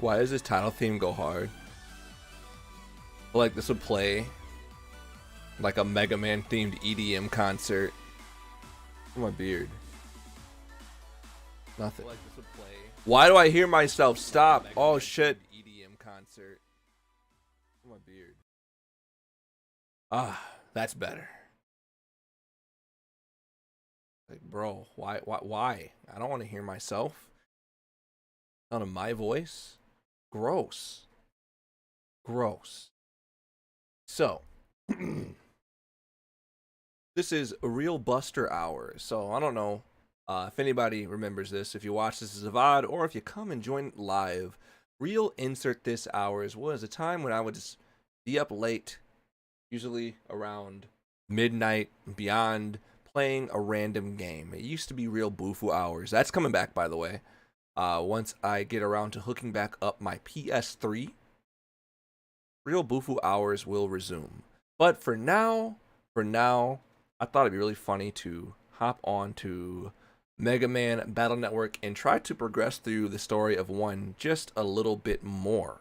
Why does this title theme go hard? Like this would play like a Mega Man themed EDM concert. Oh, my beard. Nothing. Like this would play. Why do I hear myself? Stop. Oh shit. EDM concert. Oh, my beard. Ah, that's better. Like, bro, why? I don't want to hear myself. None of my voice. Gross. Gross. So, this is a real Buster Hour. So, I don't know if anybody remembers this. If you watch this as a VOD or if you come and join live, real insert this hours was a time when I would just be up late, usually around midnight and beyond, playing a random game. It used to be real Bufu hours. That's coming back, by the way. Once I get around to hooking back up my PS3, real Bufu hours will resume. But for now, I thought it'd be really funny to hop on to Megaman Battle Network and try to progress through the story of 1 just a little bit more.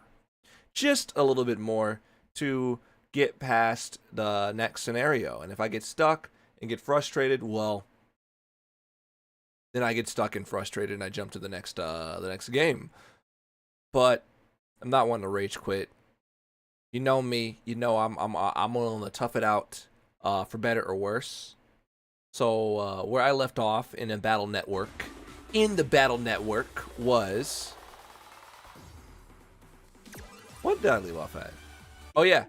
Just a little bit more to get past the next scenario. And if I get stuck and get frustrated, well, then I get stuck and frustrated and I jump to the next game. But I'm not one to rage quit. You know me. You know I'm willing to tough it out for better or worse. So where I left off in the Battle Network was, what did I leave off at? Oh yeah.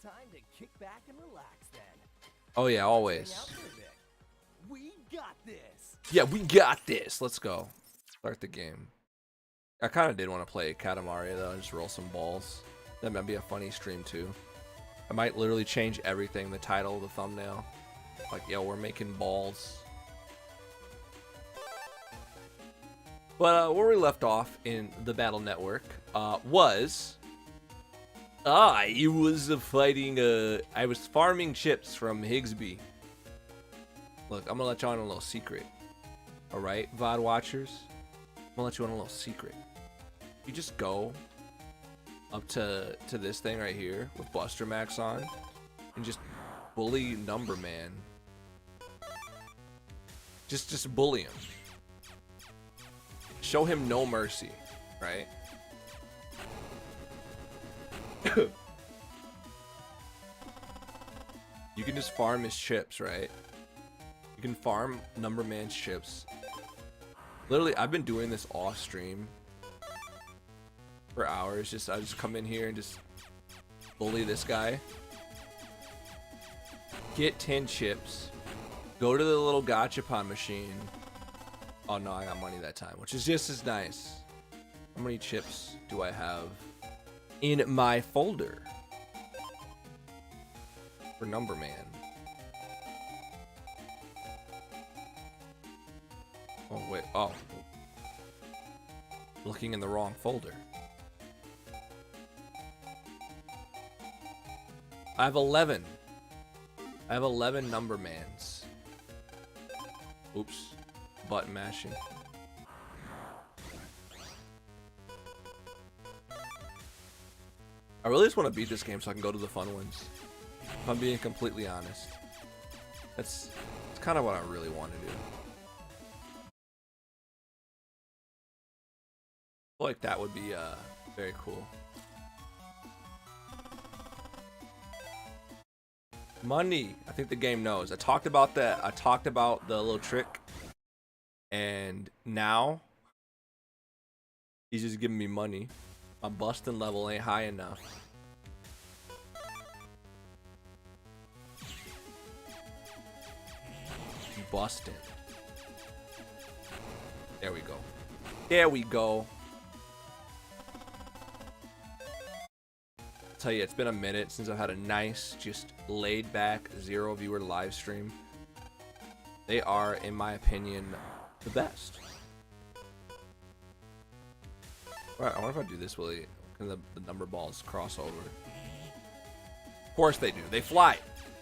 Time to kick back and relax then. Oh yeah, always. We got this. Yeah, we got this. Let's go. Start the game. I kind of did want to play Katamari though, and just roll some balls. That might be a funny stream too. I might literally change everything, the title, the thumbnail. Like, yo, we're making balls. But where we left off in the Battle Network was... I was fighting, I was farming chips from Higsby. Look, I'm gonna let you on a little secret. Alright, VOD watchers? I'm gonna let you on a little secret. You just go up to this thing right here with Buster Max on and just bully Number Man. Just bully him. Show him no mercy, right? You can just farm his chips, right? You can farm Number Man's chips. Literally, I've been doing this off stream for hours. I just come in here and just bully this guy. Get 10 chips. Go to the little gachapon machine. Oh no, I got money that time, which is just as nice. How many chips do I have in my folder for Number Man? Oh wait, oh. Looking in the wrong folder. I have 11. I have 11 Number Mans. Oops. Button mashing. I really just want to beat this game so I can go to the fun ones. If I'm being completely honest. It's kind of what I really want to do. I feel like that would be very cool. Money. I think the game knows. I talked about that. I talked about the little trick. And now he's just giving me money. My busting level ain't high enough. Busting. There we go. There we go. I'll tell you, it's been a minute since I've had a nice, just laid back, 0 viewer live stream. They are, in my opinion, the best. Alright, I wonder if I do this, Willie. Can the number balls cross over? Of course they do. They fly.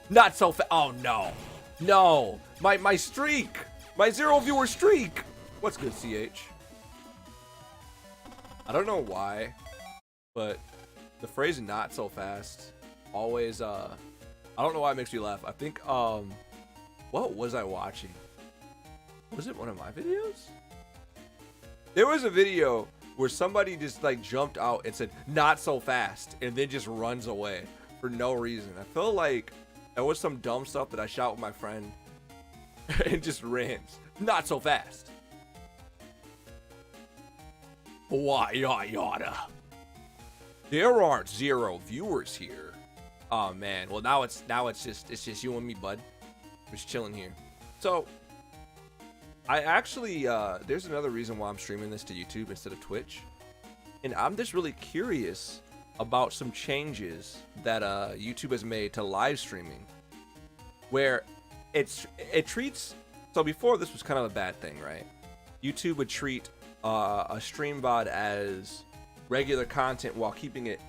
Not so fast. Oh no. No. My streak. My 0 viewer streak. What's good, CH? I don't know why, but the phrase "not so fast" always I don't know why it makes me laugh. I think what was I watching? Was it one of my videos? There was a video where somebody just like jumped out and said "not so fast" and then just runs away for no reason. I feel like there was some dumb stuff that I shot with my friend and just ran. Not so fast. Why yada? There aren't 0 viewers here. Oh man. Well now it's just you and me, bud. We're just chilling here. So I actually there's another reason why I'm streaming this to YouTube instead of Twitch. And I'm just really curious about some changes that YouTube has made to live streaming. Where it treats, so before this was kind of a bad thing, right? YouTube would treat a stream VOD as regular content while keeping it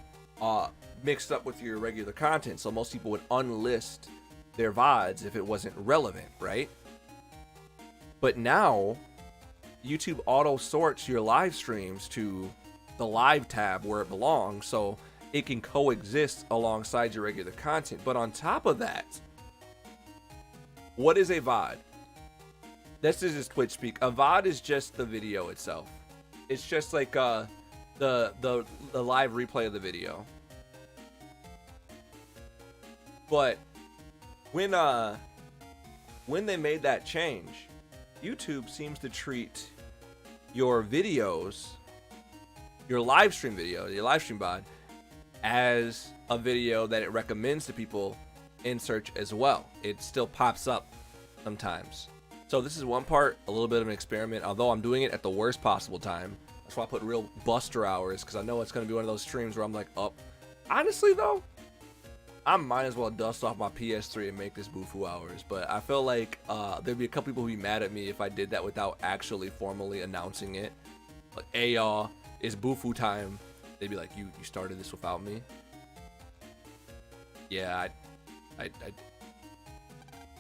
mixed up with your regular content. So most people would unlist their VODs if it wasn't relevant, right? But now YouTube auto sorts your live streams to the live tab where it belongs, so it can coexist alongside your regular content. But on top of that, what is a VOD? This is just Twitch speak. A VOD is just the video itself. It's just like the live replay of the video. But when they made that change, YouTube seems to treat your videos, your live stream video, your live stream VOD, as a video that it recommends to people in search as well. It still pops up sometimes. So this is one part, a little bit of an experiment, although I'm doing it at the worst possible time. That's why I put real buster hours, because I know it's going to be one of those streams where I'm like, oh. Honestly though, I might as well dust off my PS3 and make this Bufu hours. But I feel like there'd be a couple people who'd be mad at me if I did that without actually formally announcing it. Like, hey y'all, it's Bufu time. They'd be like, you started this without me? Yeah,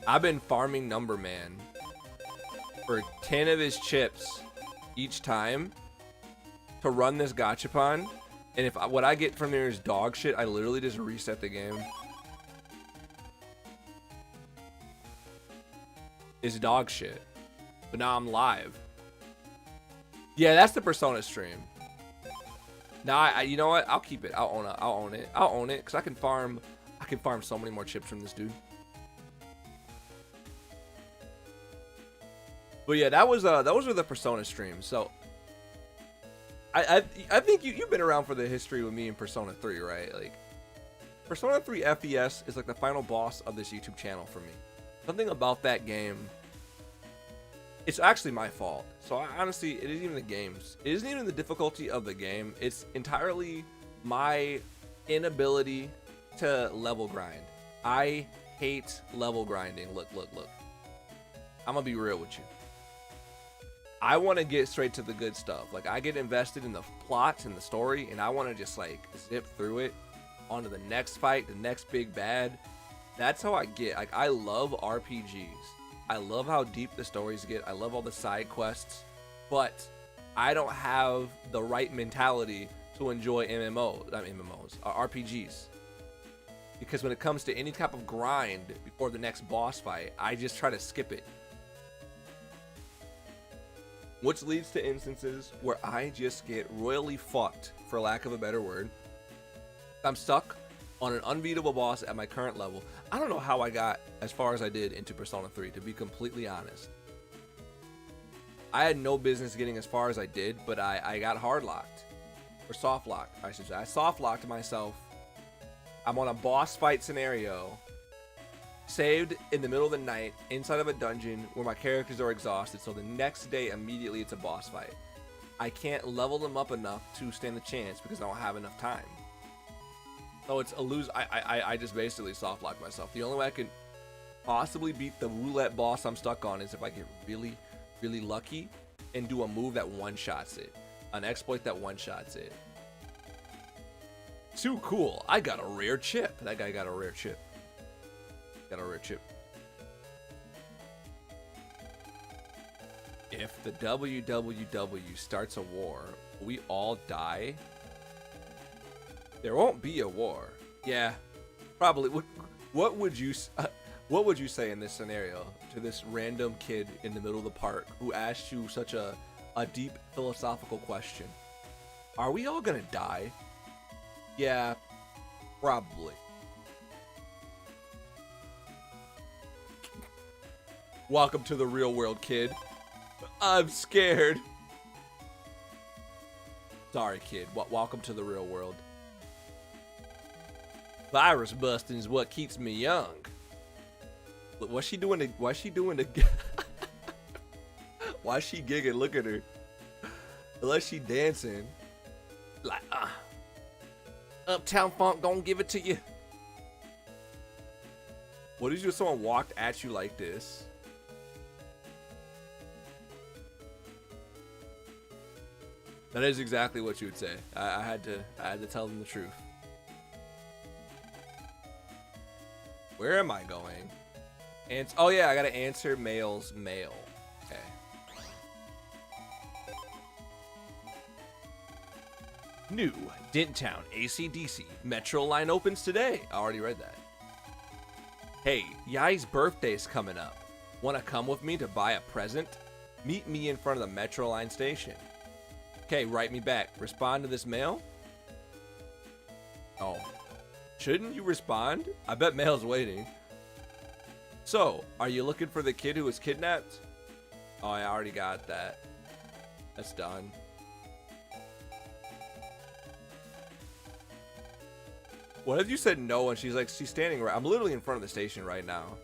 I've been farming Number Man for 10 of his chips each time to run this gachapon, and if what I get from there is dog shit, I literally just reset the game. It's dog shit, but now I'm live. Yeah, that's the Persona stream. Now you know what? I'll keep it. I'll own it because I can farm so many more chips from this dude. But yeah, those were the Persona streams. So I think you've been around for the history with me in Persona 3, right? Like, Persona 3 FES is like the final boss of this YouTube channel for me. Something about that game, it's actually my fault. So honestly, it isn't even the games. It isn't even the difficulty of the game. It's entirely my inability to level grind. I hate level grinding. Look. I'm gonna be real with you. I want to get straight to the good stuff. Like, I get invested in the plot and the story, and I want to just like zip through it onto the next fight, the next big bad. That's how I get. Like, I love RPGs. I love how deep the stories get. I love all the side quests, but I don't have the right mentality to enjoy RPGs. Because when it comes to any type of grind before the next boss fight, I just try to skip it. Which leads to instances where I just get royally fucked, for lack of a better word. I'm stuck on an unbeatable boss at my current level. I don't know how I got as far as I did into Persona 3, to be completely honest. I had no business getting as far as I did, but I got hard locked. Or soft locked, I should say. I soft locked myself. I'm on a boss fight scenario, saved in the middle of the night inside of a dungeon where my characters are exhausted, so the next day immediately it's a boss fight. I can't level them up enough to stand a chance because I don't have enough time. So it's a lose. I just basically soft lock myself. The only way I can possibly beat the roulette boss I'm stuck on is if I get really, really lucky and do a move that one-shots it. An exploit that one-shots it. Too cool. I got a rare chip. That guy got a rare chip. If the WWW starts a war, we all die? There won't be a war. Yeah, probably. What would you say in this scenario to this random kid in the middle of the park who asked you such a deep philosophical question? Are we all gonna die? Yeah, probably. Welcome to the real world, kid. I'm scared. Sorry, kid. Welcome to the real world. Virus busting is what keeps me young. What's she doing? Why's she doing the? Why's she gigging? Look at her. Unless she dancing. Like, Uptown Funk gonna give it to you. What if someone walked at you like this? That is exactly what you would say. I had to tell them the truth. Where am I going? And oh yeah, I gotta answer male's mail. Okay. New Dentown AC/DC Metro line opens today. I already read that. Hey, Yai's birthday's coming up. Wanna come with me to buy a present? Meet me in front of the Metro line station. Okay, write me back. Respond to this mail? Oh. Shouldn't you respond? I bet mail's waiting. So, are you looking for the kid who was kidnapped? Oh, I already got that. That's done. What if you said no and she's standing right? I'm literally in front of the station right now.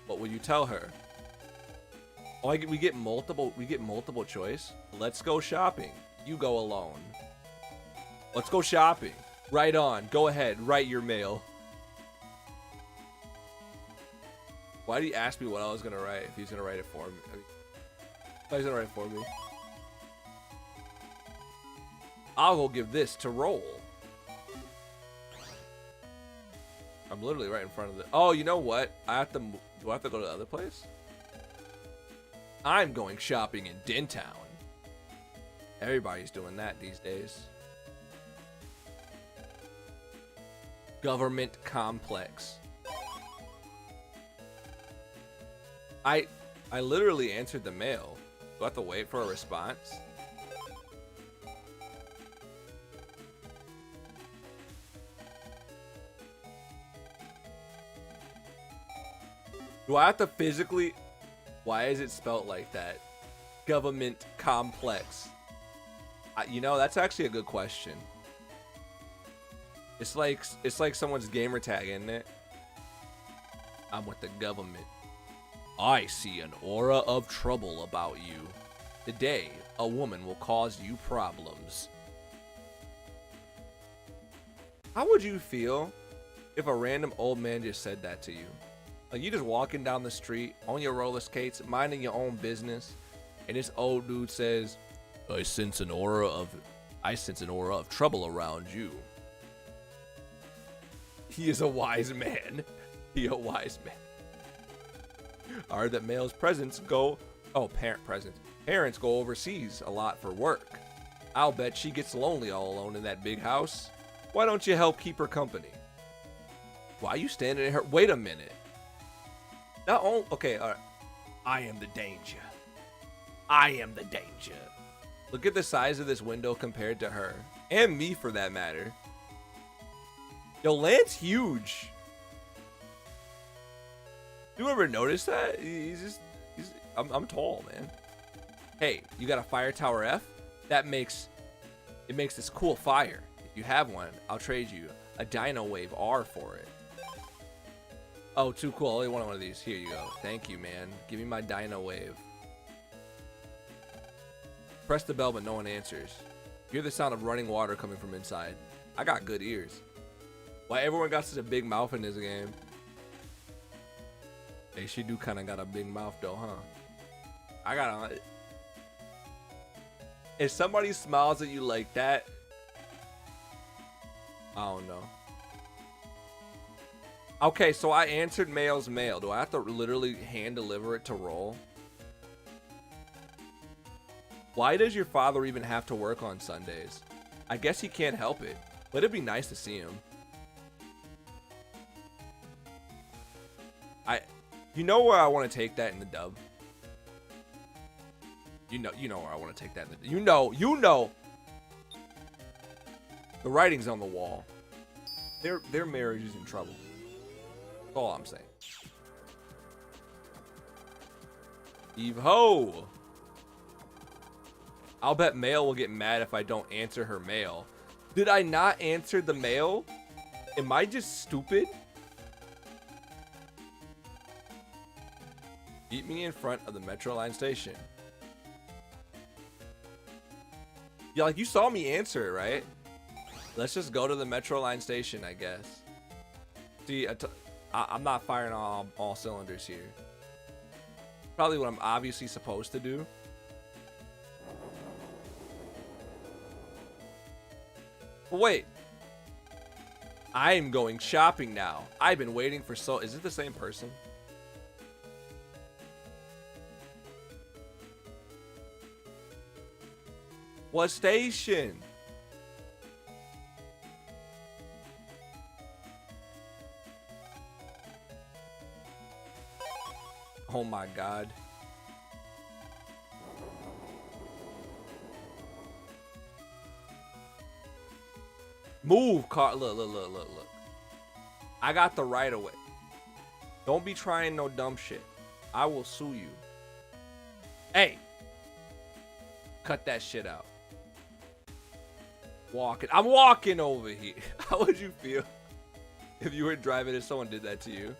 What will you tell her? Oh, we get multiple choice. Let's go shopping. You go alone. Let's go shopping. Right on. Go ahead. Write your mail. Why did he ask me what I was gonna write if he's gonna write it for me? I thought he's gonna write it for me. I'll go give this to Roll. I'm literally right in front of the. Oh, you know what? Do I have to go to the other place? I'm going shopping in Dentown. Everybody's doing that these days. Government complex. I literally answered the mail. Do I have to wait for a response? Do I have to physically? Why is it spelt like that? Government complex. You know, that's actually a good question. It's like someone's gamer tag, isn't it? I'm with the government. I see an aura of trouble about you. Today, a woman will cause you problems. How would you feel if a random old man just said that to you? Like, you just walking down the street on your roller skates, minding your own business, and this old dude says, I sense an aura of trouble around you. He is a wise man. He a wise man. I heard that male's presents go. Oh, parents go overseas a lot for work. I'll bet she gets lonely all alone in that big house. Why don't you help keep her company? Why are you standing in her? Wait a minute. Not only, okay, all right. I am the danger. I am the danger. Look at the size of this window compared to her. And me, for that matter. Yo, Lance huge. You ever notice that? I'm tall, man. Hey, you got a fire tower F? It makes this cool fire. If you have one, I'll trade you a Dino Wave R for it. Oh, too cool. I only wanted one of these. Here you go. Thank you, man. Give me my Dino Wave. Press the bell, but no one answers. Hear the sound of running water coming from inside. I got good ears. Why everyone got such a big mouth in this game? Hey, she do kind of got a big mouth though, huh? I got a... If somebody smiles at you like that, I don't know. Okay, so I answered male's mail. Do I have to literally hand deliver it to Roll? Why does your father even have to work on Sundays? I guess he can't help it, but it'd be nice to see him. You know where I want to take that in the dub? You know where I want to take that in the you know. The writing's on the wall. Their marriage is in trouble. That's all I'm saying. Eve Ho! I'll bet Mail will get mad if I don't answer her mail. Did I not answer the mail? Am I just stupid? Meet me in front of the Metro Line station. Yeah, like you saw me answer it, right? Let's just go to the Metro Line station, I guess. See, I'm not firing all cylinders here. Probably what I'm obviously supposed to do. But wait. I'm going shopping now. I've been waiting for so... Is it the same person? What station? Oh my god. Move, car. Look. I got the right of way. Don't be trying no dumb shit. I will sue you. Hey. Cut that shit out. I'm walking over here. How would you feel if you were driving and someone did that to you?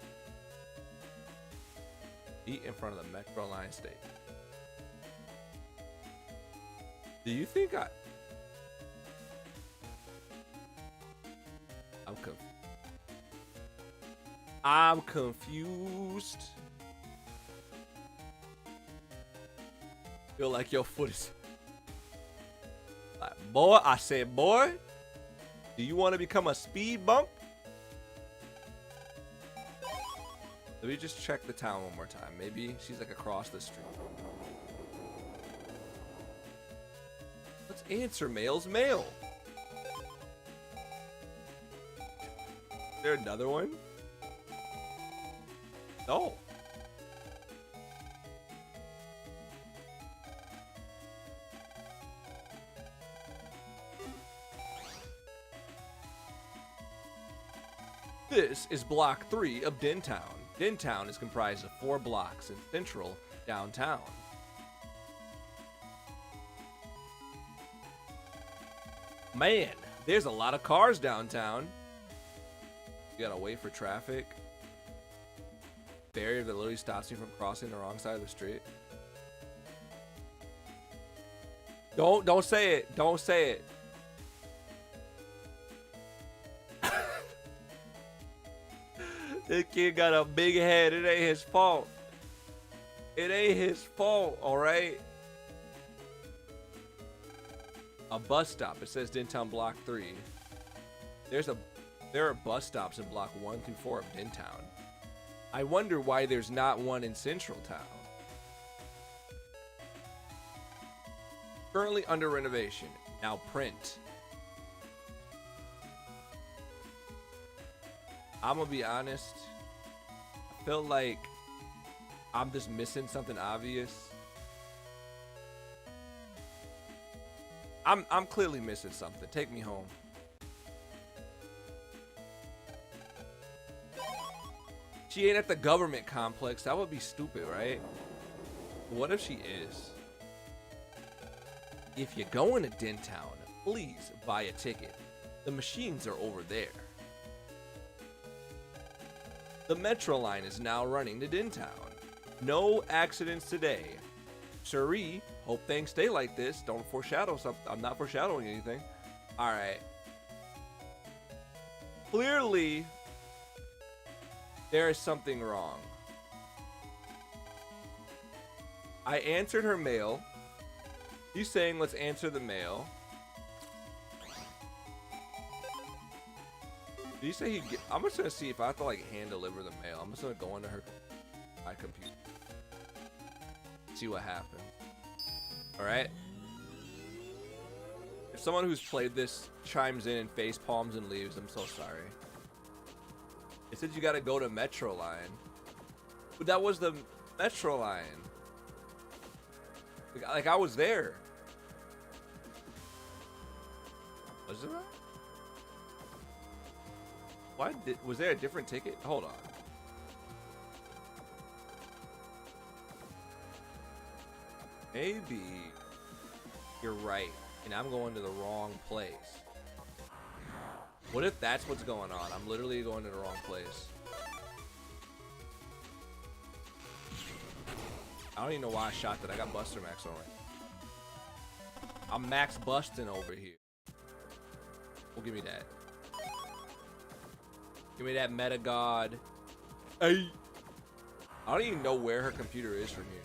Eat in front of the Metro Line station. Do you think I'm confused. Feel like your foot is... Boy, I said, boy, do you want to become a speed bump? Let me just check the town one more time. Maybe she's like across the street. Let's answer Mail's mail. Is there another one? No. This is block 3 of Dintown. Dintown is comprised of 4 blocks in central downtown. Man, there's a lot of cars downtown. You gotta wait for traffic. Barrier that literally stops me from crossing the wrong side of the street. Don't say it. Don't say it. This kid got a big head. It ain't his fault. It ain't his fault, alright? A bus stop. It says Dintown Block 3. There are bus stops in Block 1 through 4 of Dintown. I wonder why there's not one in Central Town. Currently under renovation. Now print. I'm gonna be honest. I feel like I'm just missing something obvious. I'm clearly missing something. Take me home. She ain't at the government complex. That would be stupid, right? What if she is? If you're going to Dintown, please buy a ticket. The machines are over there. The Metro Line is now running to Dintown. No accidents today. Cherie, hope things stay like this. Don't foreshadow something. I'm not foreshadowing anything. Alright. Clearly, there is something wrong. I answered her mail. He's saying let's answer the mail. Did you say he'd get... I'm just gonna see if I have to like hand deliver the mail. I'm just gonna go into my computer. See what happens. Alright. If someone who's played this chimes in and face palms and leaves, I'm so sorry. It said you gotta go to Metro Line. But that was the Metro Line. Like I was there. Was it that? Why was there a different ticket? Hold on. Maybe you're right, and I'm going to the wrong place. What if that's what's going on? I'm literally going to the wrong place. I don't even know why I shot that. I got Buster Max on it. I'm max busting over here. Well, give me that. Give me that Meta God. Hey. I don't even know where her computer is from here.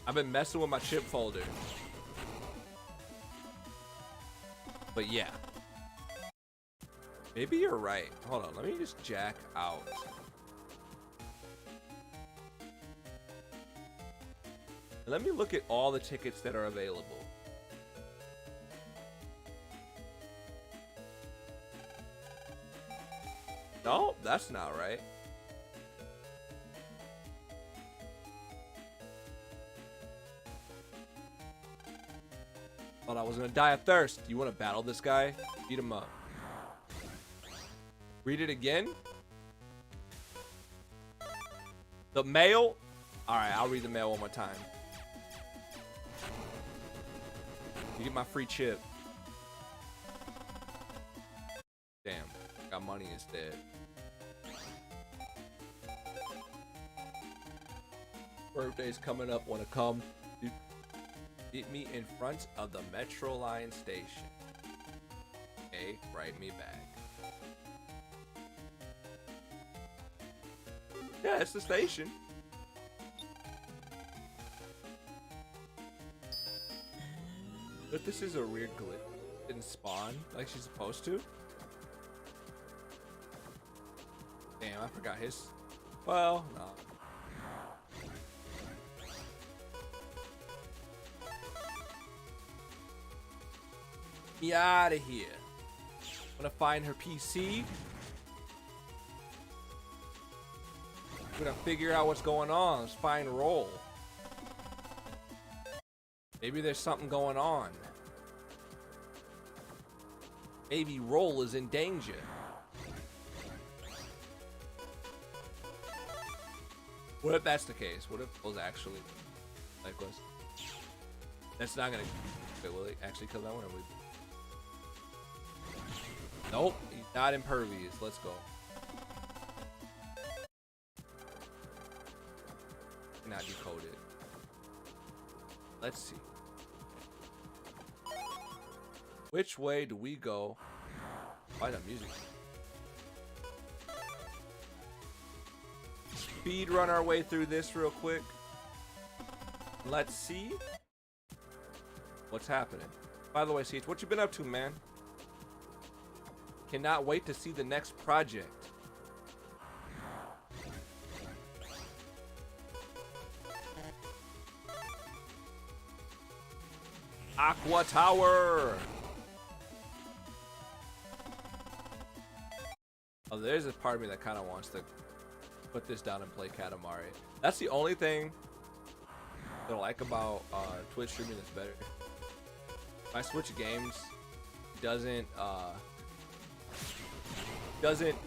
I've been messing with my chip folder. But yeah. Maybe you're right. Hold on, let me just jack out. Let me look at all the tickets that are available. No, that's not right. Thought I was gonna die of thirst. You wanna battle this guy? Beat him up. Read it again. The mail? Alright, I'll read the mail one more time. You get my free chip. Damn, got money instead. Birthday's coming up. Wanna come? Meet me in front of the Metro Line station. Okay, write me back. Yeah, it's the station. But this is a weird glitch. Didn't spawn like she's supposed to. Damn, I forgot his. Well, no. Me out of here. I'm gonna find her PC. We're gonna figure out what's going on. Let's find Roll. Maybe there's something going on. Maybe Roll is in danger. What if that's the case? What if Roll's actually like was? That's not gonna. Wait, will it actually kill that one? Or will it... Nope, he's not impervious. Let's go. Not decoded. Let's see. Which way do we go? Why the music? Speed run our way through this real quick. Let's see what's happening. By the way, Siege, what you been up to, man? Cannot wait to see the next project. Aqua Tower. Oh, there's a part of me that kind of wants to put this down and play Katamari. That's the only thing that I like about Twitch streaming that's better. If I switch games, doesn't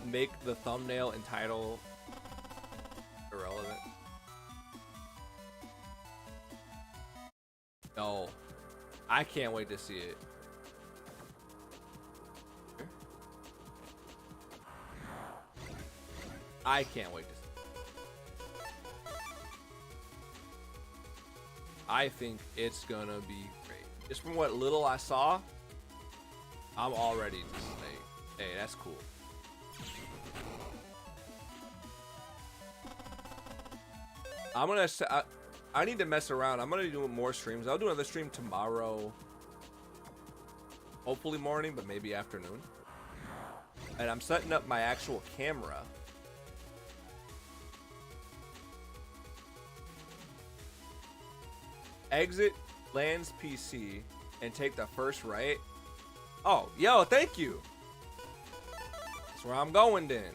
make the thumbnail and title irrelevant. No, I can't wait to see it. I can't wait to see it. I think it's gonna be great. Just from what little I saw, I'm already just like, hey, that's cool. I'm gonna. I need to mess around. I'm gonna do more streams. I'll do another stream tomorrow. Hopefully morning, but maybe afternoon. And I'm setting up my actual camera. Exit Land's PC and take the first right. Oh, yo, thank you. That's where I'm going then.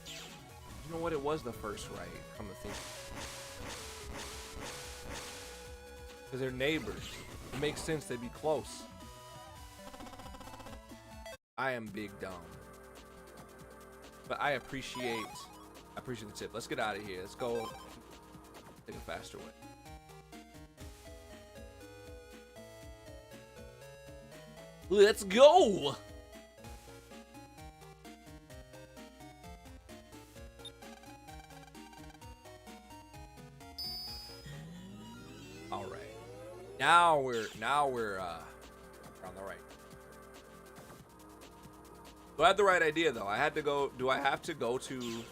You know what? It was the first right. Come to think. Because they're neighbors. It makes sense they'd be close. I am big dumb. But I appreciate the tip. Let's get out of here. Let's go take a faster way. Let's go! All right. Now we're on the right. So I had the right idea though. I had to go. Do I have to go to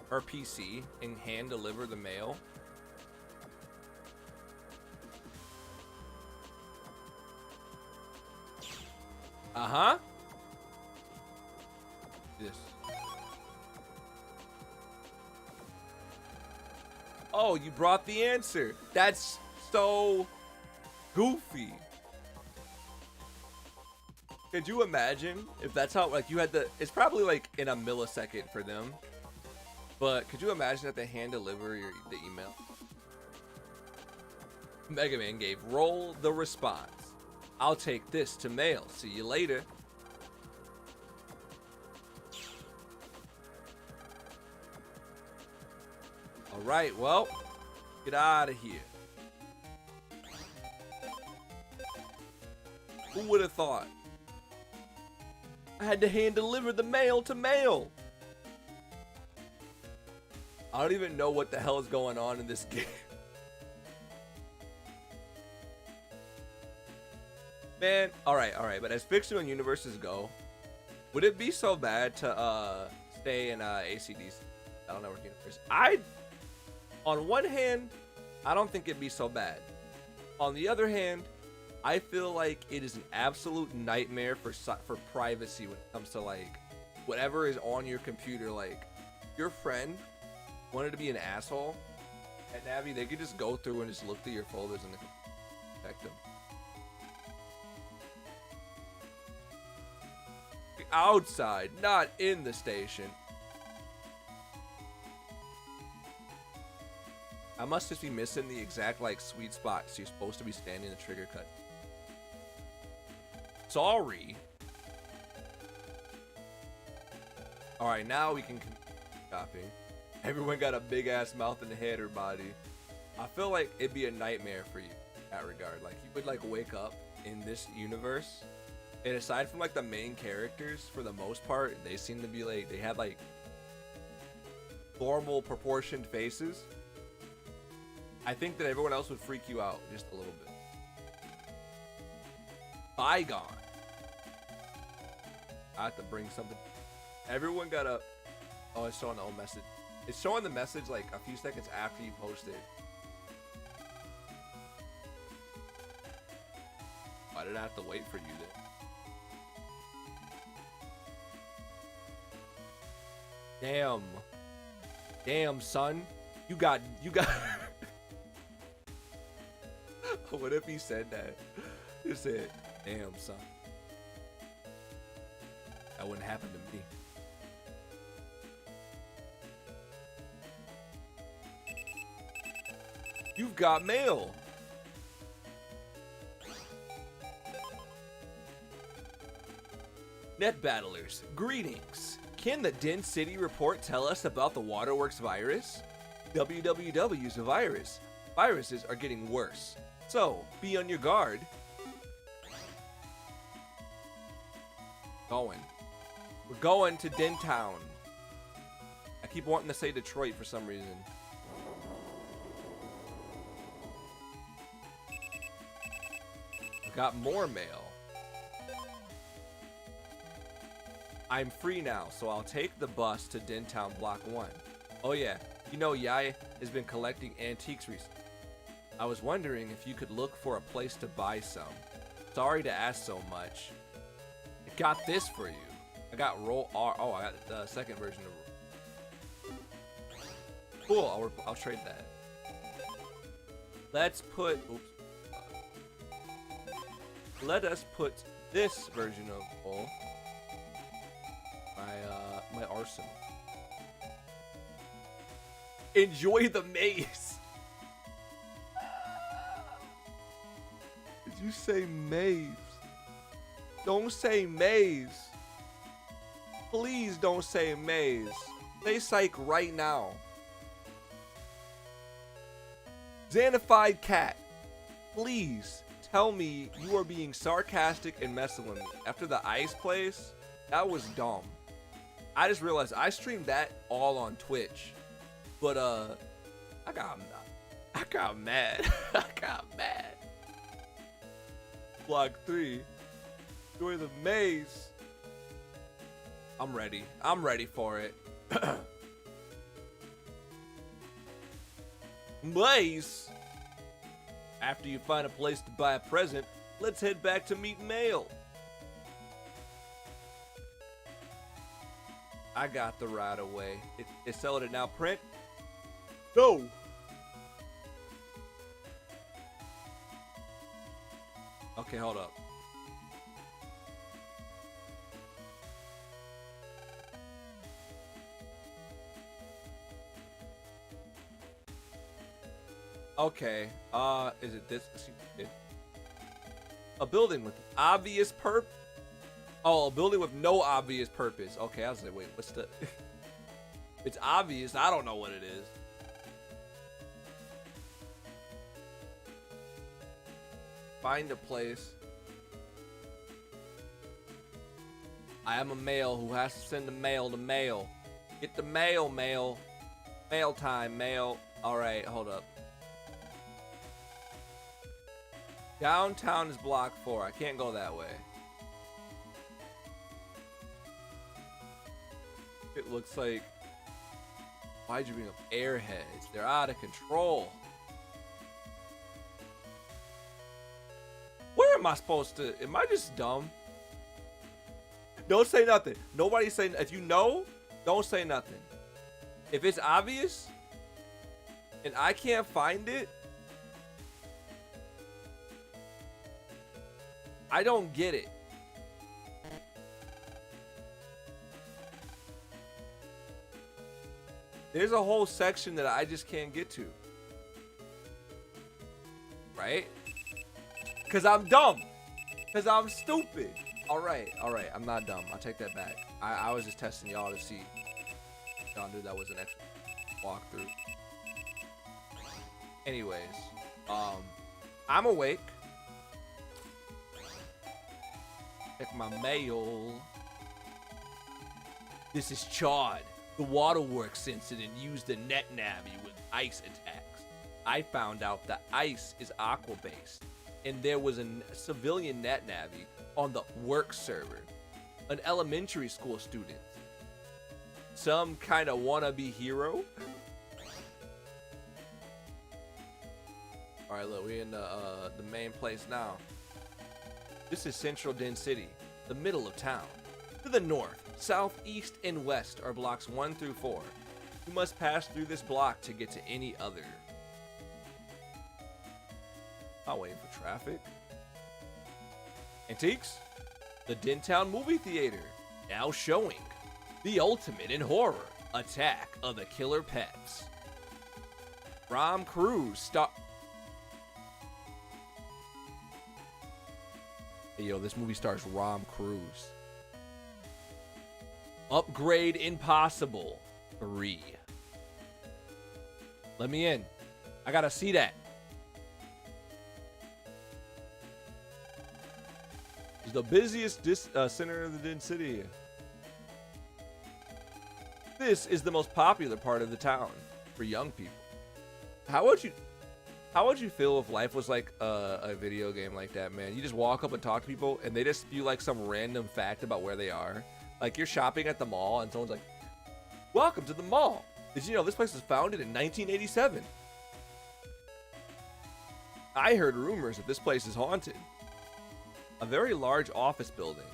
her PC and hand deliver the mail? Uh-huh. This. Oh, you brought the answer. That's so goofy. Could you imagine if that's how, like, you had to, it's probably like in a millisecond for them, but could you imagine that they hand deliver the email? Mega Man gave roll the response. I'll take this to mail. See you later. All right, well, get out of here. Who would have thought? I had to hand deliver the mail to mail. I don't even know what the hell is going on in this game. Man, all right, but as fictional universes go, would it be so bad to stay in ACDC, Battle Network universe? On one hand, I don't think it'd be so bad. On the other hand, I feel like it is an absolute nightmare for privacy when it comes to like whatever is on your computer. Like, your friend wanted to be an asshole at Navi, they could just go through and just look through your folders and protect them. Outside, not in the station. I must just be missing the exact like sweet spot, so you're supposed to be standing in the trigger cut. Sorry. All right, now we can copy. Everyone got a big ass mouth and head or body. I feel like it'd be a nightmare for you in that regard. Like, you would like wake up in this universe, and aside from like the main characters, for the most part, they seem to be like, they have like normal proportioned faces. I think that everyone else would freak you out just a little bit. Bygone. I have to bring something. Everyone got a. Oh, it's showing the old message. It's showing the message like a few seconds after you posted. Why did I have to wait for you then? Damn, son. You got. What if he said that? He said, damn, son. That wouldn't happen to me. You've got mail. Net battlers, greetings. Can the Den City report tell us about the Waterworks virus? WWW's a virus. Viruses are getting worse, so be on your guard. We're going to Dentown. I keep wanting to say Detroit for some reason. Got more mail. I'm free now, so I'll take the bus to Dentown Block 1. Oh yeah, you know Yai has been collecting antiques recently. I was wondering if you could look for a place to buy some. Sorry to ask so much. I got this for you. I got roll R. Oh, I got the second version of. Cool. I'll trade that. let's put. Oops. Let us put this version of my arsenal. Enjoy the maze. Did you say maze? Don't say maze. Please don't say maze. Say psych right now. Xanified cat, please tell me you are being sarcastic and messing with me. After the ice place, that was dumb. I just realized I streamed that all on Twitch, but I got mad. I got mad. Block 3, enjoy the maze. I'm ready. I'm ready for it. Maze. After you find a place to buy a present, let's head back to meet mail. I got the right away. It's selling it now. Print? No. Okay, hold up. Okay, is it this? A building with obvious purpose? Oh, a building with no obvious purpose. Okay, I was like, wait, what's the... It's obvious, I don't know what it is. Find a place. I am a male who has to send the mail to mail. Get the mail, mail. Mail time, mail. Alright, hold up. Downtown is block 4. I can't go that way. It looks like... Why'd you bring up airheads? They're out of control. Where am I supposed to... Am I just dumb? Don't say nothing. Nobody say... If you know, don't say nothing. If it's obvious and I can't find it, I don't get it. There's a whole section that I just can't get to. Right? Because I'm dumb. Because I'm stupid. Alright, alright. I'm not dumb. I'll take that back. I was just testing y'all to see. Y'all knew that was an extra walkthrough. Anyways. I'm awake. Check my mail. This is Chad. The waterworks incident used a net navy with ice attacks. I found out that ice is aqua-based, and there was a civilian net navy on the work server. An elementary school student. Some kind of wannabe hero? Alright, look, we're in the main place now. This is Central Den City, the middle of town. To the north, south, east, and west are blocks 1 through 4. You must pass through this block to get to any other. I'm waiting for traffic. Antiques? The Dentown Movie Theater, now showing the ultimate in horror, Attack of the Killer Pets. Rom Cruise stop. Hey, yo, this movie stars Rom Cruise. Upgrade Impossible 3. Let me in. I gotta see that. It's the busiest center of the Den City. This is the most popular part of the town for young people. How would you feel if life was like a video game like that, man? You just walk up and talk to people, and they just spew like some random fact about where they are. Like you're shopping at the mall, and someone's like, "Welcome to the mall. Did you know this place was founded in 1987? I heard rumors that this place is haunted." A very large office building.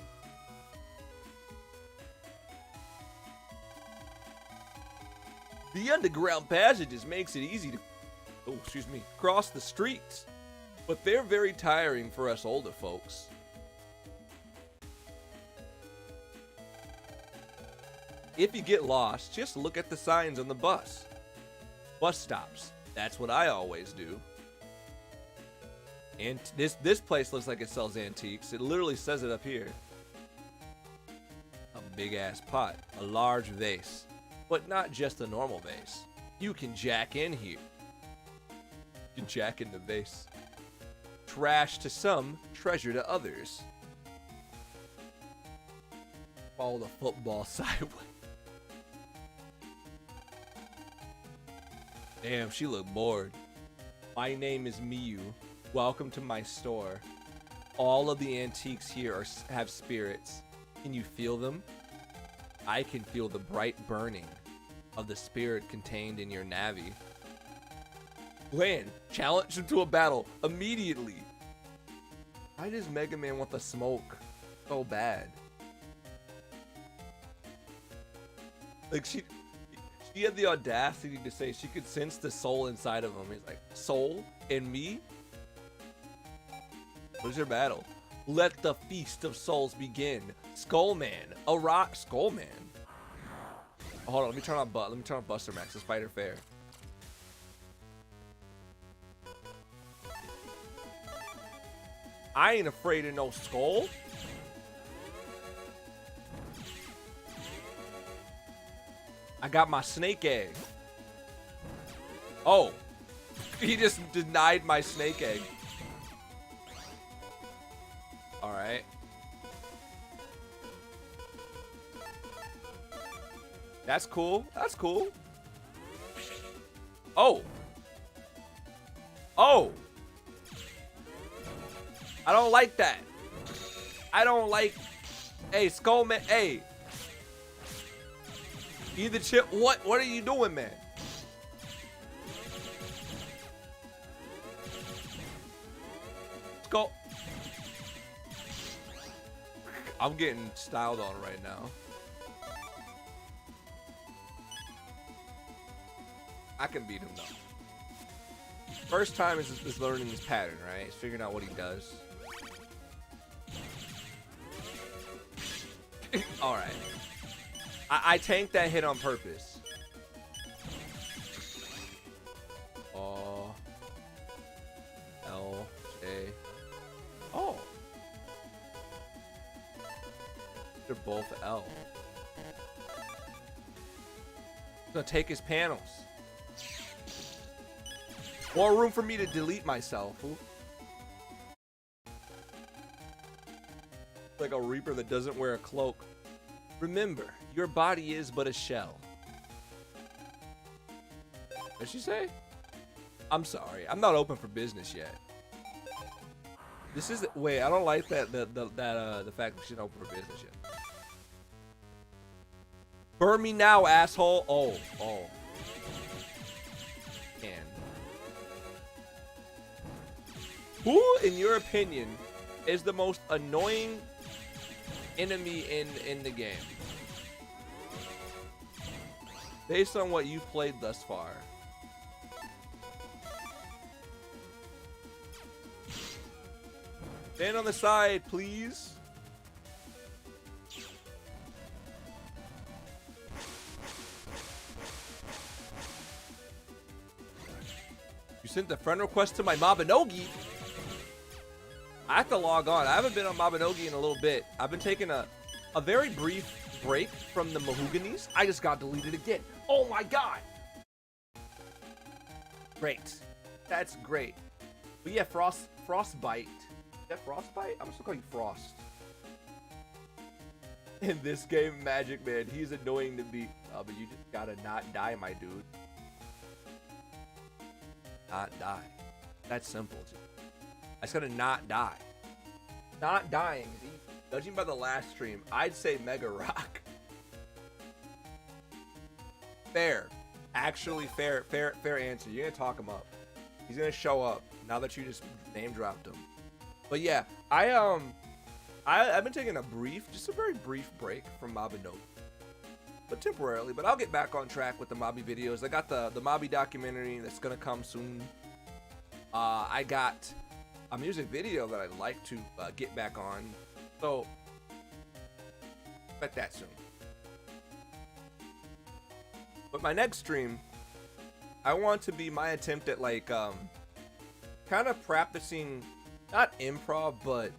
The underground passages makes it easy to oh, excuse me, cross the streets. But they're very tiring for us older folks. If you get lost, just look at the signs on the bus. Bus stops. That's what I always do. And this place looks like it sells antiques. It literally says it up here. A big ass pot, a large vase, but not just a normal vase. You can jack in here. You can jack in the vase. Trash to some, treasure to others. Follow the football sideways. Damn, she looked bored. My name is Miyu. Welcome to my store. All of the antiques here have spirits. Can you feel them? I can feel the bright burning of the spirit contained in your Navi. Glenn, challenge him to a battle immediately. Why does Mega Man want the smoke so bad? Like she had the audacity to say she could sense the soul inside of him. He's like, soul in me? What is your battle? Let the feast of souls begin. Skullman, a rock Skullman. Oh, hold on, let me turn on Buster Max. Let's fight her fair. I ain't afraid of no skull. I got my snake egg. Oh, he just denied my snake egg. All right. That's cool. That's cool. Oh. Oh. I don't like that. I don't like. Hey, Skullman. Hey. Either chip. What are you doing, man? Skull. I'm getting styled on right now. I can beat him though. First time is learning his pattern, right? He's figuring out what he does. All right. I tanked that hit on purpose. L J. Oh. They're both L. I'm gonna take his panels. More room for me to delete myself. Ooh. Like a Reaper that doesn't wear a cloak. Remember, your body is but a shell. What did she say? I'm sorry. I'm not open for business yet. This is wait. I don't like that. The fact that she's not open for business yet. Burn me now, asshole. Oh. And who, in your opinion, is the most annoying enemy in the game? Based on what you've played thus far. Stand on the side, please. You sent the friend request to my Mabinogi. I have to log on. I haven't been on Mabinogi in a little bit. I've been taking a very brief break from the Mahoganies. I just got deleted again. Oh my god. Great. That's great. But yeah, Frostbite. Is that Frostbite? I'm just gonna call you Frost. In this game, Magic Man, he's annoying to beat. But you just gotta not die, my dude. Not die. That's simple, dude. I just gotta not die. Not dying is easy. Judging by the last stream, I'd say Mega Rock. Fair. Actually, fair answer. You're gonna talk him up. He's gonna show up now that you just name dropped him. But yeah, I've been taking just a very brief break from Mabinogi. but temporarily. But I'll get back on track with the Mobby videos. I got the Mobby documentary that's gonna come soon. I got a music video that I'd like to get back on, so expect that soon. But my next stream, I want to be my attempt at like kind of practicing, not improv, but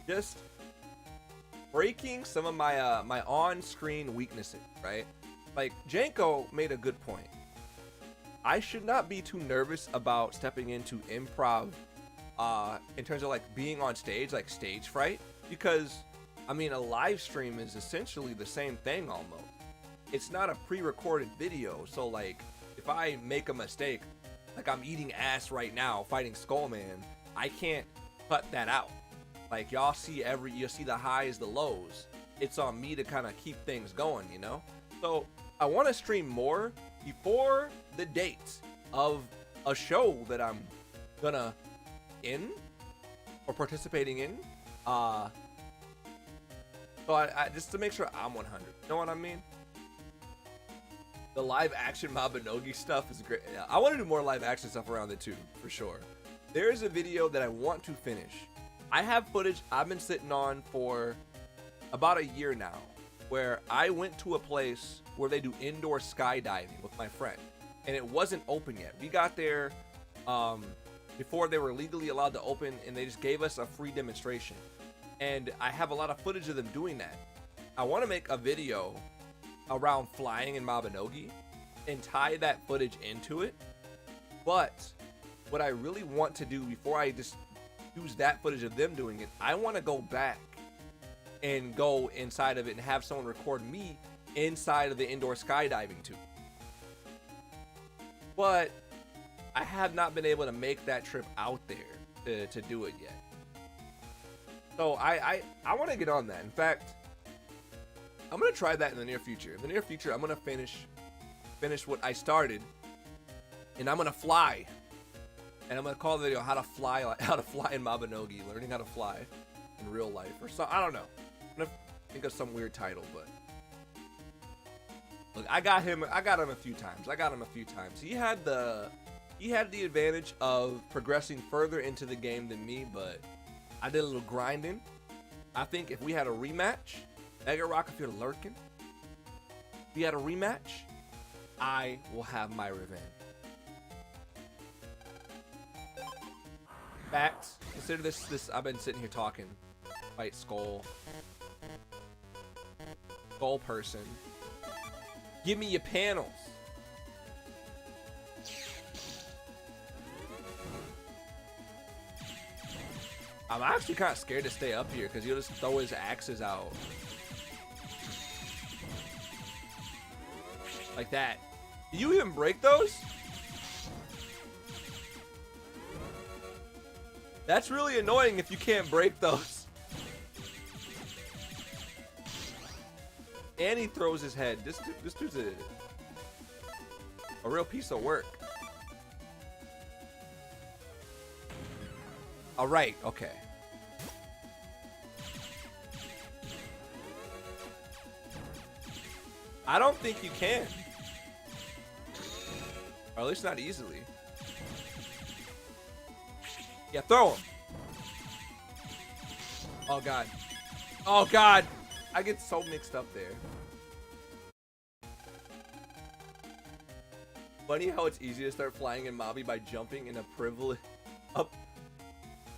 just breaking some of my my on-screen weaknesses, right? Like Janko made a good point. I should not be too nervous about stepping into improv in terms of like being on stage, like stage fright, because I mean a live stream is essentially the same thing almost. It's not a pre-recorded video, so like if I make a mistake, like I'm eating ass right now fighting Skullman, I can't cut that out. Like y'all see you'll see the highs, the lows. It's on me to kind of keep things going, you know? So I want to stream more before the date of a show that I'm gonna in or participating in. So I just to make sure I'm 100. You know what I mean? The live action Mabinogi stuff is great. Yeah, I want to do more live action stuff around it too, for sure. There's a video that I want to finish. I have footage I've been sitting on for about a year now, where I went to a place where they do indoor skydiving with my friend, and it wasn't open yet. We got there before they were legally allowed to open, and they just gave us a free demonstration. And I have a lot of footage of them doing that. I want to make a video around flying in Mabinogi and tie that footage into it. But what I really want to do before I just use that footage of them doing it, I want to go back and go inside of it and have someone record me inside of the indoor skydiving too. But I have not been able to make that trip out there to do it yet. So I want to get on that. In fact, I'm gonna try that in the near future. In the near future, I'm gonna finish what I started, and I'm gonna fly. And I'm gonna call the video how to fly in Mabinogi, learning how to fly in real life, or so. I don't know. I'm gonna think of some weird title, but look, I got him a few times. He had the advantage of progressing further into the game than me, but I did a little grinding. I think if we had a rematch, Mega Rock, if you're lurking, if we had a rematch, I will have my revenge. Facts. Consider this. I've been sitting here talking. Fight Skull person. Give me your panels. I'm actually kind of scared to stay up here because he'll just throw his axes out. Like that. Do you even break those? That's really annoying if you can't break those. And he throws his head. This dude's a real piece of work. All right, okay. I don't think you can. Or at least not easily. Yeah, throw him. Oh, God. Oh, God. I get so mixed up there. Funny how it's easy to start flying in Mobby by jumping in a privilege.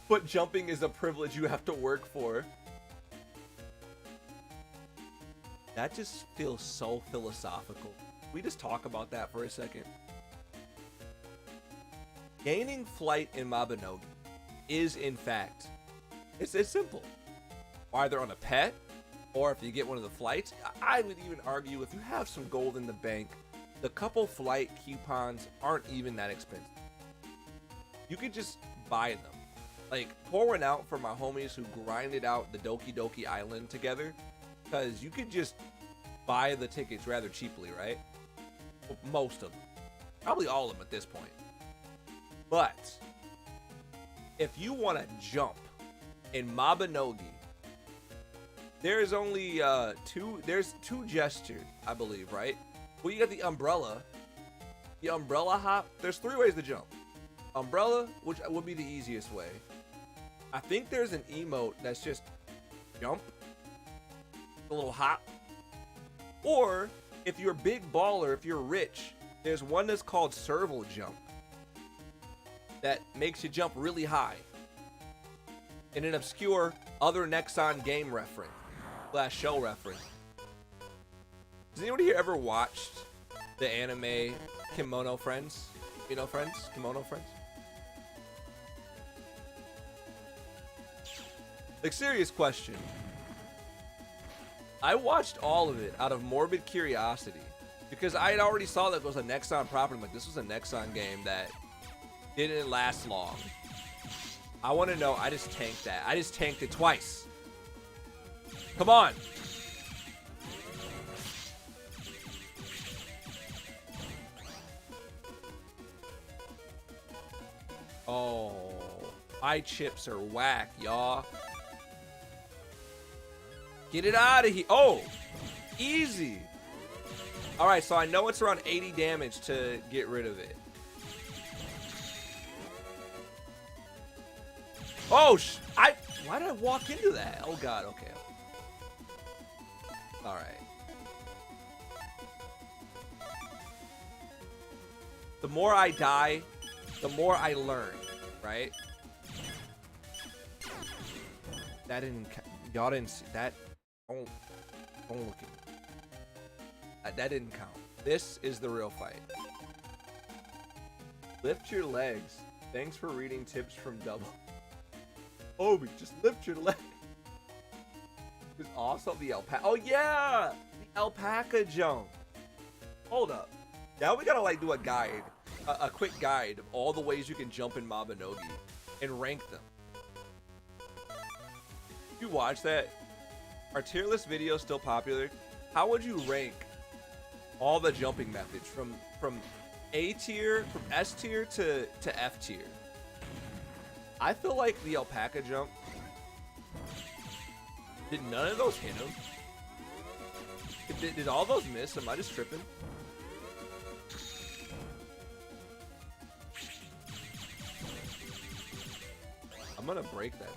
But jumping is a privilege you have to work for. That just feels so philosophical. We just talk about that for a second. Gaining flight in Mabinogi is, in fact, it's simple. Either on a pet, or if you get one of the flights. I would even argue if you have some gold in the bank, the couple flight coupons aren't even that expensive. You could just buy them. Like, pour one out for my homies who grinded out the Doki Doki Island together, because you could just buy the tickets rather cheaply, right? Well, most of them. Probably all of them at this point. But if you want to jump in Mabinogi there's only there's two gestures, I believe, right? Well, you got the umbrella hop. There's 3 ways to jump. Umbrella, which would be the easiest way. I think there's an emote that's just jump, a little hop. Or if you're a big baller, if you're rich, there's one that's called serval jump that makes you jump really high. In an obscure other Nexon game reference / show reference. Has anybody here ever watched the anime Kimono Friends? You know, Friends? Kimono Friends? Like, serious question. I watched all of it out of morbid curiosity because I had already saw that it was a Nexon property. I'm like, this was a Nexon game that didn't last long. I want to know. I just tanked that. I just tanked it twice. Come on. Oh, eye chips are whack, y'all. Get it out of here. Oh, easy. All right, so I know it's around 80 damage to get rid of it. Oh, why did I walk into that? Oh, God, okay. All right. The more I die, the more I learn, right? That didn't, y'all didn't see that. Don't look at me. That didn't count. This is the real fight. Lift your legs. Thanks for reading tips from Double. Obi, just lift your leg. There's also the alpaca. Oh yeah, the alpaca jump. Hold up. Now we gotta like do a guide, a quick guide of all the ways you can jump in Mabinogi and rank them. If you watch that, are tier list videos still popular? How would you rank all the jumping methods from A tier, from S tier to F tier? I feel like the alpaca jump, did none of those hit him? Did all those miss? Am I just tripping? I'm gonna break that.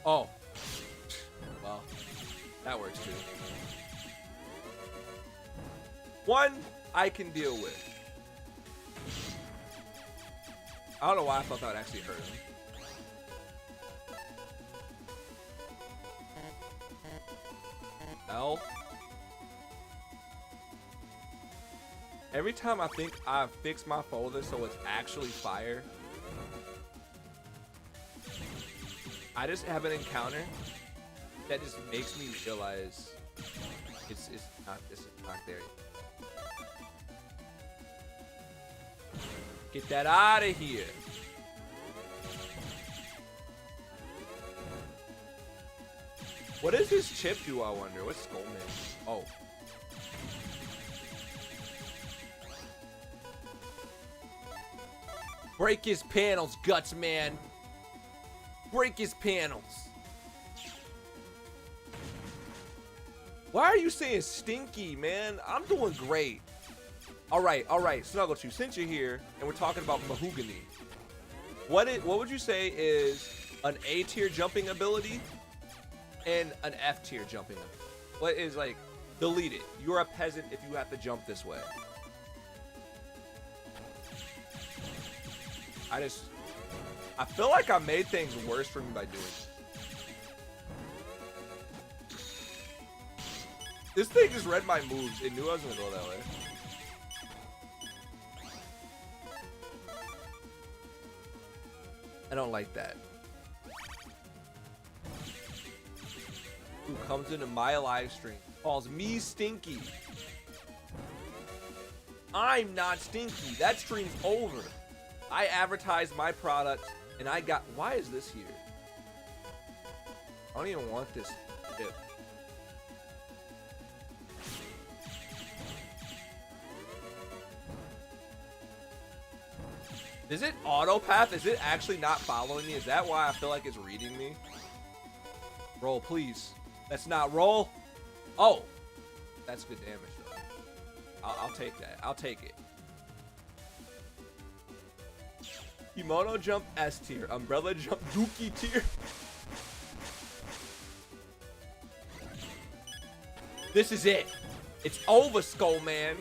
Oh. Well, that works too. One I can deal with. I don't know why I thought that would actually hurt him. L. Every time I think I've fixed my folder so it's actually fire, I just have an encounter that just makes me realize this is not there yet. Get that out of here. What does this chip do, I wonder? What's Skullman? Oh. Break his panels, Guts Man. Break his panels. Why are you saying stinky, man? I'm doing great. All right, Snugglechew, since you're here and we're talking about mahogany, what would you say is an A tier jumping ability and an F tier jumping ability? What is like, delete it. You're a peasant if you have to jump this way. I feel like I made things worse for me by doing it. This thing just read my moves. It knew I was gonna go that way. I don't like that. Who comes into my live stream, calls me stinky. I'm not stinky. That stream's over. I advertised my product and I got, why is this here? I don't even want this tip. Is it auto path? Is it actually not following me? Is that why I feel like it's reading me? Roll, please. Let's not roll. Oh, that's good damage though. I'll take that. I'll take it. Kimono jump S tier. Umbrella jump Dookie tier. This is it. It's over, Skull Man.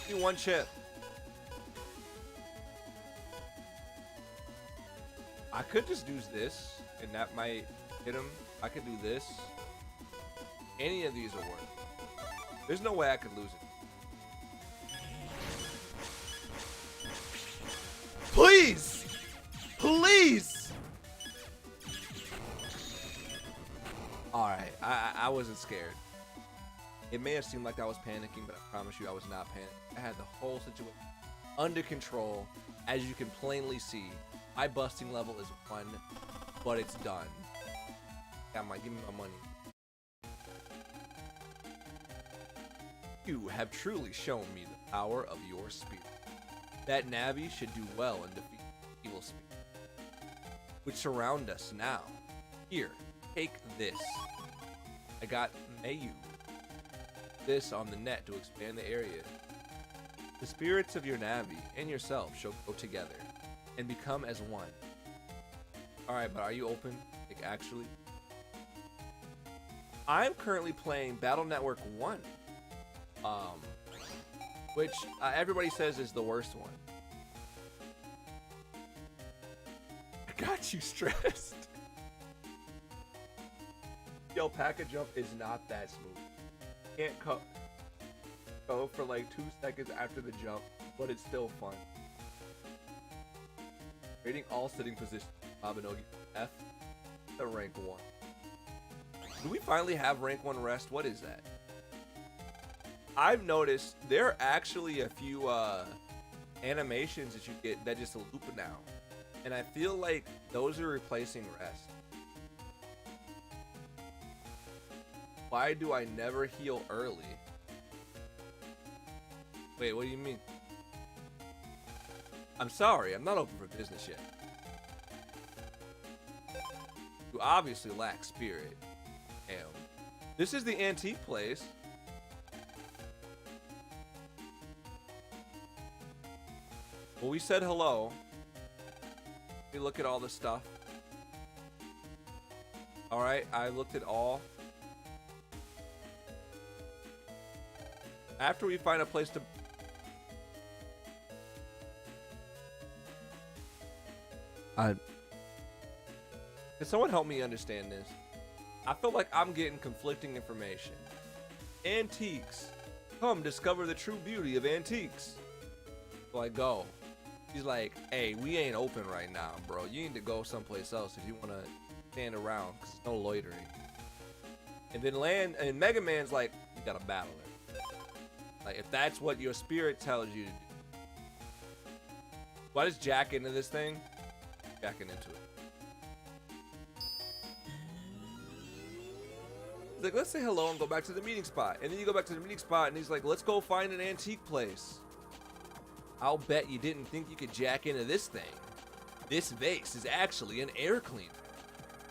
Give me one chip. I could just do this, and that might hit him. I could do this. Any of these will work. There's no way I could lose it. Please! Please! Alright, I wasn't scared. It may have seemed like I was panicking, but I promise you I was not panicking. I had the whole situation under control. As you can plainly see, my busting level is 1, but it's done. Give me my money. You have truly shown me the power of your spirit. That Navi should do well in defeating evil spirit, which surround us now. Here, take this. I got Mayu. This on the net to expand the area. The spirits of your Navi and yourself shall go together and become as one. Alright, but are you open? Like, actually? I'm currently playing Battle Network 1. Which everybody says is the worst one. I got you stressed. Yo, pack-a jump is not that smooth. Can't go for like 2 seconds after the jump, but it's still fun. Rating all sitting positions. Mabinogi F to rank 1. Do we finally have rank 1 rest? What is that? I've noticed there are actually a few animations that you get that just loop now, and I feel like those are replacing rest. Why do I never heal early? Wait, what do you mean? I'm sorry, I'm not open for business yet. You obviously lack spirit. Damn. This is the antique place. Well, we said hello. Let me look at all the stuff. Alright, I looked at all. After we find a place to... Can someone help me understand this? I feel like I'm getting conflicting information. Antiques. Come discover the true beauty of antiques. So I go. He's like, hey, we ain't open right now, bro. You need to go someplace else if you want to stand around, because there's no loitering. And then Mega Man's like, you gotta battle her. Like, if that's what your spirit tells you to do. Why does Jack into this thing? Jacking into it. He's like, let's say hello and go back to the meeting spot. And then you go back to the meeting spot and he's like, let's go find an antique place. I'll bet you didn't think you could jack into this thing. This vase is actually an air cleaner.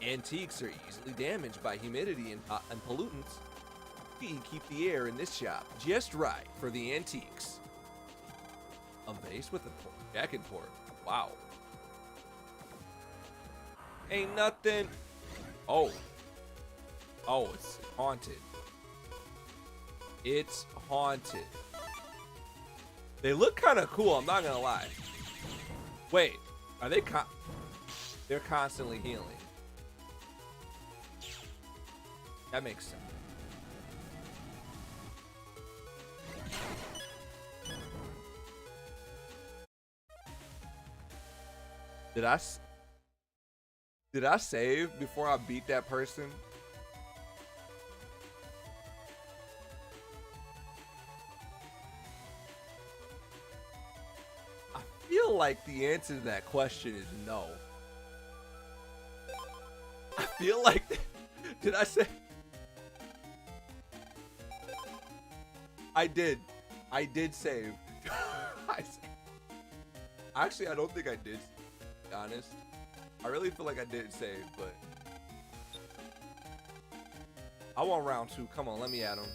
Antiques are easily damaged by humidity and pollutants. We can keep the air in this shop just right for the antiques. A vase with a jacket port. Wow. Ain't nothing. Oh. Oh, it's haunted. It's haunted. They look kind of cool, I'm not gonna lie. Wait, are they they're constantly healing. That makes sense. Did I save before I beat that person? I feel like the answer to that question is no. I feel like, did I say? I did. I did save. Actually, I don't think I did, to be honest. I really feel like I didn't save, but I want round 2. Come on, let me at him.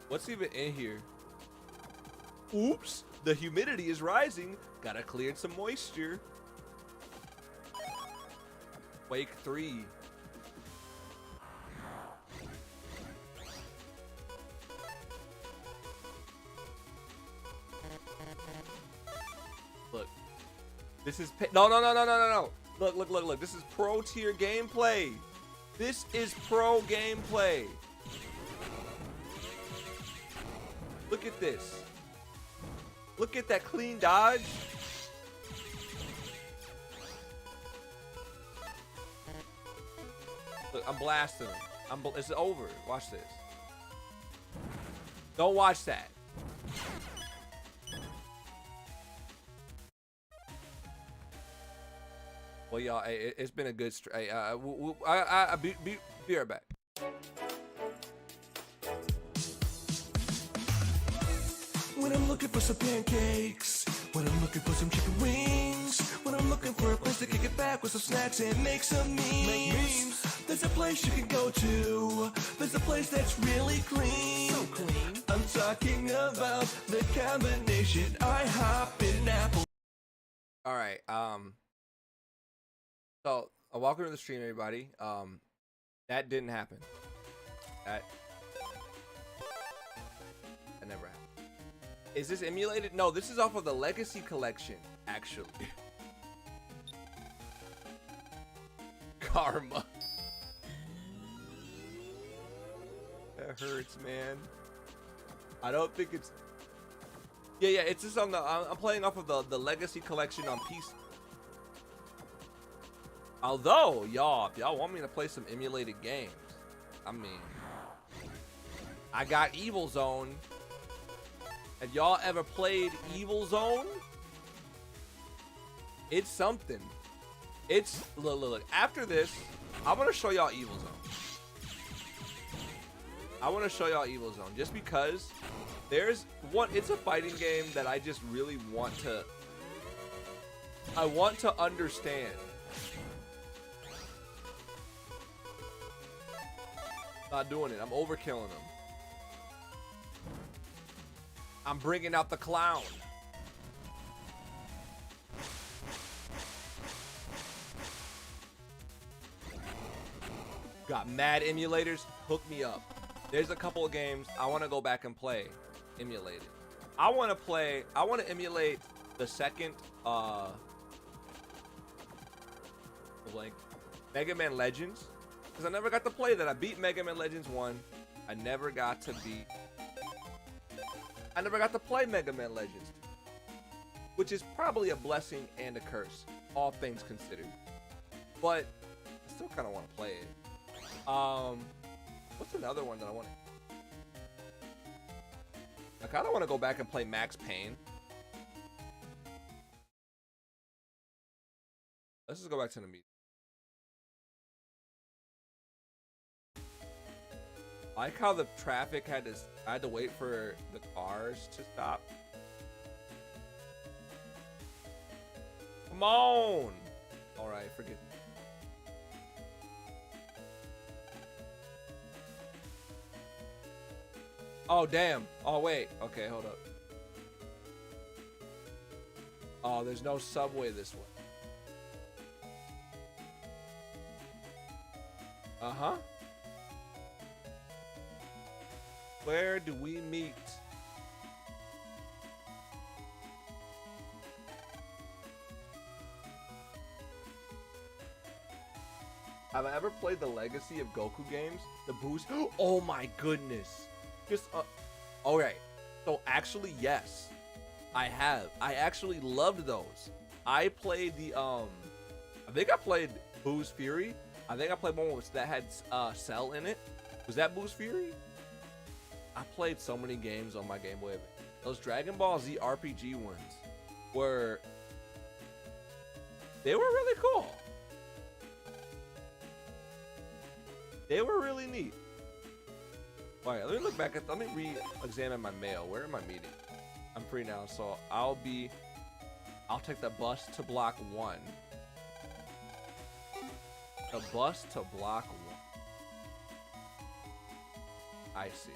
What's even in here? Oops, the humidity is rising. Gotta clear some moisture. Wake 3. Look, this is no. Look. This is pro tier gameplay. This is pro gameplay. Look at this. Look at that clean dodge. Look, I'm blasting him. It's over. Watch this. Don't watch that. Well, y'all, it's been a good I'll be right back. When I'm looking for some pancakes, when I'm looking for some chicken wings, when I'm looking for a place to kick it back with some snacks and make some memes. There's a place you can go to. There's a place that's really clean. So clean. I'm talking about the combination IHOP and Apple. All right. So welcome to the stream, everybody. That didn't happen. That never happened. Is this emulated? No, this is off of the Legacy Collection, actually. Karma. That hurts, man. I don't think it's. Yeah, it's just on the. I'm playing off of the Legacy Collection on PC. Although, y'all, if y'all want me to play some emulated games, I mean, I got Evil Zone. Have y'all ever played Evil Zone? It's something. It's look. After this, I want to show y'all Evil Zone. I want to show y'all Evil Zone just because there's one. It's a fighting game that I just really want to. I want to understand. Not doing it. I'm overkilling them. I'm bringing out the clown. Got mad emulators. Hook me up. There's a couple of games I want to go back and play emulated. I want to emulate the second blank Megaman Legends, because I never got to play that. I beat Megaman Legends 1. I never got to play Megaman Legends 2, which is probably a blessing and a curse, all things considered. But I still kind of want to play it. What's another one that I want to? I kind of want to go back and play Max Payne. Let's just go back to the meet. I like how the traffic I had to wait for the cars to stop. Come on! Alright, forget. Oh, damn. Oh, wait. Okay, hold up. Oh, there's no subway this way. Uh-huh. Where do we meet? Have I ever played the Legacy of Goku games? The boost? Oh my goodness. Just, all right. So actually, yes, I have. I actually loved those. I played the, I think I played Boo's Fury. I think I played one that had Cell in it. Was that Boo's Fury? I played so many games on my Game Boy. Those Dragon Ball Z RPG ones they were really cool. They were really neat. All right, let me look back at. Let me re-examine my mail. Where am I meeting? I'm free now, so I'll take the bus to block 1. The bus to block 1. I see.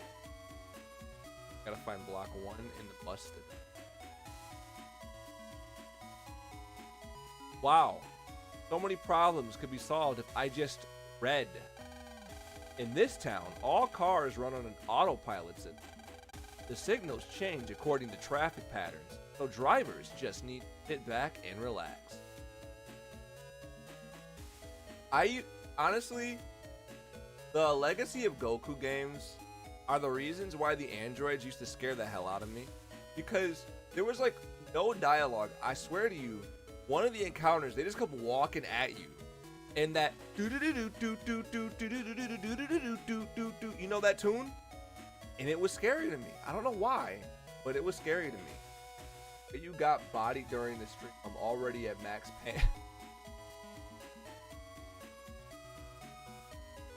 Gotta find block 1 in the bus. Wow. So many problems could be solved if I just read. In this town, all cars run on an autopilot system. The signals change according to traffic patterns, so drivers just need to sit back and relax. Honestly, the Legacy of Goku games are the reasons why the androids used to scare the hell out of me. Because there was like no dialogue. I swear to you, one of the encounters, they just come walking at you. And that you know that tune? And it was scary to me. I don't know why, but it was scary to me. You got bodied during the stream. I'm already at max pain.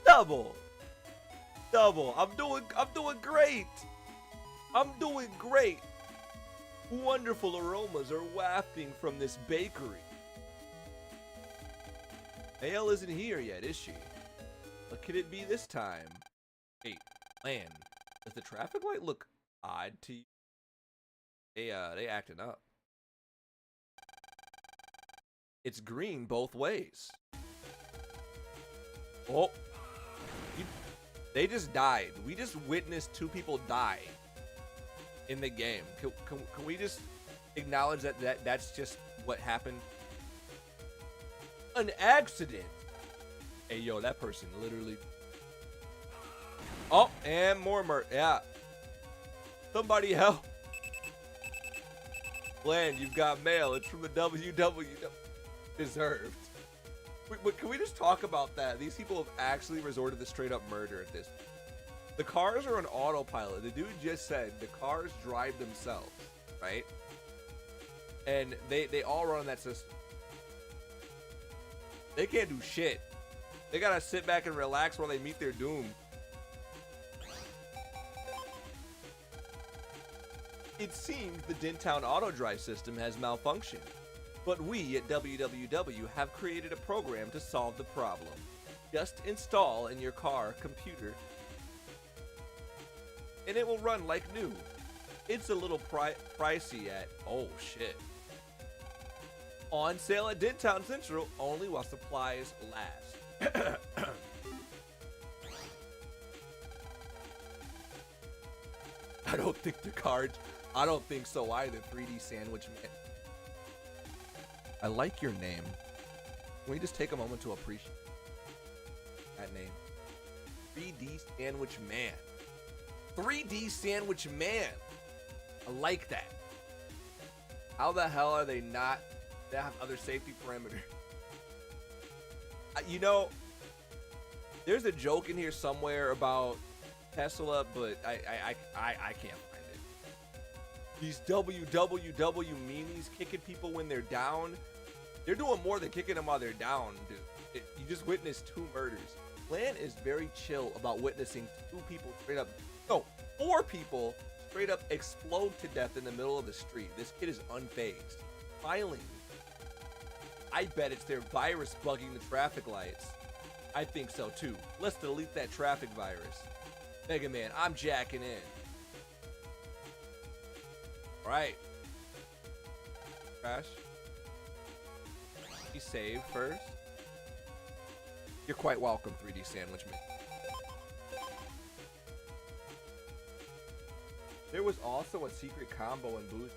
Double. I'm doing great. I'm doing great. Wonderful aromas are wafting from this bakery. Mail isn't here yet, is she? What could it be this time? Hey, Lan, does the traffic light look odd to you? They acting up. It's green both ways. Oh, they just died. We just witnessed 2 people die in the game. Can we just acknowledge that's just what happened? An accident. Hey, yo, that person literally. Oh, and more murder. Yeah. Somebody help. Glenn, you've got mail. It's from the WW. Deserved. But can we just talk about that? These people have actually resorted to straight up murder at this. The cars are on autopilot. The dude just said the cars drive themselves, right? And they all run on that system. They can't do shit. They gotta sit back and relax while they meet their doom. It seems the Dintown auto drive system has malfunctioned, but we at WWW have created a program to solve the problem. Just install in your car computer, and it will run like new. It's a little pricey at, oh shit. On sale at Dintown Central, only while supplies last. I don't think so either, 3D Sandwich Man. I like your name. Can we just take a moment to appreciate that name? 3D Sandwich Man. 3D Sandwich Man. I like that. How the hell are they not? They have other safety parameters. You know, there's a joke in here somewhere about Tesla, but I can't find it. These WWW meanies kicking people when they're down. They're doing more than kicking them while they're down, dude. You just witnessed 2 murders. Lan is very chill about witnessing 2 people straight up, no, 4 people straight up explode to death in the middle of the street. This kid is unfazed. Smiling. I bet it's their virus bugging the traffic lights. I think so too. Let's delete that traffic virus. Mega Man, I'm jacking in. Alright. Crash. You save first. You're quite welcome, 3D Sandwich Man. There was also a secret combo and boost.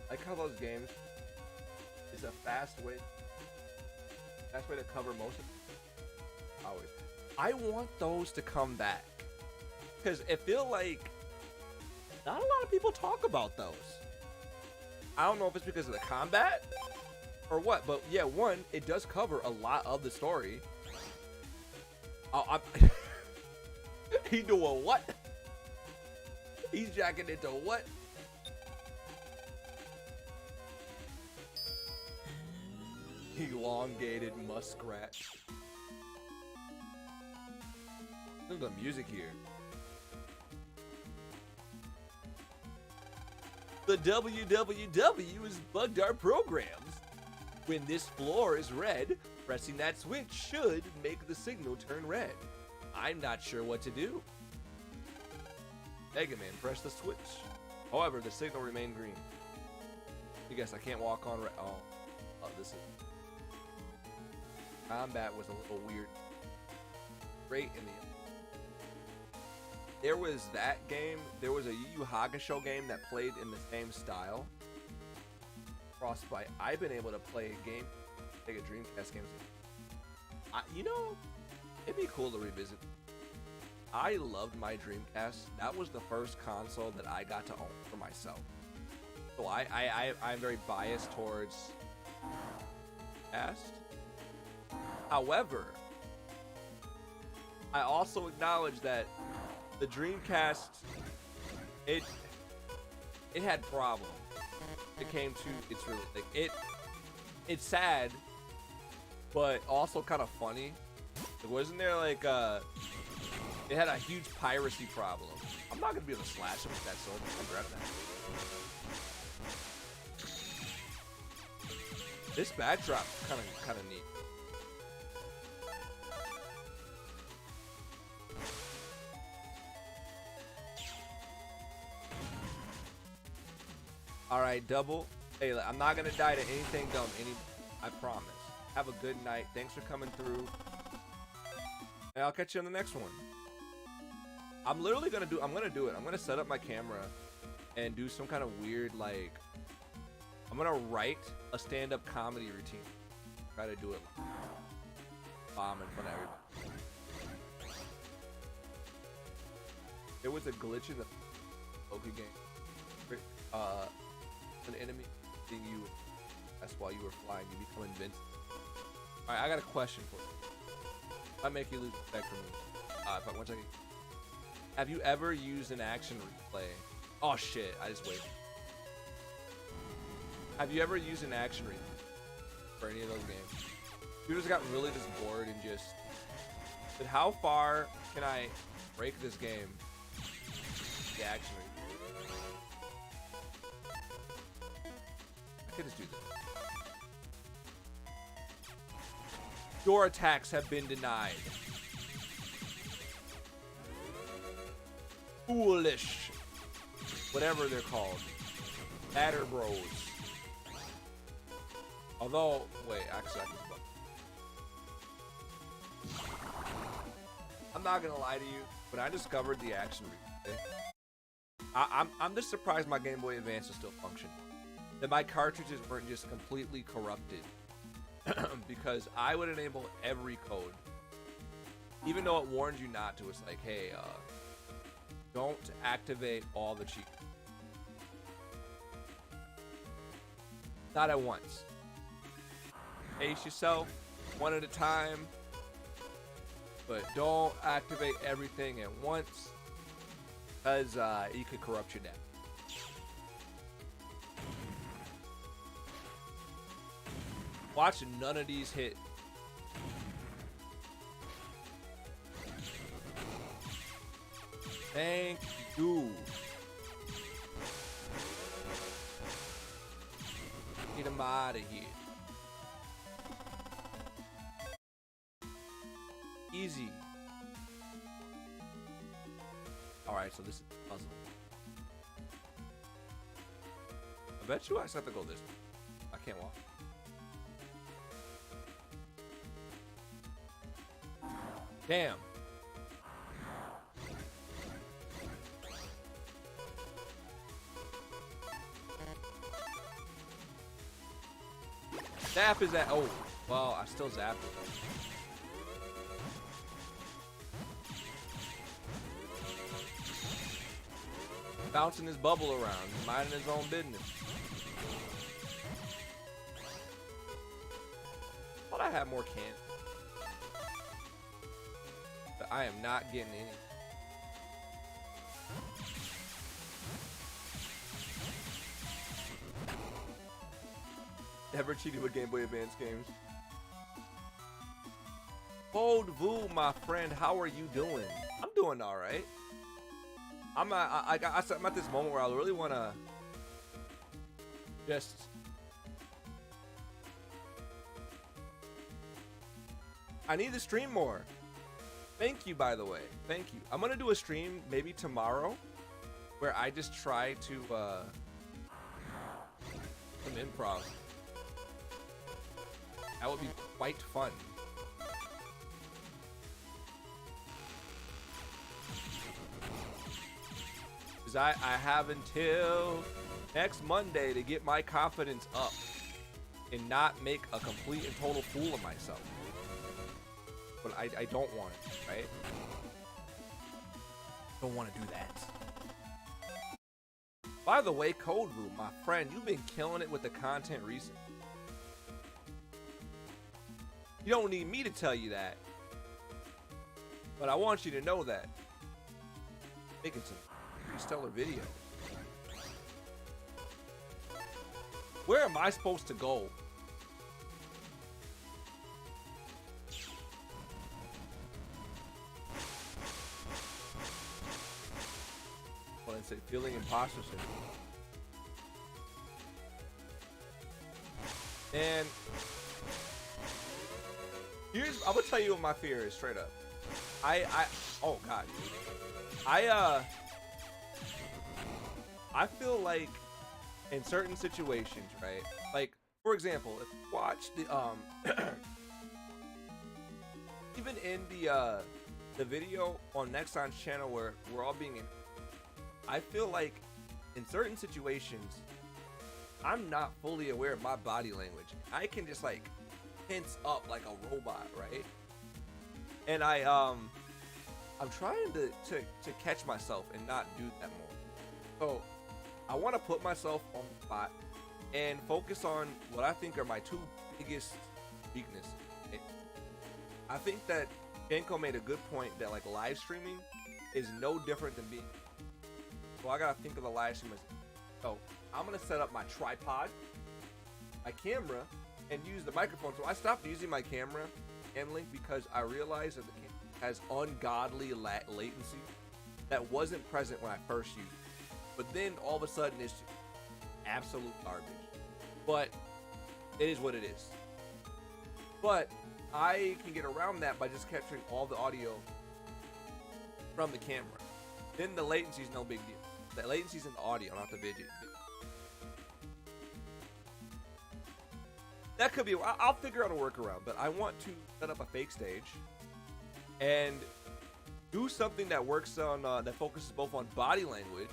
I like how those games is a fast way to cover most of hours. I want those to come back because I feel like not a lot of people talk about those. I don't know if it's because of the combat or what, but yeah, one, it does cover a lot of the story. He doing what? He's jacking into what? Elongated muskrat. Listen to the music here. The www has bugged our programs. When this floor is red, pressing that switch should make the signal turn red. I'm not sure what to do. Megaman, press the switch. However, the signal remained green. I guess I can't walk on red. Oh, this is... Combat was a little weird. Great in the... There was that game. There was a Yu Yu Hakusho game that played in the same style. Frostbite. I've been able to play a game, take a Dreamcast game. You know, it'd be cool to revisit. I loved my Dreamcast. That was the first console that I got to own for myself. So I'm very biased towards past. However, I also acknowledge that the Dreamcast, it had problems. It came to its really like it's sad, but also kind of funny. Wasn't there like it had a huge piracy problem. I'm not gonna be able to slash him with that sword. I'll grab that. This backdrop kind of neat. All right, double. Hey, I'm not gonna die to anything dumb. I promise. Have a good night. Thanks for coming through. And I'll catch you on the next one. I'm literally gonna do. I'm gonna set up my camera and do some kind of weird like. I'm gonna write a stand-up comedy routine. Try to do it. Bomb in front of everybody. There was a glitch in the Poke game. An enemy seeing you, that's why you were flying, you become invincible. Alright, I got a question for you. I make you lose respect for me. One second. Have you ever used an action replay? Oh shit, I just waited. Have you ever used an action replay for any of those games? You just got really just bored and just said, how far can I break this game? The action replay. I could just do this. Your attacks have been denied. Foolish. Whatever they're called. Batter Bros. Although, wait, actually I can fuck. I'm not gonna lie to you, when I discovered the action replay, I'm just surprised my Game Boy Advance is still functioning. That my cartridges weren't just completely corrupted. Because I would enable every code. Even though it warned you not to. It's like, hey, don't activate all the cheat. Not at once. Pace yourself one at a time. But don't activate everything at once. Because you could corrupt your deck. Watch none of these hit. Thank you. Get him out of here. Easy. Alright, so this is the puzzle. I bet you I just have to go this way. I can't walk. Damn. Zap is that. Oh, well, I still zapped it. Bouncing his bubble around, minding his own business. Thought I had more cans. But I am not getting any. Never cheated with Game Boy Advance games. Bold Vu, my friend, how are you doing? doing all right. I'm at this moment where I really want to just I need to stream more. Thank you, by the way. Thank you. I'm gonna do a stream maybe tomorrow where I just try to some improv. That would be quite fun. Because I have until next Monday to get my confidence up and not make a complete and total fool of myself. But I don't want it, right? Don't want to do that. By the way, Code Room, my friend, you've been killing it with the content recently. You don't need me to tell you that. But I want you to know that. Making some pretty stellar videos. Where am I supposed to go? Well, it's feeling imposter syndrome. And I'm gonna tell you what my fear is straight up. Oh god. I feel like in certain situations, right? Like, for example, if you watch the even in the video on Nexon's channel where we're all being in, I feel like in certain situations I'm not fully aware of my body language. I can just like tense up like a robot, right? And I'm trying to catch myself and not do that more. So I want to put myself on the spot and focus on what I think are my two biggest weaknesses. I think that Kenko made a good point that like live streaming is no different than being. So I gotta think of the live stream as, so I'm gonna set up my tripod, my camera, and use the microphone. So I stopped using my camera handling because I realized that the camera has ungodly latency that wasn't present when I first used it. But then all of a sudden it's just absolute garbage. But it is what it is. But I can get around that by just capturing all the audio from the camera. Then the latency is no big deal. The latency is in the audio, not the video. That could be. I'll figure out a workaround, but I want to set up a fake stage and do something that works on that focuses both on body language.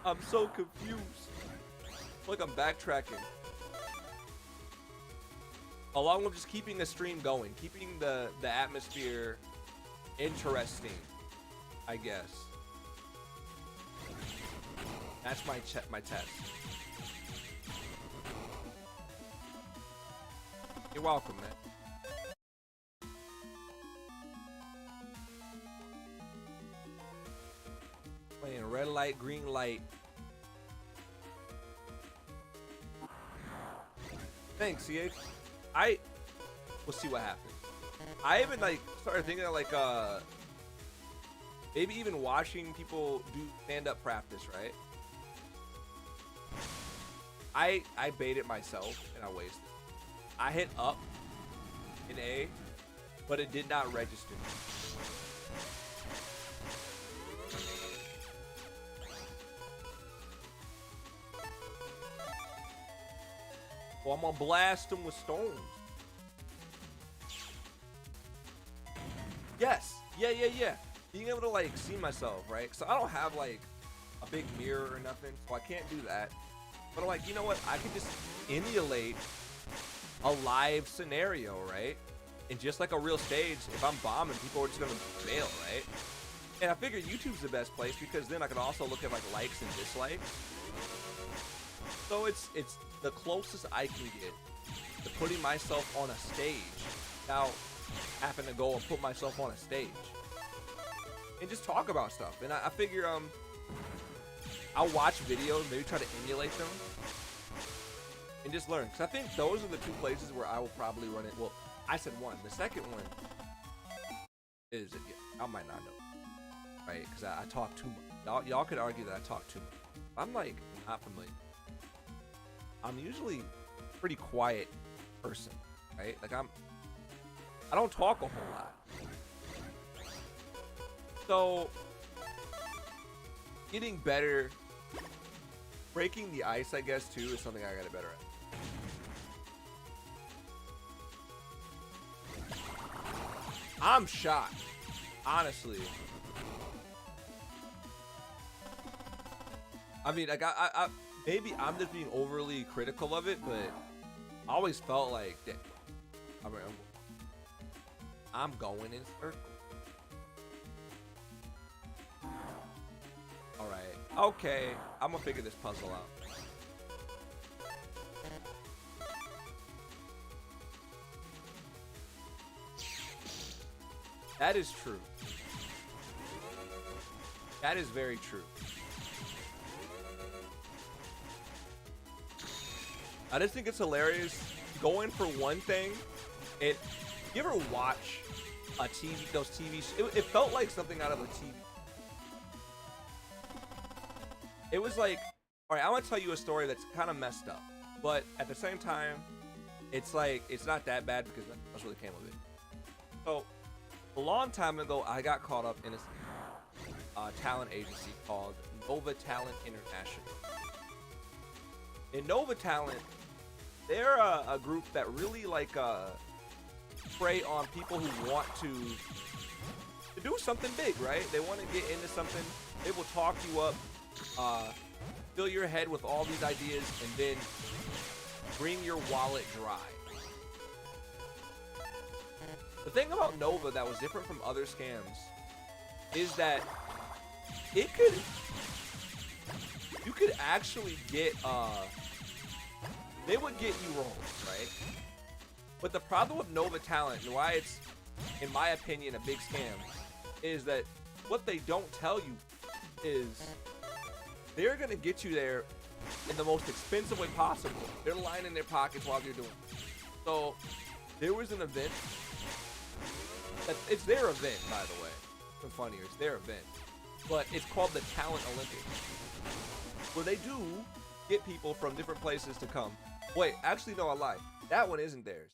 I'm so confused. Like I'm backtracking. Along with just keeping the stream going, keeping the atmosphere interesting, I guess. That's my test. You're welcome, man. Playing red light, green light. Thanks, CH. We'll see what happens. I even like started thinking of like maybe even watching people do stand-up practice, right? I baited myself and I wasted. I hit up in A, but it did not register. Well, I'm gonna blast them with stones. Yes. Yeah. Being able to like see myself, right? So I don't have like a big mirror or nothing, so I can't do that. But I'm like, you know what? I can just emulate a live scenario, right? And just like a real stage, if I'm bombing, people are just gonna bail, right? And I figure YouTube's the best place because then I can also look at like likes and dislikes. So it's the closest I can get to putting myself on a stage. Now, happen to go and put myself on a stage and just talk about stuff. And I figure I'll watch videos, maybe try to emulate them and just learn. Because I think those are the two places where I will probably run it. Well, I said one. The second one is, I might not know, right? Because I talk too much. Y'all could argue that I talk too much. I'm like not familiar. I'm usually a pretty quiet person, right? Like I don't talk a whole lot. So getting better, breaking the ice, I guess, too, is something I gotta better at. I'm shocked, honestly. I mean, like I maybe I'm just being overly critical of it, but I always felt like that. I mean, I'm going in circles. All right, okay, I'm gonna figure this puzzle out. That is true. That is very true. I just think it's hilarious going for one thing. You ever watch a TV, those TV it felt like something out of a TV. It was like, all right, I'm gonna tell you a story that's kind of messed up, but at the same time, it's like, it's not that bad because that's what came of it. So a long time ago, I got caught up in a talent agency called Nova Talent International. In Nova Talent, they're a group that really like prey on people who want to do something big, right? They want to get into something. They will talk you up, fill your head with all these ideas, and then bring your wallet dry. The thing about Nova that was different from other scams is that you could actually get, they would get you roles, right? But the problem with Nova Talent and why it's, in my opinion, a big scam is that what they don't tell you is they're gonna get you there in the most expensive way possible. They're lining their pockets while you're doing it. So there was an event. It's their event, by the way. It's funnier, it's their event. But it's called the Talent Olympics, where they do get people from different places to come. Wait, actually, no, I lied. That one isn't theirs.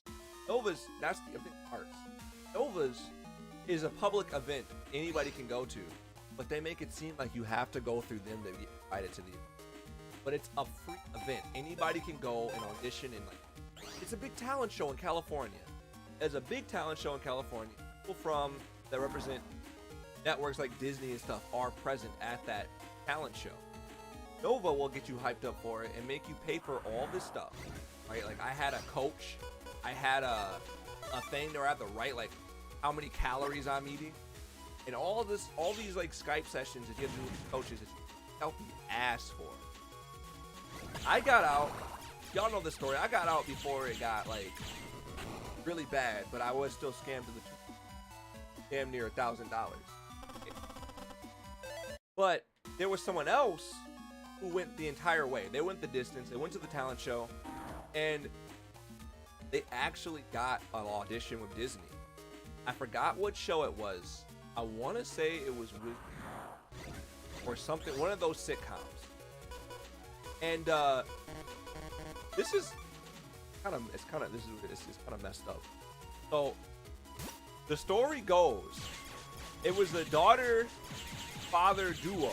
Nova's, that's the event arts. Nova's is a public event anybody can go to, but they make it seem like you have to go through them to be invited to the event. But it's a free event. Anybody can go and audition, and like, it's a big talent show in California. There's a big talent show in California. People from that represent networks like Disney and stuff are present at that talent show. Nova will get you hyped up for it and make you pay for all this stuff, right? Like I had a coach, I had a thing where I have to write like how many calories I'm eating, and all these like Skype sessions that you have to do with coaches that you help you ask for. I got out. Y'all know the story. I got out before it got like really bad, but I was still scammed to the damn near $1,000. But there was someone else who went the entire way. They went the distance. They went to the talent show, and they actually got an audition with Disney. I forgot what show it was. I want to say it was with or something, one of those sitcoms. And this is kind of messed up. So the story goes, it was a daughter-father duo,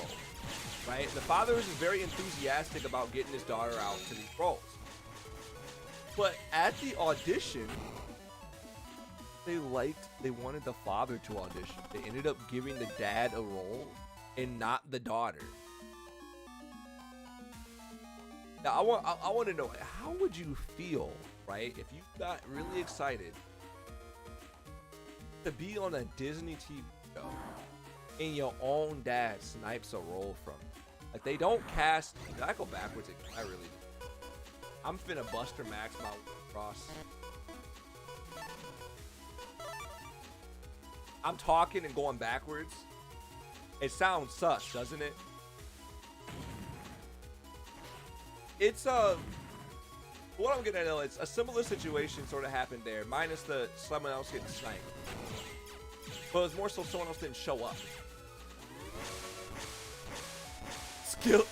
right? The father was very enthusiastic about getting his daughter out to these roles. But at the audition, they wanted the father to audition. They ended up giving the dad a role and not the daughter. Now I want to know, how would you feel, right, if you got really excited to be on a Disney TV show and your own dad snipes a role from you? Like, they don't cast. Did I go backwards? I really did. I'm finna Buster Max my cross. I'm talking and going backwards. It sounds sus, doesn't it? What I'm getting at, it's a similar situation sort of happened there, minus the someone else getting sniped. But it was more so someone else didn't show up. Skill.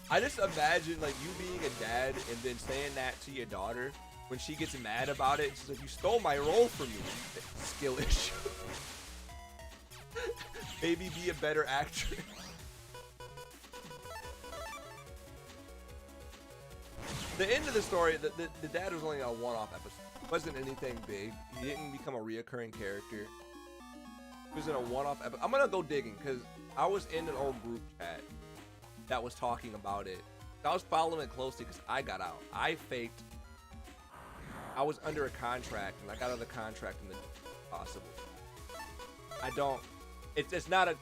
I just imagine like you being a dad and then saying that to your daughter when she gets mad about it. She's like, "You stole my role from me." Skill issue. Maybe be a better actress. The end of the story, the dad was only a one-off episode. It wasn't anything big. He didn't become a reoccurring character. It was in a one-off episode. I'm gonna go digging because I was in an old group chat that was talking about it. I was following it closely because I got out. I faked. I was under a contract and I got out of the contract in the possible. I don't. It's not a.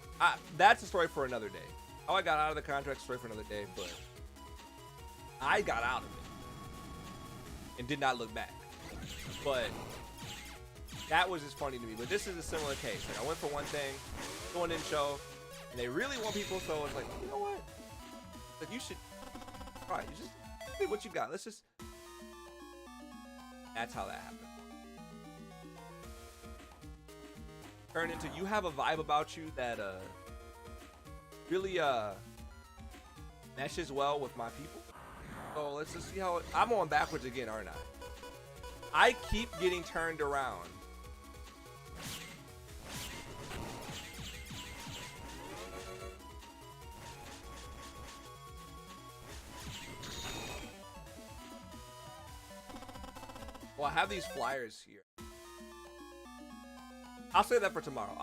That's a story for another day. How I got out of the contract, story for another day. But I got out of it and did not look back. But that was just funny to me. But this is a similar case. Like I went for one thing, someone didn't show, and they really want people. So it's like, you know what? Like you should. All right, you just see what you got. Let's just. That's how that happened. Turn into you have a vibe about you that really meshes well with my people. So let's just see how I'm on backwards again, aren't I? I keep getting turned around. Well, I have these flyers here. I'll say that for tomorrow.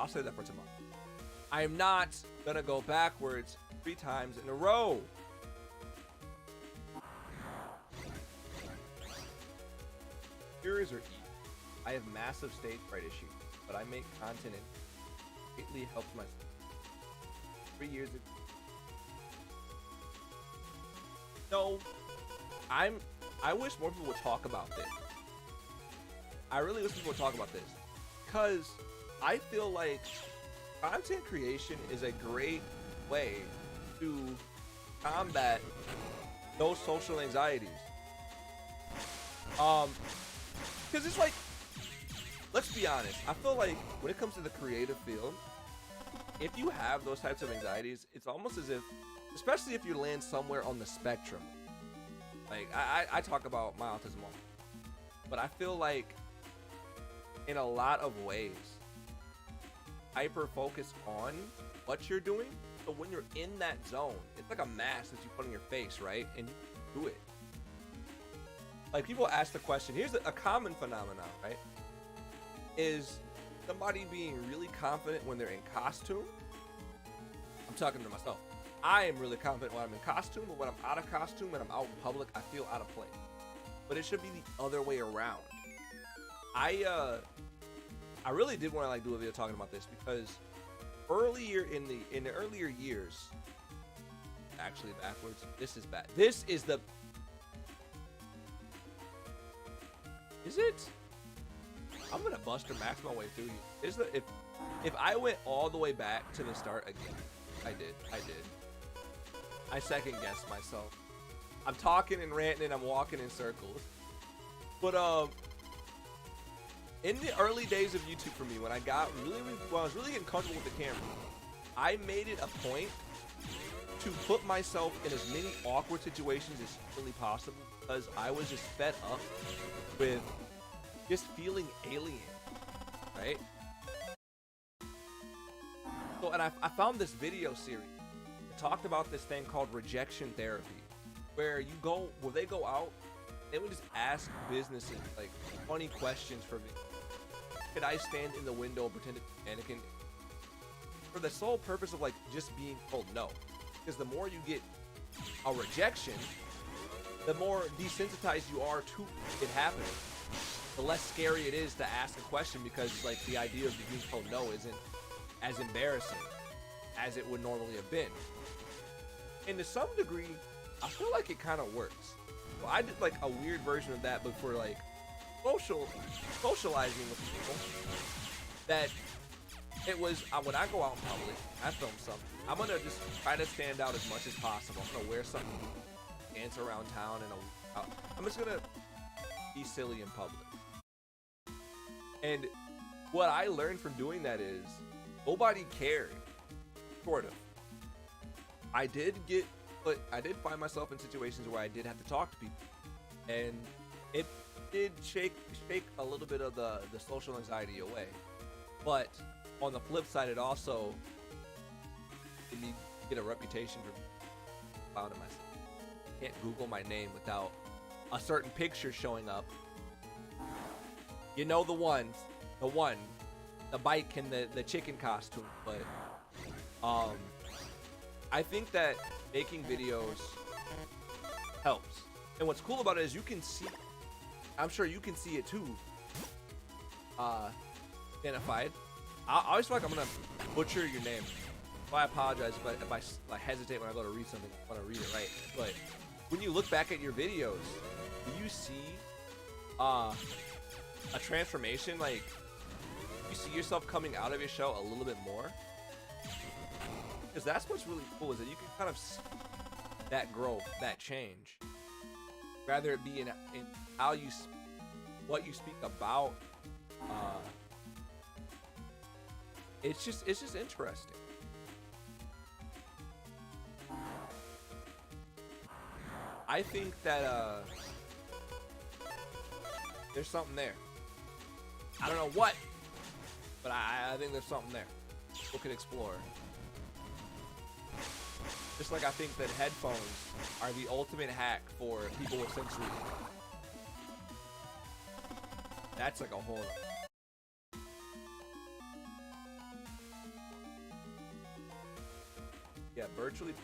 I am not gonna go backwards 3 times in a row. Cures or eat. I have massive stage fright issues, but I make content and greatly helps myself. 3 years ago. No, I wish more people would talk about this. I really wish people would talk about this because I feel like content creation is a great way to combat those social anxieties. Because it's like, let's be honest, I feel like when it comes to the creative field, if you have those types of anxieties, it's almost as if, especially if you land somewhere on the spectrum. Like, I talk about my autism all, but I feel like in a lot of ways, hyper focus on what you're doing. So when you're in that zone, it's like a mask that you put on your face, right? And you do it. Like people ask the question, here's a common phenomenon, right? Is somebody being really confident when they're in costume? I'm talking to myself. I am really confident when I'm in costume, but when I'm out of costume and I'm out in public, I feel out of place. But it should be the other way around. I really did want to do a video talking about this because earlier in the earlier years, actually backwards. This is bad. This is the. Is it? I'm gonna Buster Max my way through here. Is the if I went all the way back to the start again? I did. I second guessed myself. I'm talking and ranting and I'm walking in circles. But in the early days of YouTube for me, when I was really getting comfortable with the camera, I made it a point to put myself in as many awkward situations as humanly possible because I was just fed up with just feeling alien, right? So, and I found this video series that talked about this thing called rejection therapy, where they go out, they would just ask businesses like funny questions for me. Could I stand in the window and pretend to be a mannequin? For the sole purpose of like just being told no. Because the more you get a rejection, the more desensitized you are to it happening. The less scary it is to ask a question because like the idea of being told no isn't as embarrassing as it would normally have been. And to some degree, I feel like it kind of works. Well, I did like a weird version of that, but for like socializing with people. That it was when I go out in public, I film something. I'm gonna just try to stand out as much as possible. I'm gonna wear something dance around town and I'm just gonna be silly in public. And what I learned from doing that is nobody cared, sort of. I did find myself in situations where I did have to talk to people, and it did shake a little bit of the social anxiety away. But on the flip side, it also made me get a reputation for clouding myself. Can't Google my name without a certain picture showing up. You know, the bike and the chicken costume. But I think that making videos helps. And what's cool about it is you can see, I'm sure you can see it too, identified. I always feel like I'm gonna butcher your name, so I apologize if I hesitate when I go to read something. I want to read it right. But when you look back at your videos, do you see a transformation? Like, you see yourself coming out of your shell a little bit more? Because that's what's really cool, is that you can kind of see that growth, that change. Rather it be in how you, what you speak about. It's just interesting. I think that there's something there. I don't know what, but I think there's something there. We can explore. Just like I think that headphones are the ultimate hack for people with sensory. That's like a whole. Yeah, virtually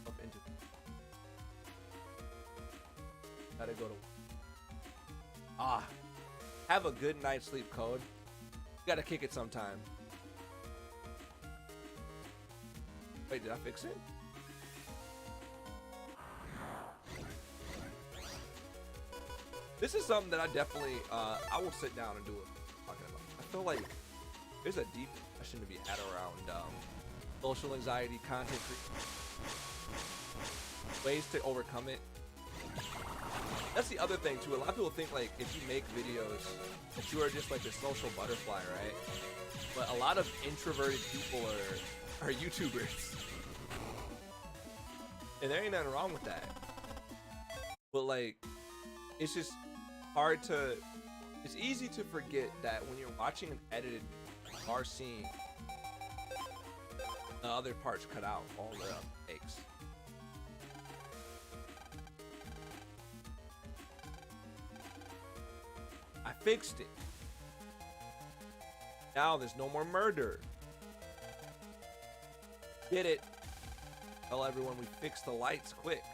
up into. Gotta go to. Have a good night's sleep, Code. You gotta kick it sometime. Wait, did I fix it? This is something that I definitely, I will sit down and do it. Talking about. I feel like there's a deep discussion to be had around social anxiety, content ways to overcome it. That's the other thing too. A lot of people think like if you make videos that you are just like a social butterfly, right? But a lot of introverted people are YouTubers, and there ain't nothing wrong with that. But like, it's just hard to. It's easy to forget that when you're watching an edited video, you are seeing the other parts cut out, all the takes. I fixed it. Now there's no more murder. Get it. Tell everyone we fixed the lights quick.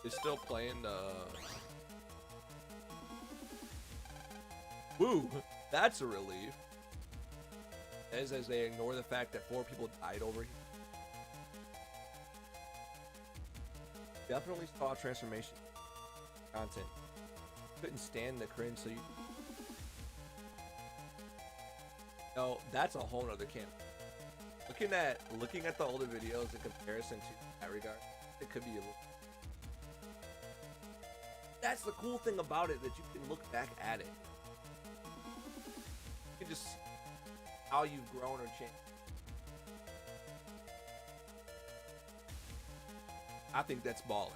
It's still playing the. Woo! That's a relief. As they ignore the fact that 4 people died over here. Definitely saw transformation content. Couldn't stand the cringe, so you. No, that's a whole nother camp. Looking at the older videos in comparison to that regard, it could be a little. That's the cool thing about it, that you can look back at it. You can just see how you've grown or changed. I think that's baller.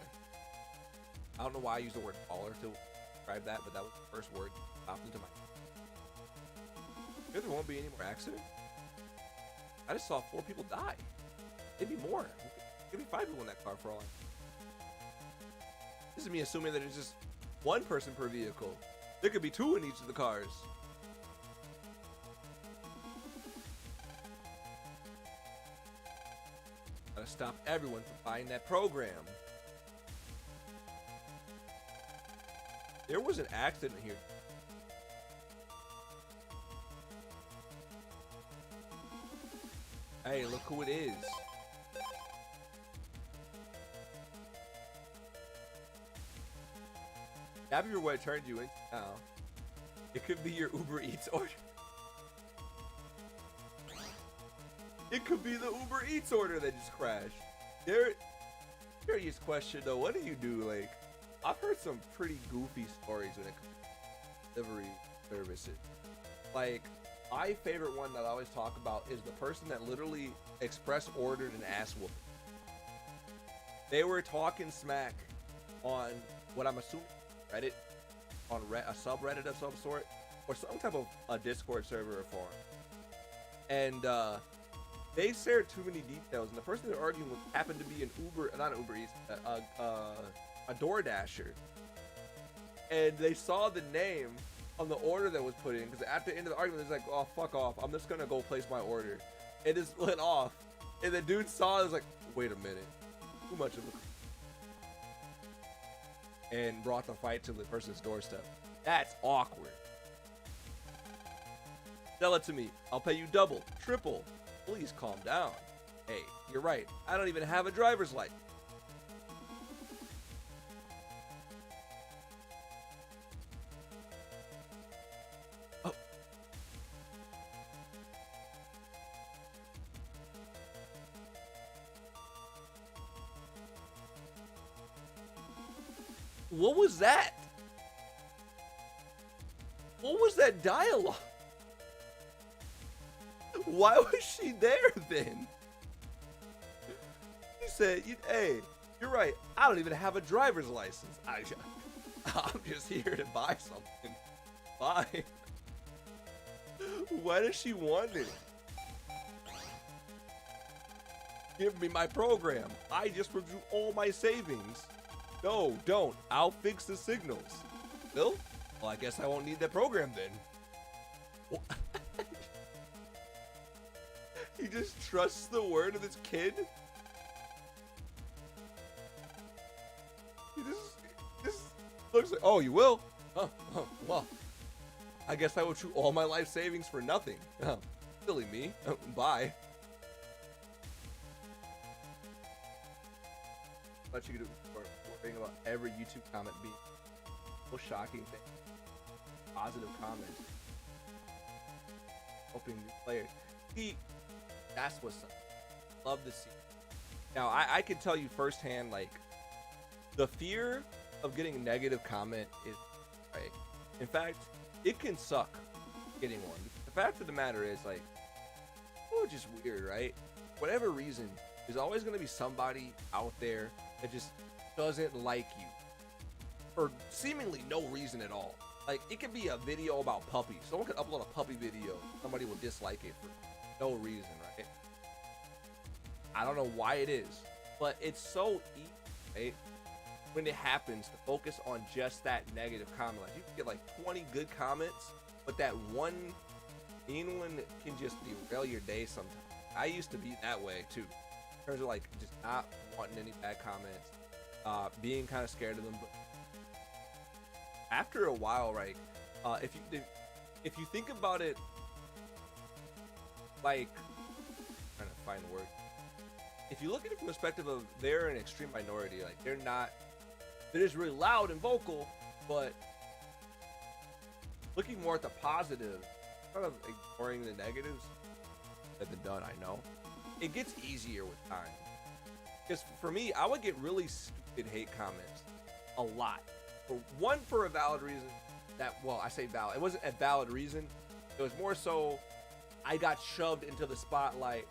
I don't know why I use the word baller to describe that, but that was the first word that popped into my head. There won't be any more accidents. I just saw 4 people die. Maybe more. Maybe 5 people in that car for all I know. This is me assuming that it's just 1 person per vehicle. There could be 2 in each of the cars. Gotta stop everyone from buying that program. There was an accident here. Hey, look who it is. Happy for what it turned you into now. It could be your Uber Eats order. It could be the Uber Eats order that just crashed. Curious question though, what do you do? Like, I've heard some pretty goofy stories when it comes to delivery services. Like, my favorite one that I always talk about is the person that literally express ordered an ass whoop. They were talking smack on what I'm assuming Reddit, on a subreddit of some sort, or some type of a Discord server or forum. And they shared too many details, and the person they're arguing with happened to be not an Uber Eats, a DoorDasher. And they saw the name on the order that was put in, because at the end of the argument, it's like, oh, fuck off, I'm just gonna go place my order. It just went off, and the dude saw it, was like, wait a minute, too much of a... And brought the fight to the person's doorstep. That's awkward. Sell it to me, I'll pay you double, triple. Please calm down. Hey, you're right, I don't even have a driver's license. Oh. What was that? What was that dialogue? Why was she there then? He said, hey, you're right, I don't even have a driver's license. I'm just here to buy something. Fine. Why does she want it? Give me my program. I just withdrew all my savings. No, don't. I'll fix the signals. Bill? Well, I guess I won't need that program then. What? He just trusts the word of this kid? He just looks like, oh, you will? Well, I guess I will chew all my life savings for nothing. Silly me. Bye. But you could worrying about every YouTube comment being a shocking thing. Positive comments. Hoping new players. See, that's what's up. Love to see. Now, I can tell you firsthand, like, the fear of getting a negative comment is right. In fact, it can suck getting one. The fact of the matter is, like, oh, just weird, right? Whatever reason, there's always going to be somebody out there that just doesn't like you for seemingly no reason at all. Like, it could be a video about puppies. Someone could upload a puppy video. Somebody will dislike it for no reason, right? I don't know why it is, but it's so easy, right? When it happens to focus on just that negative comment. Like, you can get like 20 good comments, but that one mean one can just derail your day sometimes. I used to be that way too. In terms of like just not wanting any bad comments, being kind of scared of them. But after a while, right? If you think about it, like, I'm trying to find the word. If you look at it from the perspective of they're an extreme minority, like they're just really loud and vocal, but looking more at the positive, kind of ignoring the negatives, said than done, I know. It gets easier with time. Because for me, I would get really stupid hate comments a lot. For a valid reason well, I say valid. It wasn't a valid reason. It was more so I got shoved into the spotlight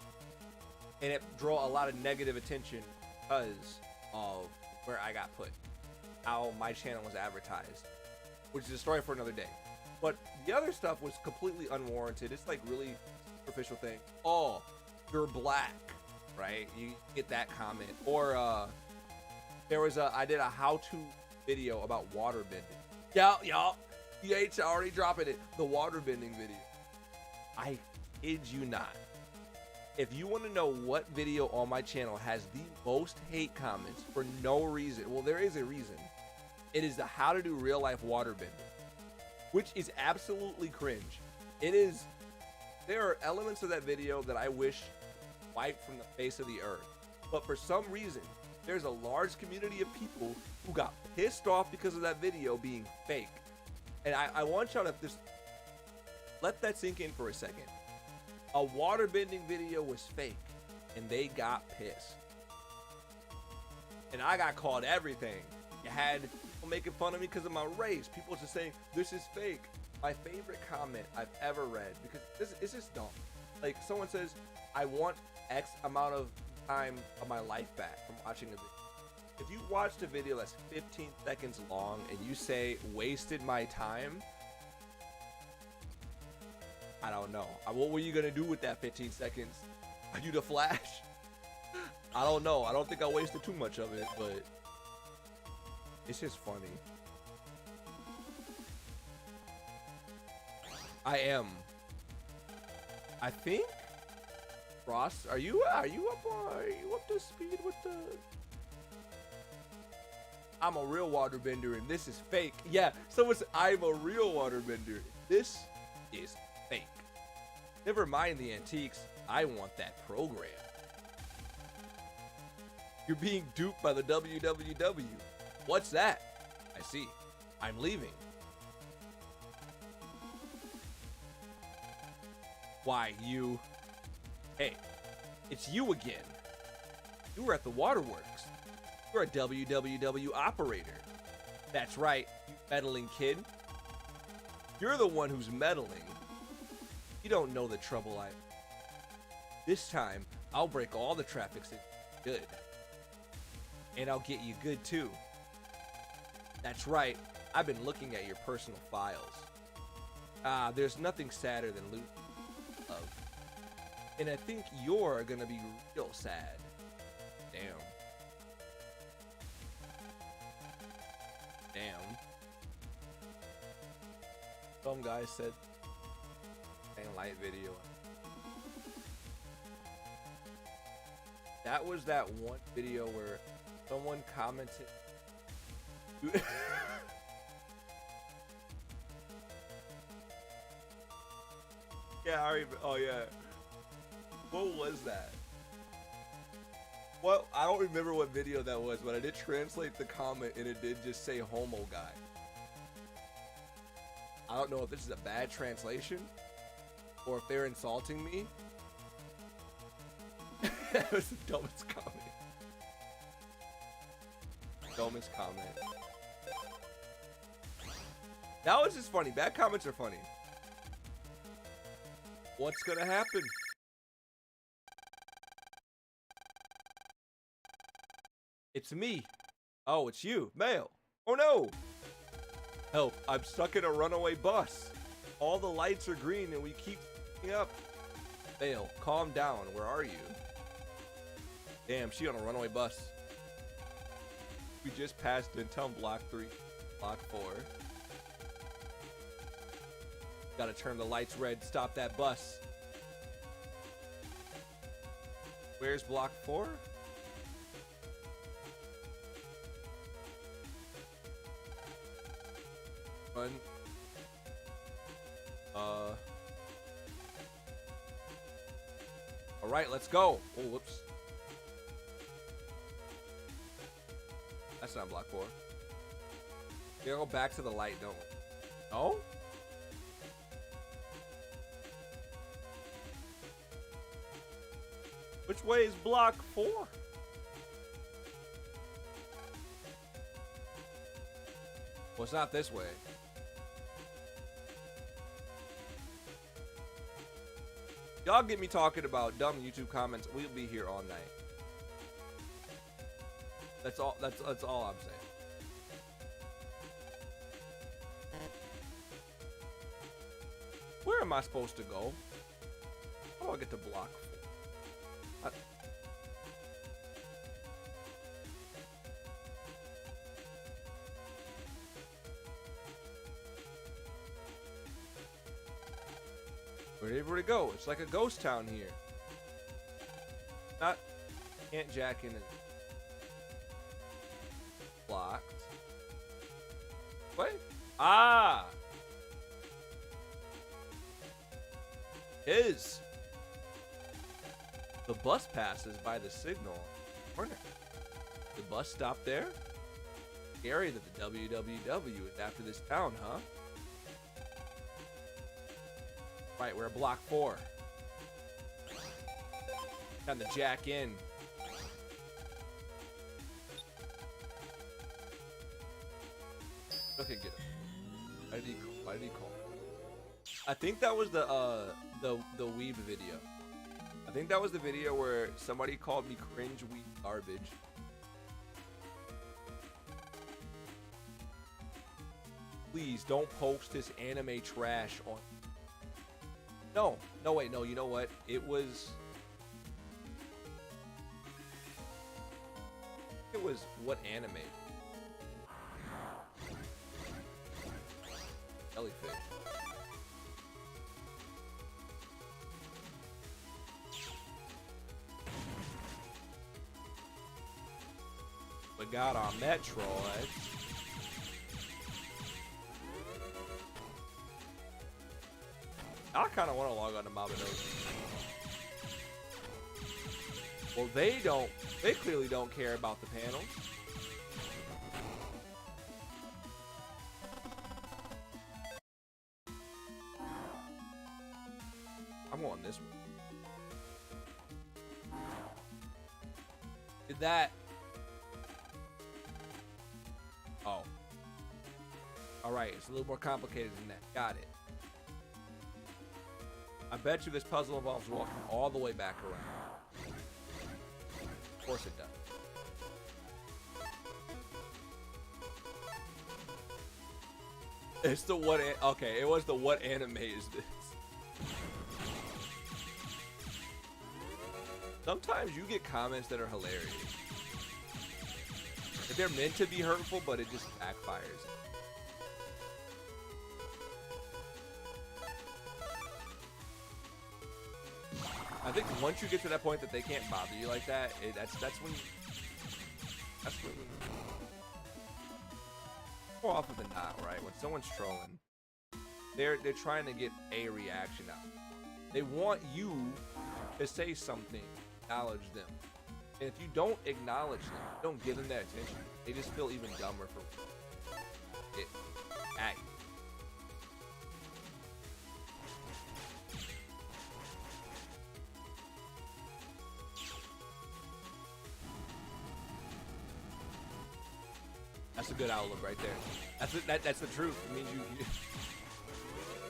and it drew a lot of negative attention because of where I got put, how my channel was advertised, which is a story for another day. But the other stuff was completely unwarranted. It's like really superficial thing. Oh, you're black, right? You get that comment. Or I did a how-to video about water bending. Y'all, aight already dropping it. The water bending video. I kid you not. If you want to know what video on my channel has the most hate comments for no reason, well, there is a reason. It is the how to do real life water bending, which is absolutely cringe. There are elements of that video that I wish wiped from the face of the earth. But for some reason, there's a large community of people who got pissed off because of that video being fake. And I want y'all to just let that sink in for a second. A water bending video was fake and they got pissed. and I got called everything. You had people making fun of me because of my race. People just saying this is fake. My favorite comment I've ever read, because this is dumb. Like, someone says, I want X amount of time of my life back from watching a video. If you watched a video that's 15 seconds long and you say wasted my time, I don't know. What were you gonna do with that 15 seconds? Are you the Flash? I don't know. I don't think I wasted too much of it, but it's just funny. I am. I think. Ross, are you up to speed with the? I'm a real waterbender and this is fake. Yeah, someone said I'm a real waterbender. This is fake. Never mind the antiques. I want that program. You're being duped by the WWW. What's that? I see. I'm leaving. Why, you? Hey, it's you again. You were at the waterworks. You're a WWW operator. That's right, you meddling kid. You're the one who's meddling. You don't know the trouble I... This time, I'll break all the traffic signals good. And I'll get you good too. That's right, I've been looking at your personal files. There's nothing sadder than losing love. And I think you're gonna be real sad. Damn. Damn. Some guy said, "Dang light video." That was that one video where someone commented. Yeah, I remember. Oh yeah. What was that? Well, I don't remember what video that was, but I did translate the comment and it did just say homo guy. I don't know if this is a bad translation or if they're insulting me. That was the dumbest comment. Dumbest comment. That was just funny. Bad comments are funny. What's gonna happen? It's me. Oh, it's you. Male. Oh no. Help. I'm stuck in a runaway bus. All the lights are green and we keep picking up. Male, calm down. Where are you? Damn, she on a runaway bus. We just passed Denton Block 3. Block 4. Gotta turn the lights red. Stop that bus. Where's Block 4? Run. Alright, let's go. Oh, whoops. That's not Block 4. We gotta go back to the light, don't we? No? Which way is Block 4? Well, it's not this way. Y'all get me talking about dumb YouTube comments. We'll be here all night. That's all I'm saying. Where am I supposed to go? How do I get to Block 4? Where did everybody go? It's like a ghost town here. Can't jack in it. Blocked. What? Ah! The bus passes by the signal. Corner. The bus stopped there? Scary that the WWW is after this town, huh? Right, we're at Block 4. Time to jack in. Okay, get it. Why did he call? I think that was the weeb video. I think that was the video where somebody called me cringe weeb garbage. Please don't post this anime trash on. No, wait, no. You know what? It was what anime? Jellyfish. We got our Metroid. I kind of want to log on to Mabinogi. Well, they clearly don't care about the panels. I'm going this one. Did that? Oh. All right, it's a little more complicated than that. Got it. I bet you this puzzle involves walking all the way back around. Of course it does. It's the what? Okay, it was the what anime is this? Sometimes you get comments that are hilarious. They're meant to be hurtful, but it just backfires. I think once you get to that point that they can't bother you like that, that's when more often than not, right? When someone's trolling, they're trying to get a reaction out. They want you to say something, acknowledge them. And if you don't acknowledge them, don't give them that attention, they just feel even dumber for it. Act. That's a good outlook right there. That's the truth. It means you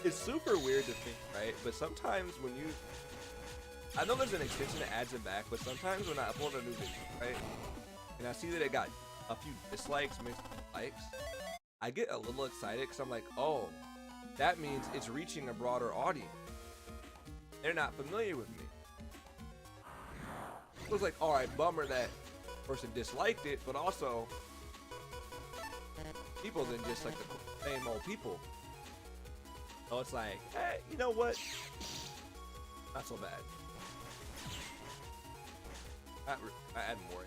it's super weird to think, right? But sometimes when you, I know there's an extension that adds it back, but sometimes when I upload a new video, right, and I see that it got a few dislikes mixed with likes, I get a little excited because I'm like, oh, that means it's reaching a broader audience. They're not familiar with me. It was like, all right, bummer that person disliked it, but also people than just like the same old people. So it's like, hey, you know what? Not so bad. I add more.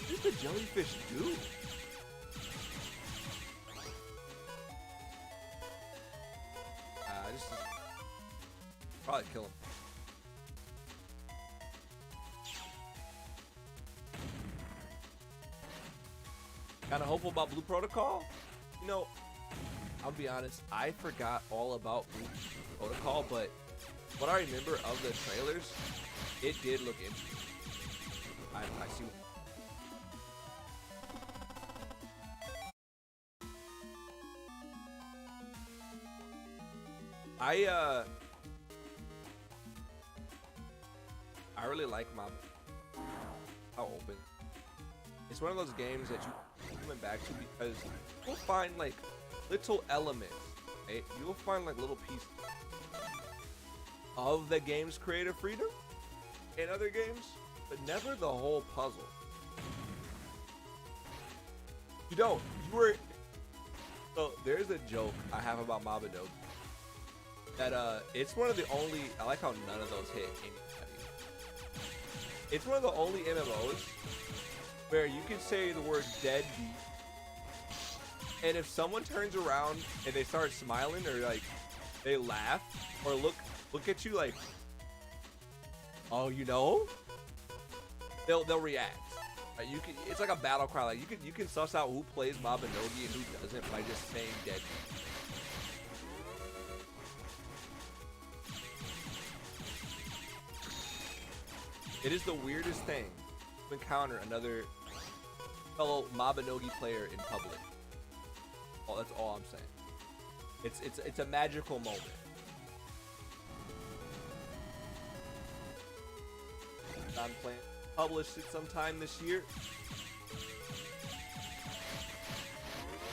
What does the jellyfish do? Just probably kill him. Kind of hopeful about Blue Protocol. You know, I'll be honest, I forgot all about Blue Protocol, but what I remember of the trailers, it did look interesting. I see. I really like how open. It's one of those games that you coming back to because you'll find like little elements, right? You'll find like little pieces of the game's creative freedom in other games, but never the whole puzzle. You don't. You were. So there's a joke I have about Mabinogi that it's one of the only. I like how none of those hit anybody. It's one of the only MMOs where you can say the word deadbeat, and if someone turns around and they start smiling or like they laugh or look at you like, oh, you know, they'll react. Right? You can. It's like a battle cry. Like you can suss out who plays Mabinogi and who doesn't by just saying deadbeat. It is the weirdest thing to encounter another fellow Mabinogi player in public. Oh, that's all I'm saying. It's a magical moment. I'm playing. Published it sometime this year.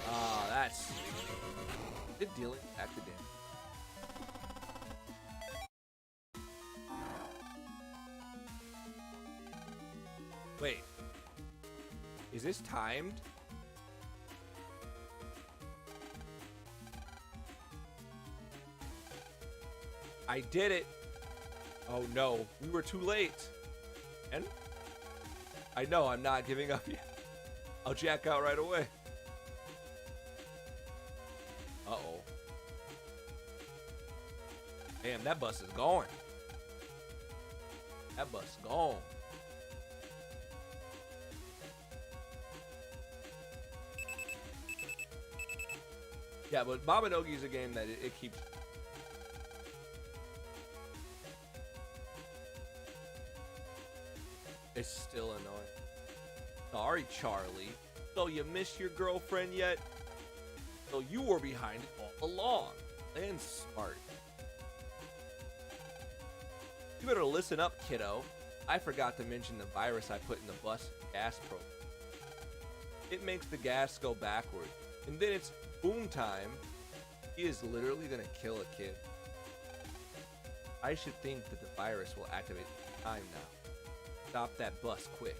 Ah, that's good dealing. Back to damage. Wait, is this timed? I did it. Oh no, we were too late. And I know I'm not giving up yet. I'll jack out right away. Uh-oh. Damn, that bus is going. That bus is gone. Yeah, but Mabinogi is a game that it keeps. It's still annoying. Sorry, Charlie. So you miss your girlfriend yet? So you were behind it all along. And smart. You better listen up, kiddo. I forgot to mention the virus I put in the bus gas program. It makes the gas go backward. And then it's boom time. He is literally gonna kill a kid. I should think that the virus will activate time now. Stop that bus quick.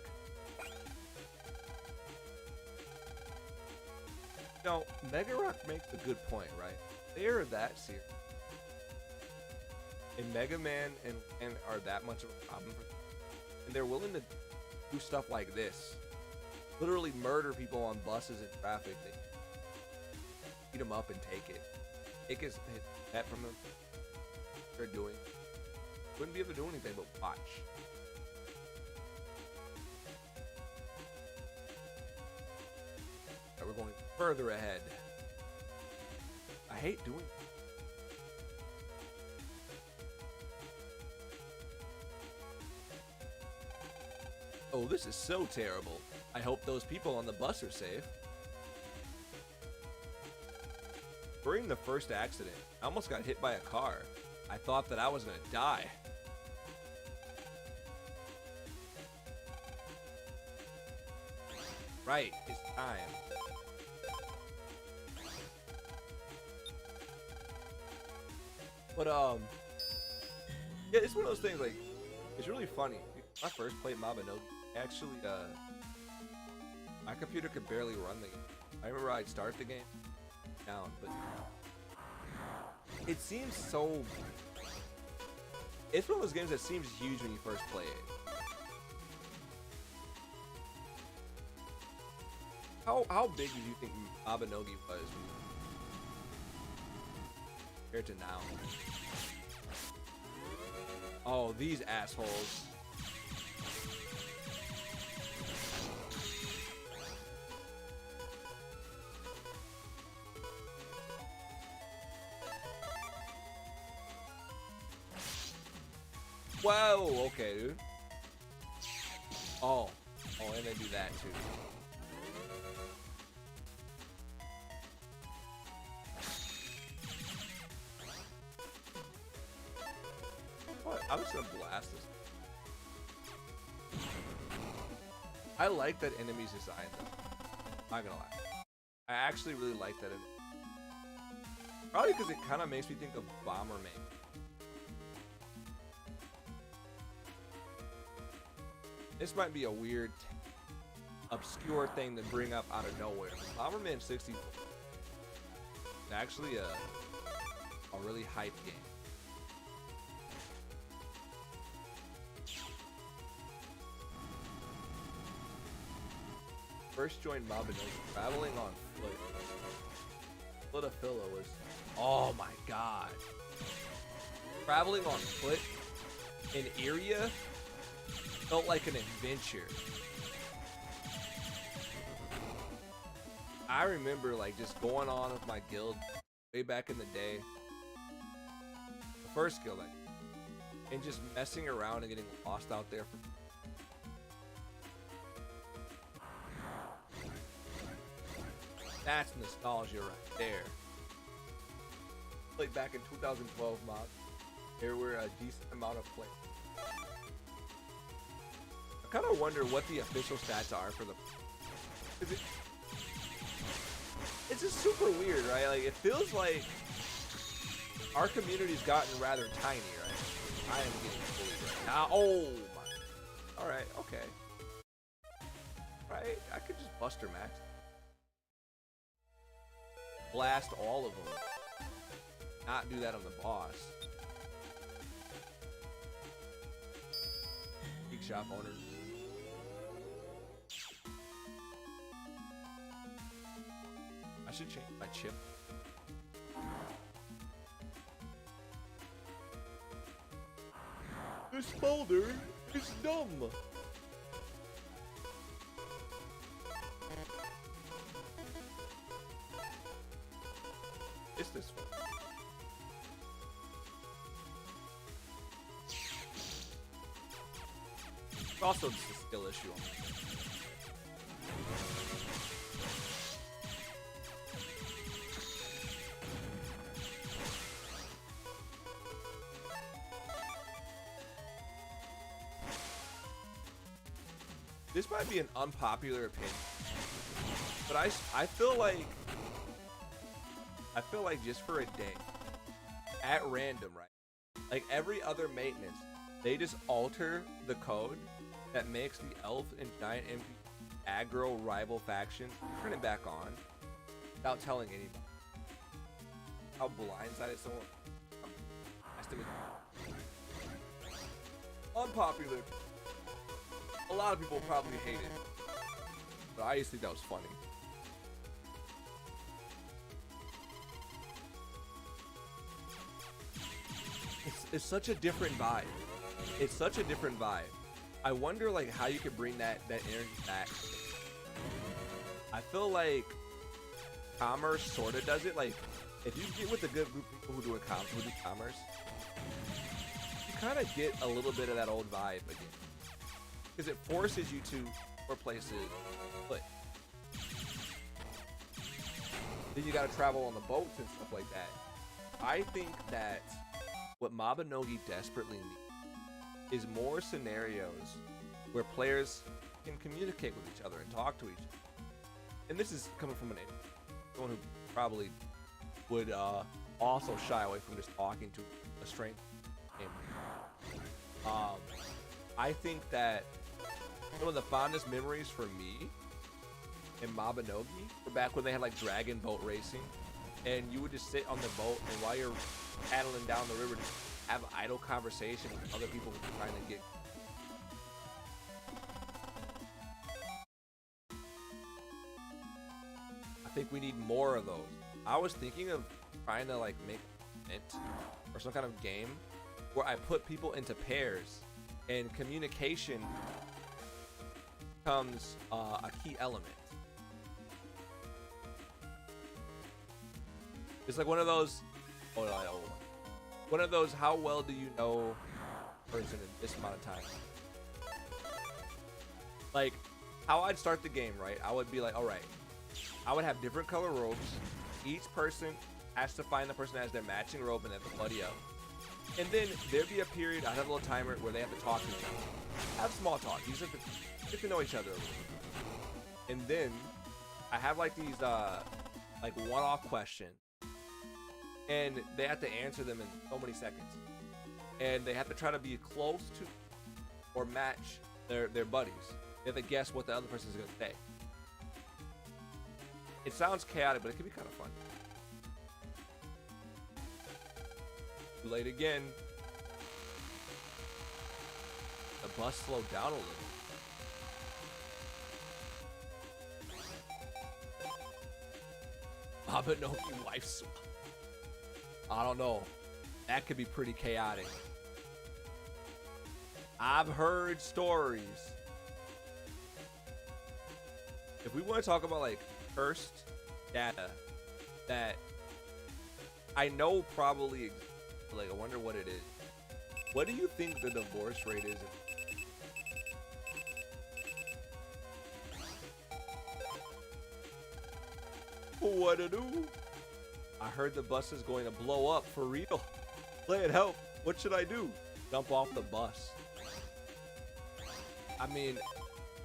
No, Mega Rock makes a good point, right? They are that serious. And Mega Man and are that much of a problem for them. And they're willing to do stuff like this. Literally murder people on buses in traffic. They beat them up and take it. Take his pet from them. They're doing. Wouldn't be able to do anything but watch. We're going further ahead. I hate doing it. Oh, this is so terrible. I hope those people on the bus are safe. During the first accident, I almost got hit by a car. I thought that I was gonna die. Right, it's time. But yeah, it's one of those things. Like, it's really funny. When I first played Mabinogi, actually, my computer could barely run the game. I remember I'd start the game down, but it seems so. It's one of those games that seems huge when you first play it. How big do you think Mabinogi was compared to now? Oh, these assholes. Whoa, okay, dude. Oh, and they do that too. I'm just gonna blast this. I like that enemy's design though. Not gonna lie. I actually really like that enemy. Probably because it kind of makes me think of Bomberman. This might be a weird, obscure thing to bring up out of nowhere. Bomberman 64 is actually a really hype game. First joined Mabinogi traveling on foot. Flutafilla was, oh my god. Traveling on foot in Iria felt like an adventure. I remember like just going on with my guild way back in the day. The first guild, and just messing around and getting lost out there for That's nostalgia right there. Played back in 2012 mod. There were a decent amount of play. I kind of wonder what the official stats are for the. It's just super weird, right? Like, it feels like our community's gotten rather tiny, right? I am getting bullied right now. Oh my. Alright, okay. Right? I could just Buster Max. Blast all of them. Not do that on the boss. Big shop owner. I should change my chip. This folder is dumb. It's this one. Also, just a skill issue. This might be an unpopular opinion, but I feel like just for a day, at random, right? Like every other maintenance, they just alter the code that makes the elf and giant MP aggro rival faction, turn it back on without telling anybody. How blindsided someone. Unpopular. A lot of people probably hate it, but I used to think that was funny. It's such a different vibe. It's such a different vibe. I wonder like how you could bring that energy back. I feel like commerce sort of does it. Like if you get with a good group of people who do commerce, you kind of get a little bit of that old vibe again. Because it forces you to more places. But then you got to travel on the boats and stuff like that. I think that what Mabinogi desperately needs is more scenarios where players can communicate with each other and talk to each other. And this is coming from someone who probably would also shy away from just talking to a stranger. I think that some of the fondest memories for me in Mabinogi were back when they had like dragon boat racing, and you would just sit on the boat, and while you're paddling down the river, just have idle conversation with other people who are trying to get. I think we need more of those. I was thinking of trying to like make an event or some kind of game where I put people into pairs and communication becomes a key element. It's like one of those. One of those. How well do you know a person in this amount of time? Like how I'd start the game, right? I would be like, all right. I would have different color robes. Each person has to find the person that has their matching robe and then the buddy up. And then there'd be a period, I'd have a little timer where they have to talk to each other. Have small talk. You just have to get to know each other a little bit. And then I have like these like one-off questions. And they have to answer them in so many seconds. And they have to try to be close to or match their buddies. They have to guess what the other person is going to say. It sounds chaotic, but it can be kind of fun. Too late again. The bus slowed down a little. Mabinogi wife swap. I don't know. That could be pretty chaotic. I've heard stories. If we want to talk about like cursed data that I know probably exists, like I wonder what it is. What do you think the divorce rate is? What to do? I heard the bus is going to blow up for real. Plan help. What should I do? Jump off the bus. I mean,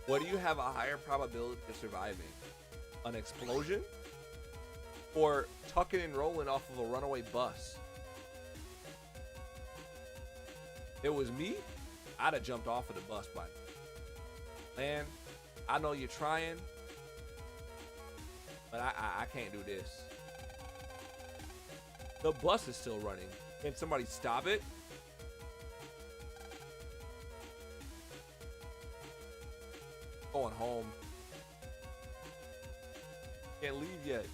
what do you have a higher probability of surviving? An explosion? Or tucking and rolling off of a runaway bus? If it was me, I'd have jumped off of the bus by now. Man, I know you're trying, but I can't do this. The bus is still running. Can somebody stop it? Going home. Can't leave yet.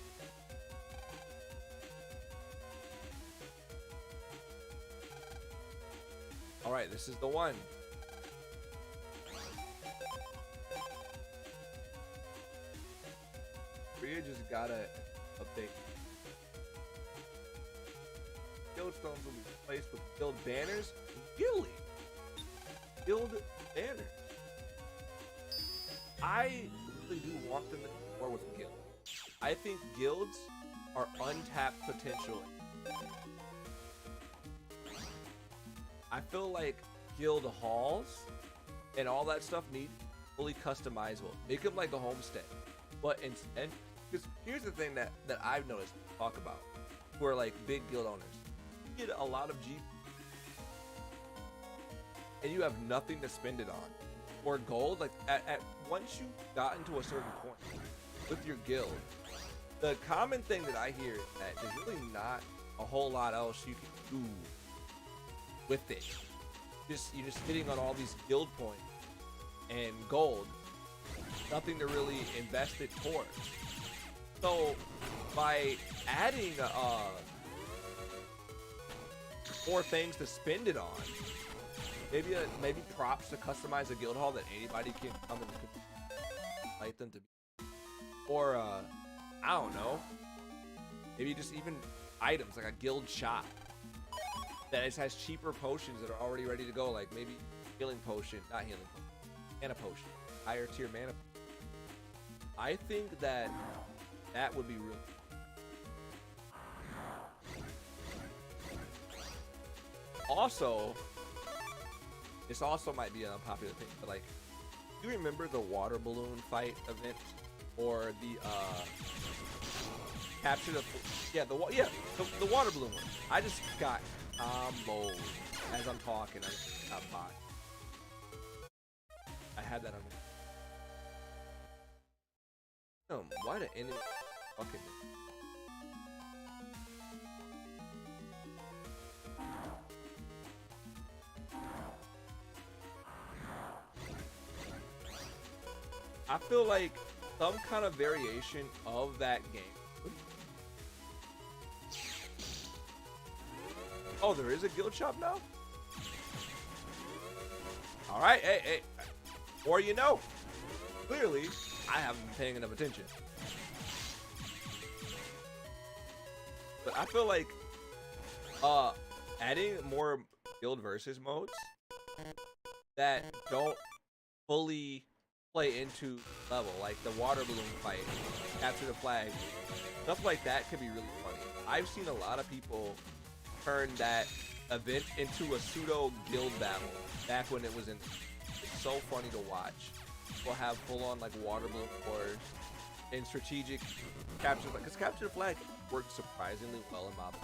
All right, this is the one. Rhea just gotta update. Guild stones will be replaced with guild banners. Really? Guild banners. I really do want them to do more with guilds. I think guilds are untapped potential. I feel like guild halls and all that stuff need fully customizable. Make them like a homestead. But instead, because here's the thing that I've noticed talk about, who are like big guild owners. You get a lot of G and you have nothing to spend it on. Or gold, like at once you got into a certain point with your guild, the common thing that I hear is that there's really not a whole lot else you can do with it. You're just hitting on all these guild points and gold. Nothing to really invest it towards. So by adding more things to spend it on, maybe props to customize a guild hall that anybody can come and light them to be. Or I don't know. Maybe just even items like a guild shop that just has cheaper potions that are already ready to go, like maybe healing potion, not healing potion, mana potion, higher tier mana. I think that would be real. Also, this also might be an unpopular thing, but like, do you remember the water balloon fight event or the capture the water balloon one? I just got comboed as I'm talking. I just got bot. I had that on. Why the enemy fucking? I feel like some kind of variation of that game. Oh, there is a guild shop now? All right, hey. Or you know, clearly I haven't been paying enough attention. But I feel like adding more guild versus modes that don't fully play into level, like the water balloon fight, capture the flag, stuff like that could be really funny. I've seen a lot of people turn that event into a pseudo guild battle back when it was in. It's so funny to watch. We'll have full-on like water balloon wars and strategic capture, because capture the flag works surprisingly well in mob.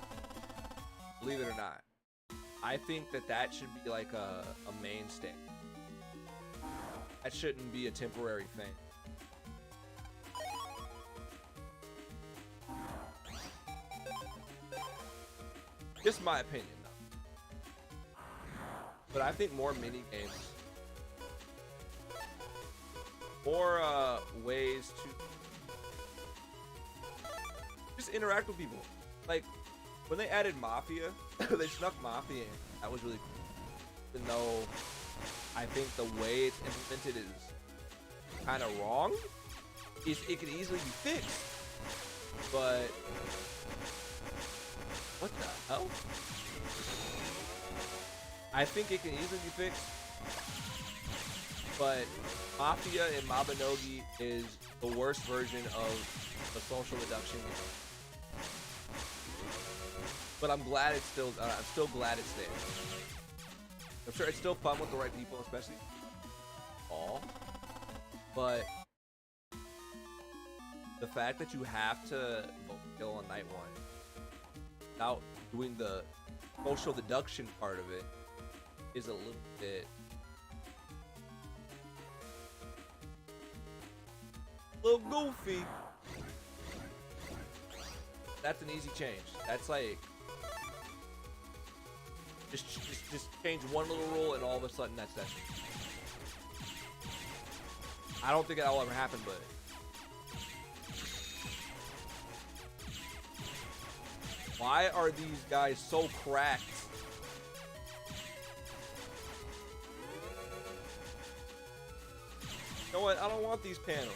Believe it or not, I think that should be like a mainstay. That shouldn't be a temporary thing. Just my opinion, though. But I think more mini games, more ways to just interact with people. Like when they added Mafia, they snuck Mafia in. That was really cool. Even though I think the way it's implemented is kind of wrong. It can easily be fixed, but what the hell? I think it can easily be fixed, But Mafia and Mabinogi is the worst version of a social deduction game. But I'm glad it's still. I'm still glad it's there. I'm sure it's still fun with the right people, especially all. But the fact that you have to kill on night one without doing the social deduction part of it is a little bit goofy. That's an easy change. That's like just change one little rule and all of a sudden that's that. I don't think that'll ever happen, but why are these guys so cracked? You know what? I don't want these panels.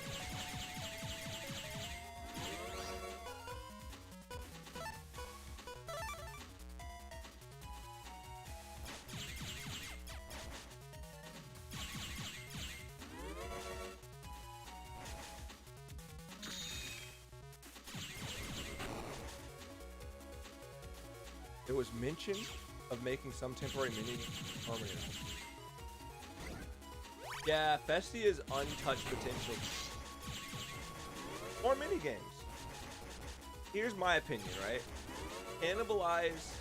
There was mention of making some temporary mini permanent. Yeah, Festia's untouched potential. More mini games. Here's my opinion, right? Cannibalize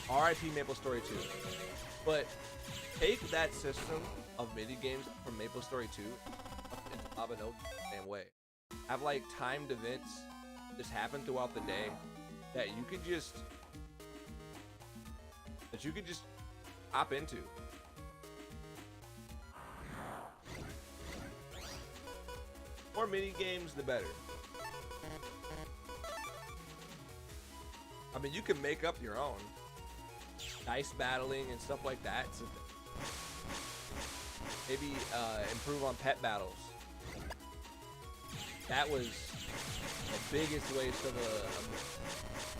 RIP Maple Story 2. But take that system of mini games from Maple Story 2 up into Mabinogi the same way. Have like timed events just happen throughout the day that you could just hop into. More mini games, the better. I mean, you can make up your own dice battling and stuff like that. So maybe improve on pet battles. That was the biggest waste of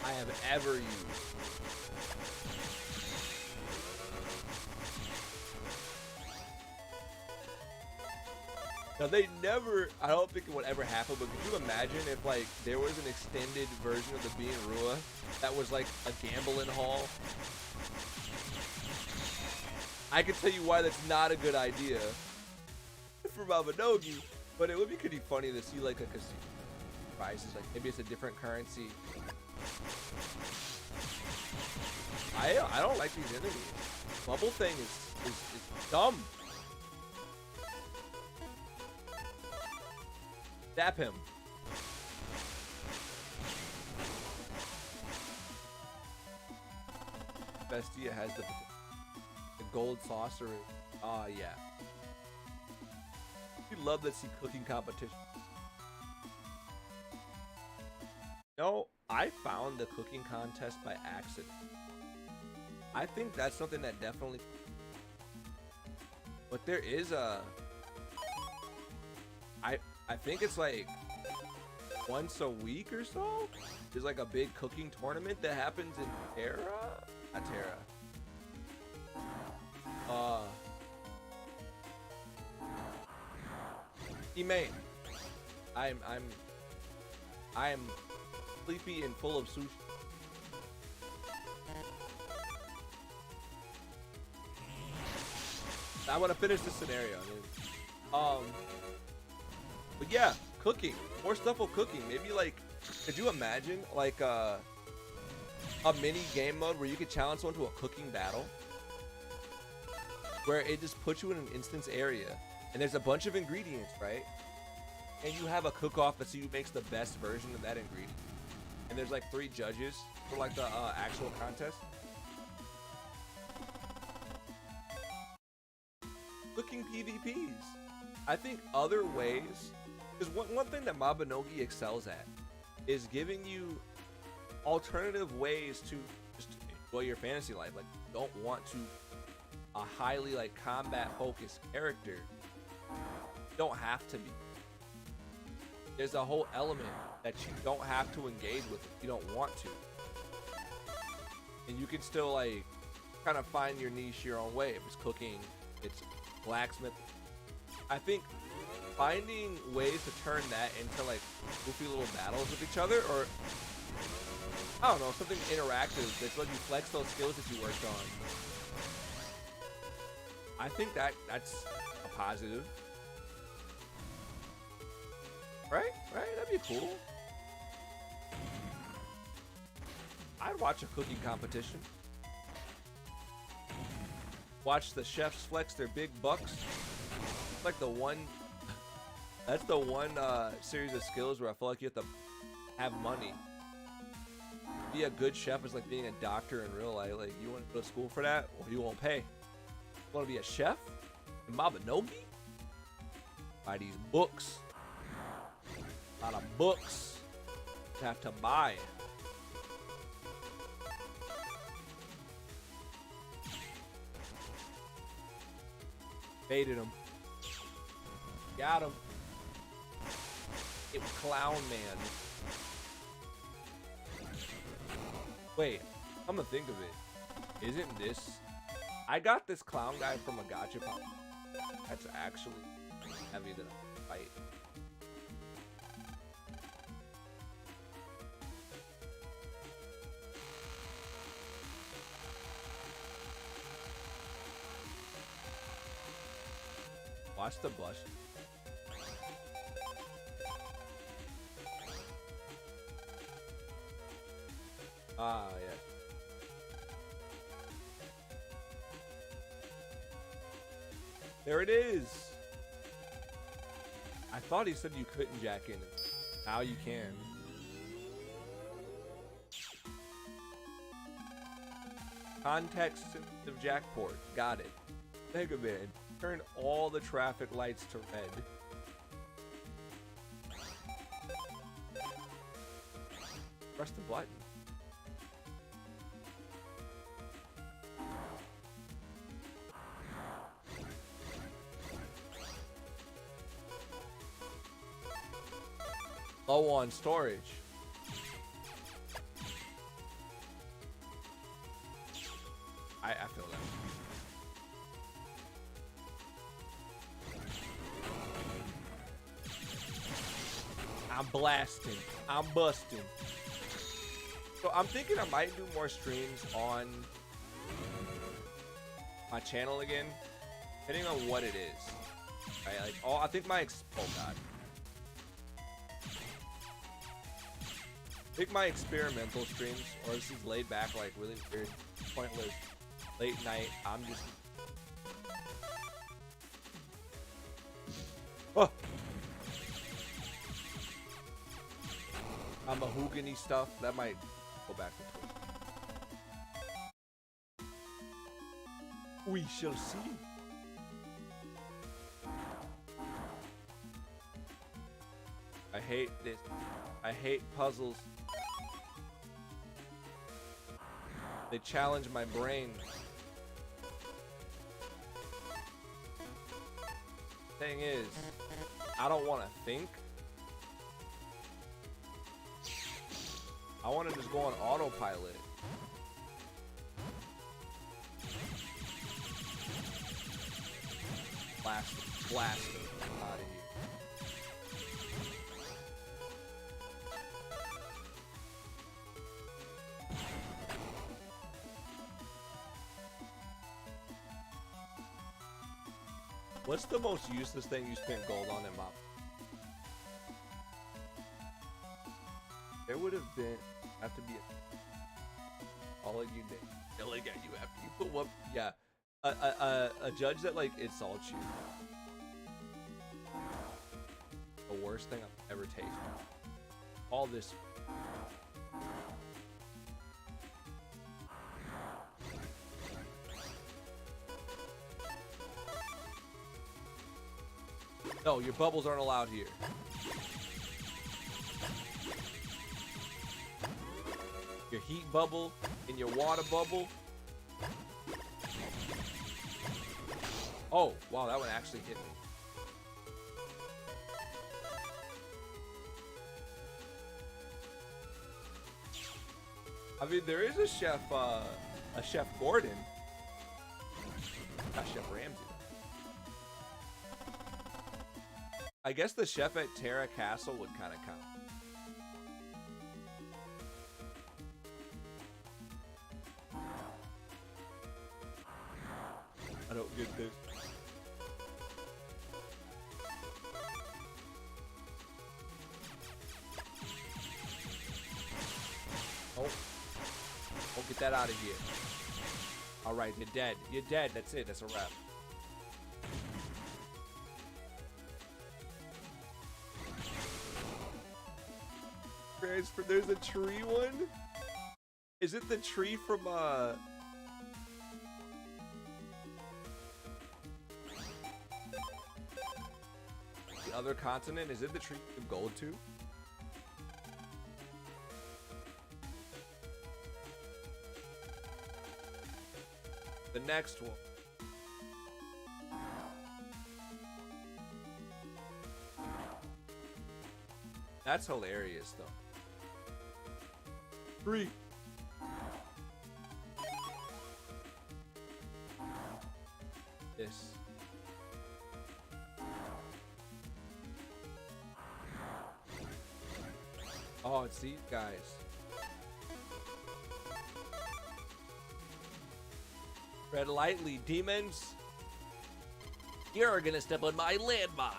I have ever used. Now they never, I don't think it would ever happen, but could you imagine if like there was an extended version of the Bean Rua that was like a gambling hall? I can tell you why that's not a good idea for Mabinogi, but it would be pretty funny to see like a casino prices, like maybe it's a different currency. I don't like these enemies. Bubble thing is dumb. Dap him. Bestia has the gold saucer. Yeah. We love to see cooking competition. No, I found the cooking contest by accident. I think that's something that definitely. But there is a. I think it's like once a week or so. There's like a big cooking tournament that happens in Terra. Not Terra. Teammate. I am sleepy and full of sushi. I want to finish this scenario. But yeah, cooking. More stuff with cooking. Maybe like, could you imagine like a mini game mode where you could challenge someone to a cooking battle? Where it just puts you in an instance area and there's a bunch of ingredients, right? And you have a cook-off that makes the best version of that ingredient. And there's like 3 judges for like the actual contest. Cooking PvPs. I think other ways, because one thing that Mabinogi excels at is giving you alternative ways to just enjoy your fantasy life. Like, you don't want to a highly like combat focused character. You don't have to be. There's a whole element that you don't have to engage with if you don't want to. And you can still like kind of find your niche your own way. If it's cooking, it's blacksmith. I think finding ways to turn that into like goofy little battles with each other, or I don't know, something interactive that's let you flex those skills that you worked on. I think that's a positive. Right? That'd be cool. I'd watch a cooking competition. Watch the chefs flex their big bucks. It's like the one. That's the one series of skills where I feel like you have to have money. Be a good chef is like being a doctor in real life. Like, you want to go to school for that, or you won't pay. You want to be a chef in Mabinogi? Buy these books. A lot of books you have to buy. Baited him. Got him. It was Clown Man. Wait, I'm gonna think of it. Isn't this? I got this clown guy from a gacha pop. That's actually heavy than a fight. Watch the blush. Ah, yeah. There it is. I thought he said you couldn't jack in. Now you can. Context sensitive jackport. Got it. Megaman. Turn all the traffic lights to red. Press the button. Low on storage. I feel that. I'm blasting. I'm busting. So I'm thinking I might do more streams on my channel again, depending on what it is. Right? Like, I think my oh god. I think my experimental streams, or this is laid back, like really weird, pointless, late night. I'm just. Oh. I'm a hoogany stuff that might go back to it. We shall see. I hate this. I hate puzzles. They challenge my brain. Thing is, I don't want to think. I want to just go on autopilot. Blast out of here. What's the most useless thing you spent gold on in MOP? There would have to be all of you did. Yelling at you after you put one. Yeah, a judge that like insults you. The worst thing I've ever tasted. All this. No, your bubbles aren't allowed here. Your heat bubble and your water bubble. Oh, wow, that one actually hit me. I mean, there is a Chef Gordon. Not Chef Ramsay. I guess the chef at Terra Castle would kind of count. I don't get this. Oh, get that out of here. All right, you're dead. You're dead. That's it. That's a wrap. There's a tree one? Is it the tree from, the other continent? Is it the tree of gold too? The next one. That's hilarious, though. 3. This. Oh, it's these guys. Tread lightly, demons. You're gonna step on my landmine.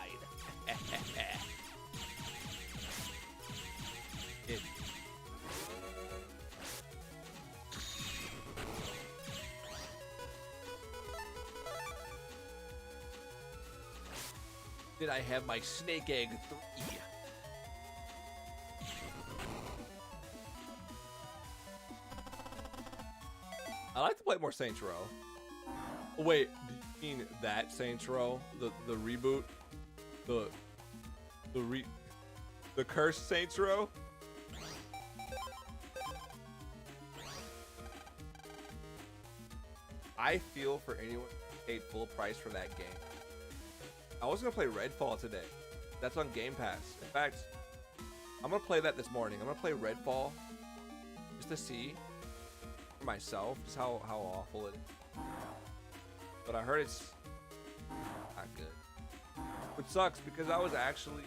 Did I have my snake egg 3? I like to play more Saints Row. Wait, do you mean that Saints Row? The reboot? The cursed Saints Row? I feel for anyone who paid full price for that game. I was gonna play Redfall today. That's on Game Pass. In fact, I'm gonna play that this morning. I'm gonna play Redfall just to see for myself just how awful it is. But I heard it's not good. Which sucks because I was actually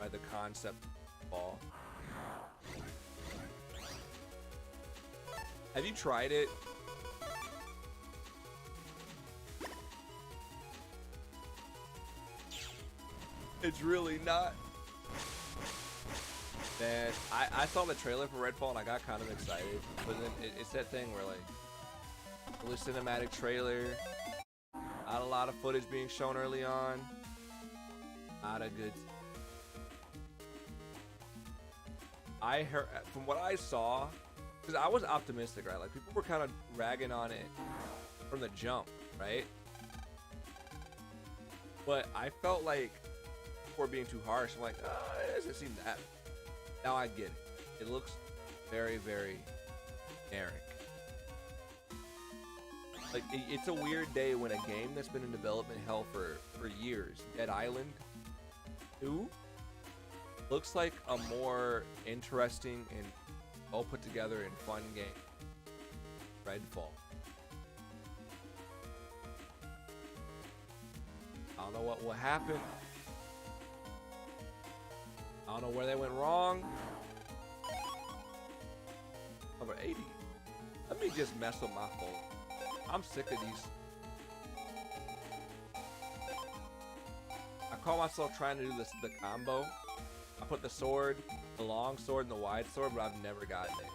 by the concept of Fall. Have you tried it? It's really not. Man, I saw the trailer for Redfall and I got kind of excited, but then it's that thing where like, really cinematic trailer, not a lot of footage being shown early on, not a good. I heard from what I saw, because I was optimistic, right? Like people were kind of ragging on it from the jump, right? But I felt like people were being too harsh. I'm like, oh, it doesn't seem that. Now I get it. It looks very, very generic. Like it's a weird day when a game that's been in development hell for years, Dead Island 2, looks like a more interesting and well put together and fun game. Redfall. I don't know what will happen. I don't know where they went wrong. Number 80. Let me just mess with my phone. I'm sick of these. I call myself trying to do this the combo. I put the sword, the long sword, and the wide sword, but I've never gotten it.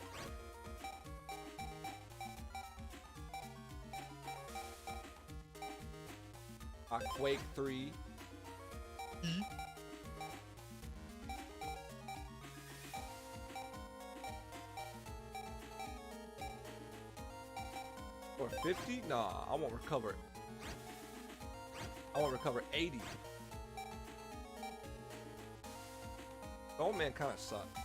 Quake 3. Or 50? Nah, I won't recover. I won't recover 80. The old man kind of sucked.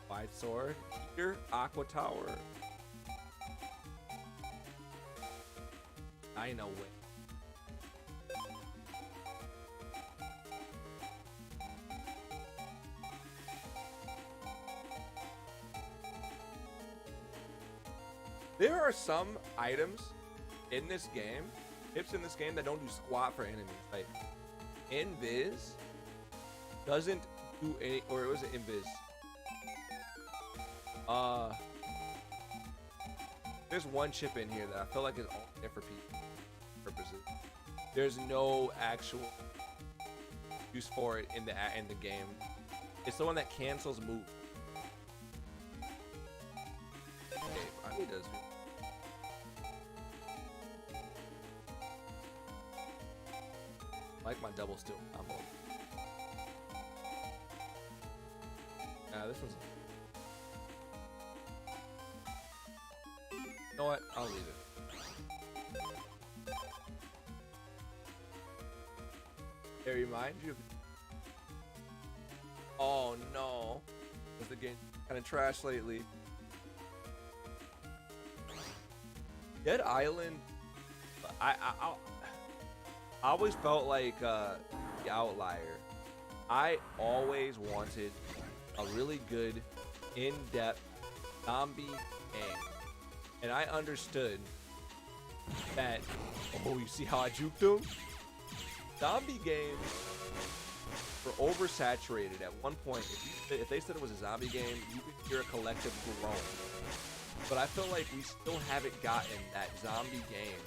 Wide sword. Here, Aqua Tower. I know it. There are some items in this game hips in this game that don't do squat for enemies. Like, Invis doesn't do any, or it was an Invis. There's one chip in here that I feel like is only there for people purposes. There's no actual use for it in the game. It's the one that cancels move. Okay, I need those. Like my double still combo. Nah, this one's. You know what? I'll leave it. It reminds you of. Oh no! Is the game kind of trash lately? Dead Island. I always felt like the outlier. I always wanted a really good, in-depth zombie game, and I understood that. Oh, you see how I juked him? Zombie games were oversaturated at one point. If they said it was a zombie game, you could hear a collective groan. But I feel like we still haven't gotten that zombie game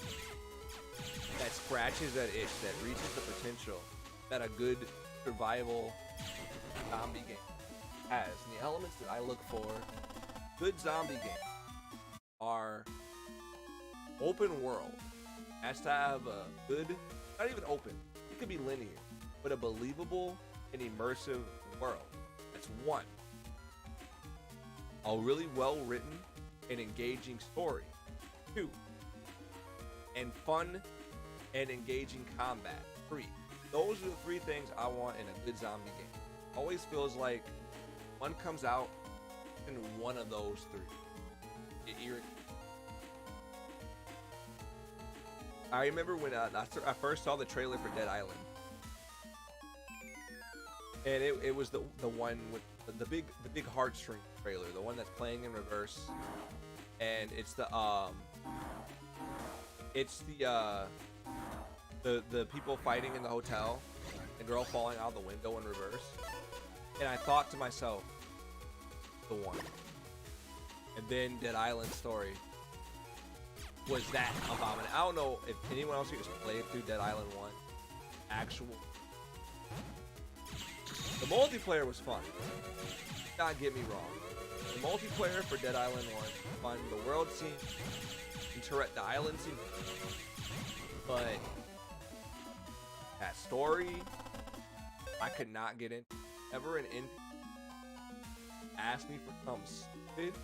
that scratches that itch, that reaches the potential that a good survival zombie game has. And the elements that I look for, good zombie games, are open world. Has to have a good, not even open, it could be linear, but a believable and immersive world. That's one. A really well written and engaging story. Two. And fun and engaging combat. Three. Those are the three things I want in a good zombie game. Always feels like one comes out in one of those three. I remember when I first saw the trailer for Dead Island, and it was the one with the big heartstring trailer, the one that's playing in reverse, and it's the people fighting in the hotel, the girl falling out the window in reverse, and I thought to myself, the one. And then Dead Island story was that abominable. I don't know if anyone else here has played through Dead Island 1. The multiplayer was fun. Do not get me wrong. The multiplayer for Dead Island 1 was fun. The world seemed the island seemed, but that story I could not get into. Ever an NPC asked me for something stupid,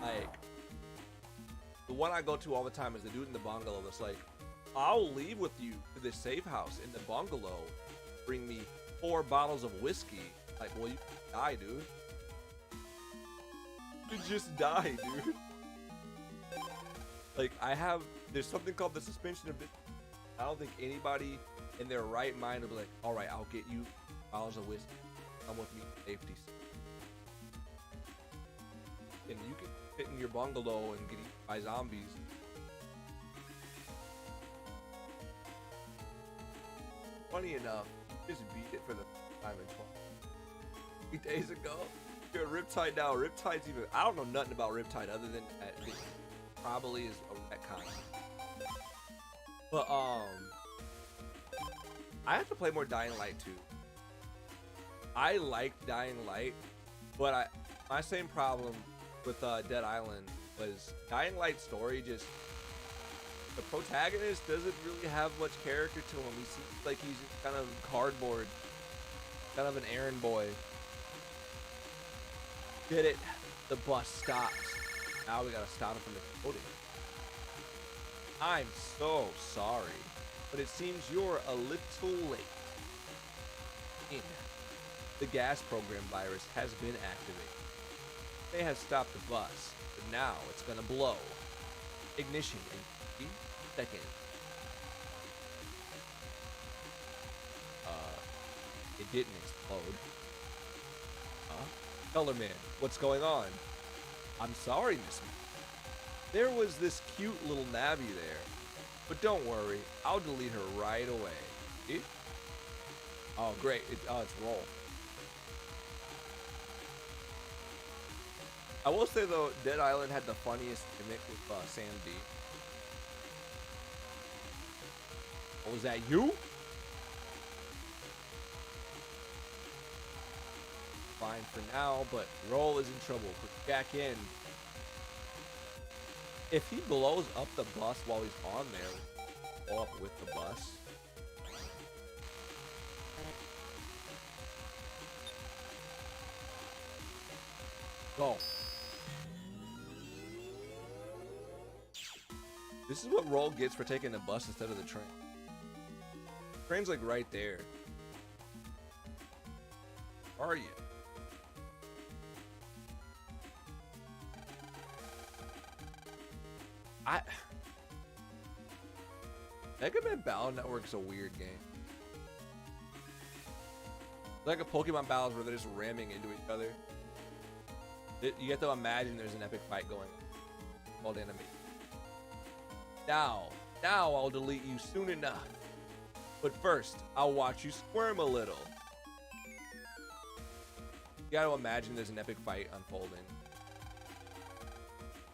like the one I go to all the time is the dude in the bungalow that's like, I'll leave with you to this safe house in the bungalow. Bring me 4 bottles of whiskey. Like, well, you die, dude. You just die, dude. Like, there's something called the suspension of disbelief. I don't think anybody in their right mind will be like, all right, I'll get you bottles of whiskey. Come with me to safety. And you can sit in your bungalow and get eaten by zombies. Funny enough, you just beat it for the time in 3 days ago. You're a Riptide now. Riptide's even. I don't know nothing about Riptide other than it probably is a retcon. But I have to play more Dying Light 2. I like Dying Light, but my same problem with Dead Island was Dying Light story just, the protagonist doesn't really have much character to him. He seems like he's kind of cardboard, kind of an errand boy. Did it. The bus stops. Now we gotta stop it from exploding. I'm so sorry, but it seems you're a little late. The gas program virus has been activated. They have stopped the bus, but now it's gonna blow. Ignition in 3 seconds. It didn't explode. Colorman, what's going on? I'm sorry, Miss. There was this cute little nabby there. But don't worry, I'll delete her right away. See? Oh, great. It's roll. I will say, though, Dead Island had the funniest gimmick with Sam D. Oh, was that you? Fine for now, but Roll is in trouble. Put back in. If he blows up the bus while he's on there, blow up with the bus. Go. This is what Roll gets for taking the bus instead of the train. Train's like right there. Where are you? Megaman Battle Network's a weird game. It's like a Pokemon battles where they're just ramming into each other. You have to imagine there's an epic fight going on. Called enemy. Now I'll delete you soon enough. But first, I'll watch you squirm a little. You gotta imagine there's an epic fight unfolding.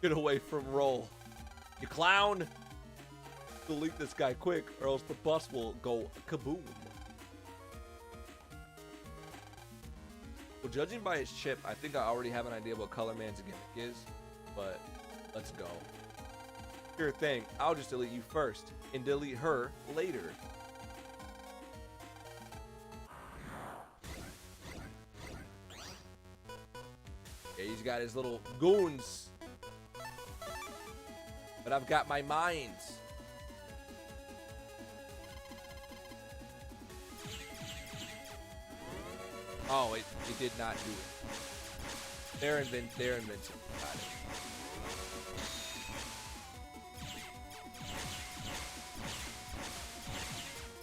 Get away from Roll. You clown! Delete this guy quick, or else the bus will go kaboom. Well, judging by his chip, I think I already have an idea what Color Man's gimmick is, but let's go. Sure thing, I'll just delete you first, and delete her later. Yeah, he's got his little goons. But I've got my mind. Oh, it did not do it. They're invincible. Got it.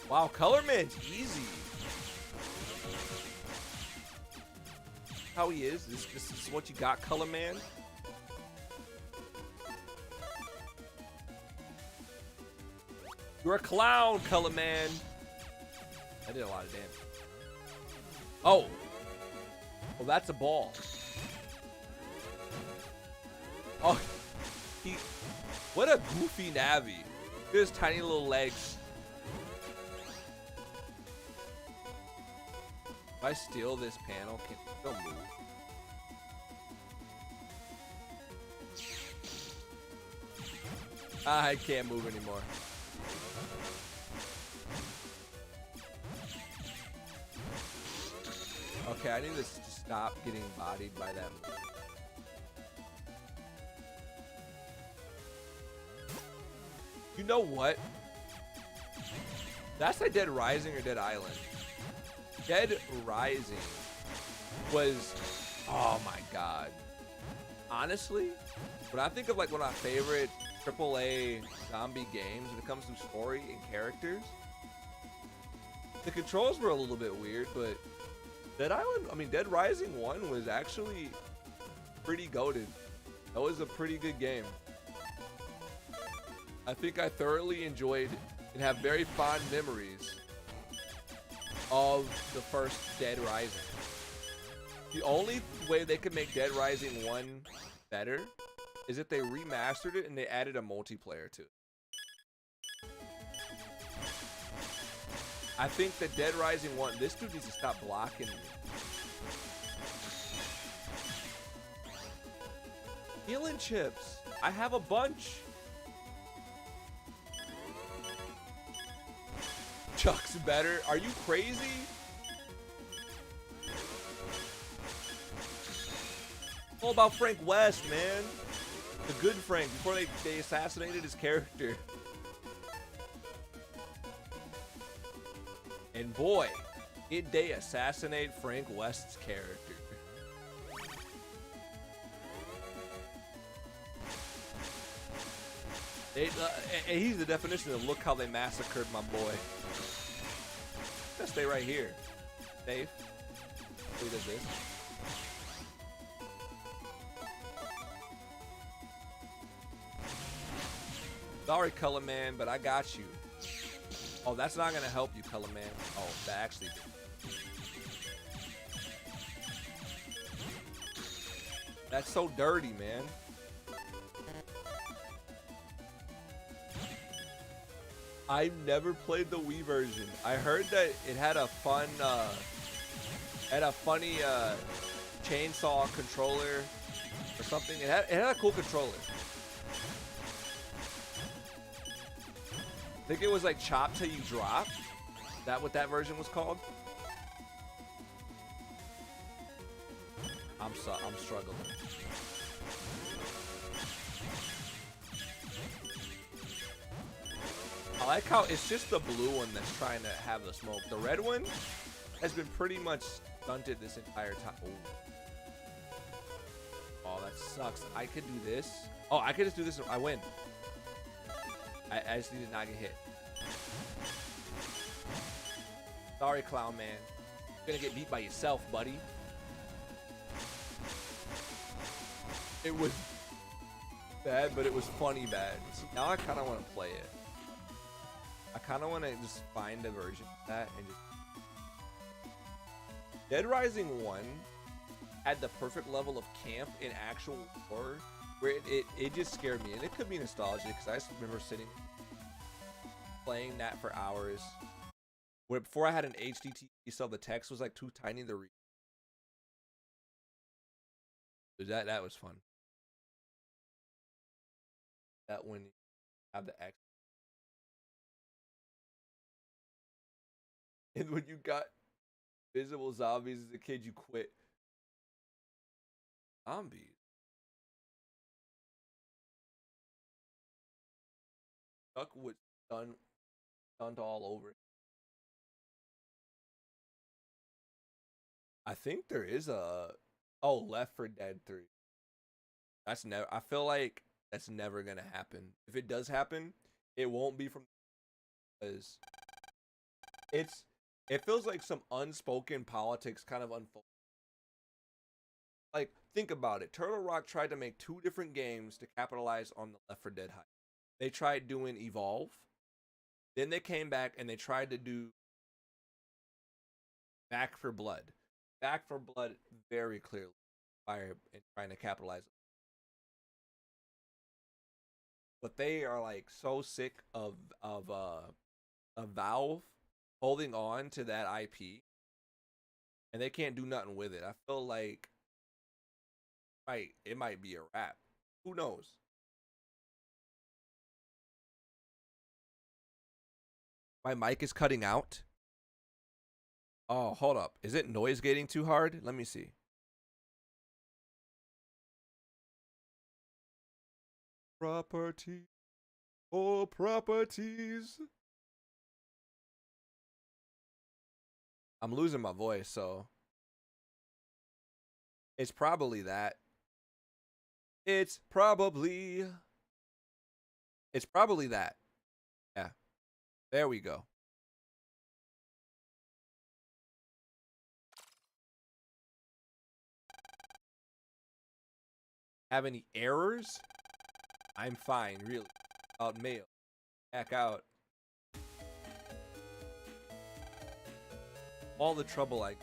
Wow, Color Man's easy. How he is. This is what you got, Color Man. You're a clown, Color Man. I did a lot of damage. Oh. Oh, that's a ball. Oh, what a goofy Navi. His tiny little legs. If I steal this panel, can it still move? I can't move anymore. Okay, I need to stop getting bodied by that move. You know what? That's like Dead Rising or Dead Island. Dead Rising was, oh my god. Honestly, when I think of like one of my favorite AAA zombie games when it comes to story and characters, the controls were a little bit weird, but Dead Rising 1 was actually pretty goated. That was a pretty good game. I think I thoroughly enjoyed and have very fond memories of the first Dead Rising. The only way they could make Dead Rising 1 better is if they remastered it and they added a multiplayer to it. I think that Dead Rising 1, this dude needs to stop blocking me. Healing chips. I have a bunch. Chuck's better. Are you crazy? All about Frank West, man. The good Frank, before they assassinated his character. And boy, did they assassinate Frank West's character. He's the definition of look how they massacred my boy. Gotta stay right here. Safe. Who does this? Sorry, Color Man, but I got you. Oh, that's not gonna help you, Color Man. Oh, that actually did. That's so dirty, man. I've never played the Wii version. I heard that it had a funny chainsaw controller or something. It had a cool controller. I think it was like chop till you drop. Is that what that version was called? I'm struggling. I like how it's just the blue one that's trying to have the smoke. The red one has been pretty much stunted this entire time. Oh, that sucks. I could do this. Oh, I could just do this. I win. I just need to not get hit. Sorry, Clown Man. You're gonna get beat by yourself, buddy. It was bad, but it was funny bad. So now I kind of want to play it. I kind of want to just find a version of that and just... Dead Rising 1 had the perfect level of camp in actual horror where it just scared me. And it could be nostalgic because I just remember sitting playing that for hours. Where before I had an HD TV, so the text was like too tiny to read. That was fun. That when you have the X. And when you got visible zombies as a kid, you quit. Zombies. Duck was done all over. I think there is a Left 4 Dead 3. That's never. I feel like that's never gonna happen. If it does happen, it won't be from because it feels like some unspoken politics kind of unfold. Like, think about it. Turtle Rock tried to make 2 different games to capitalize on the Left 4 Dead hype. They tried doing Evolve. Then they came back and they tried to do Back 4 Blood. Back 4 Blood very clearly fire and trying to capitalize. But they are like so sick of Valve holding on to that IP, and they can't do nothing with it. I feel like it might be a wrap. Who knows? My mic is cutting out. Oh, hold up. Is it noise gating too hard? Let me see. Property. Oh, properties. I'm losing my voice, so it's probably that. It's probably that. Yeah. There we go. Have any errors? I'm fine, really. About mail. Back out. All the trouble I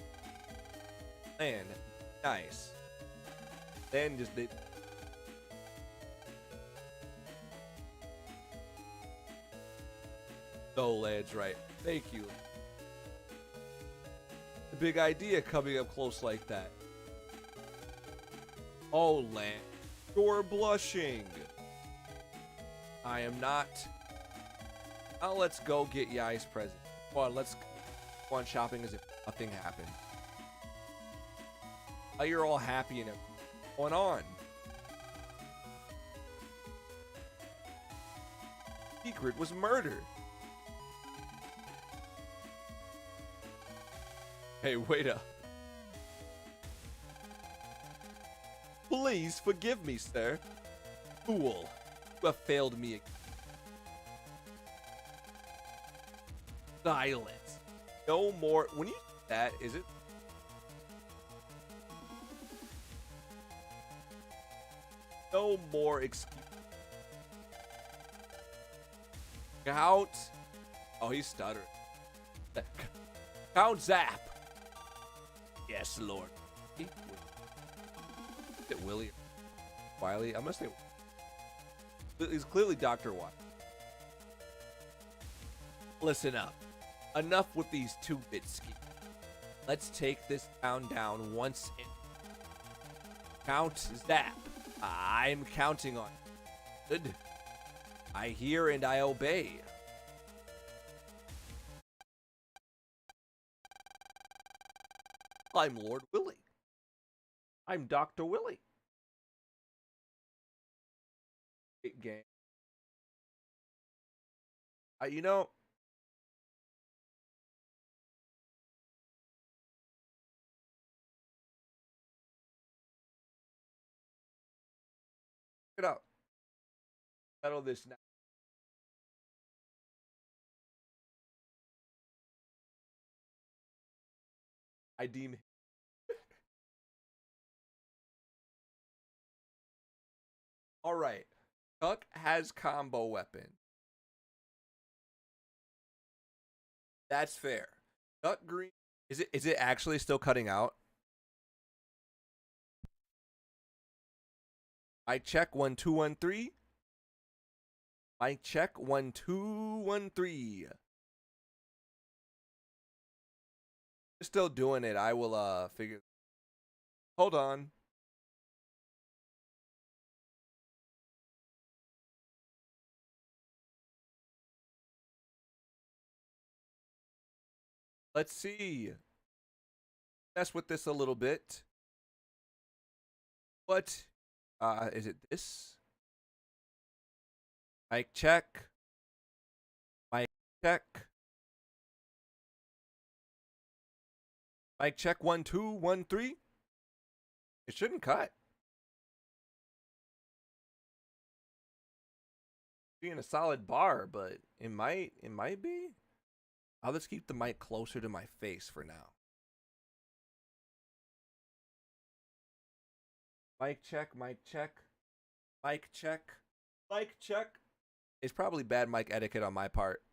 planned. Nice. Then just did. No, Ledge, right. Thank you. The big idea coming up close like that. Oh, Lance. You're blushing. I am not. Now let's go get Yai's present. Come on, let's go on shopping as if nothing happened. Now you're all happy and everything. What's going on? Secret was murder. Hey, wait up. Please forgive me, sir. Fool. You have failed me. Silence. No more. When you do that, is it? No more excuse. Count. Oh, he's stuttering. Count Zap. Yes, Lord. Is it Willie? Wiley? I'm gonna say he's clearly Dr. Wiley. Listen up. Enough with these 2-bit schemes. Let's take this town down once in. Count Zap. I'm counting on you. Good. I hear and I obey. I'm Lord Willie. I'm Dr. Willie. Great game. You know, check it out. Settle this now. I deem. All right. Chuck has combo weapon. That's fair. Chuck Green. Is it actually still cutting out? I check 1 2 1 3. I check 1 2 1 3. Still doing it. I will figure. Hold on. Let's see. Mess with this a little bit. What? Is it this? Mic check. Mic check. Mic check 1 2 1 3. It shouldn't cut. Being a solid bar, but it might be. I'll just keep the mic closer to my face for now. Mic check, mic check, mic check, mic check. It's probably bad mic etiquette on my part.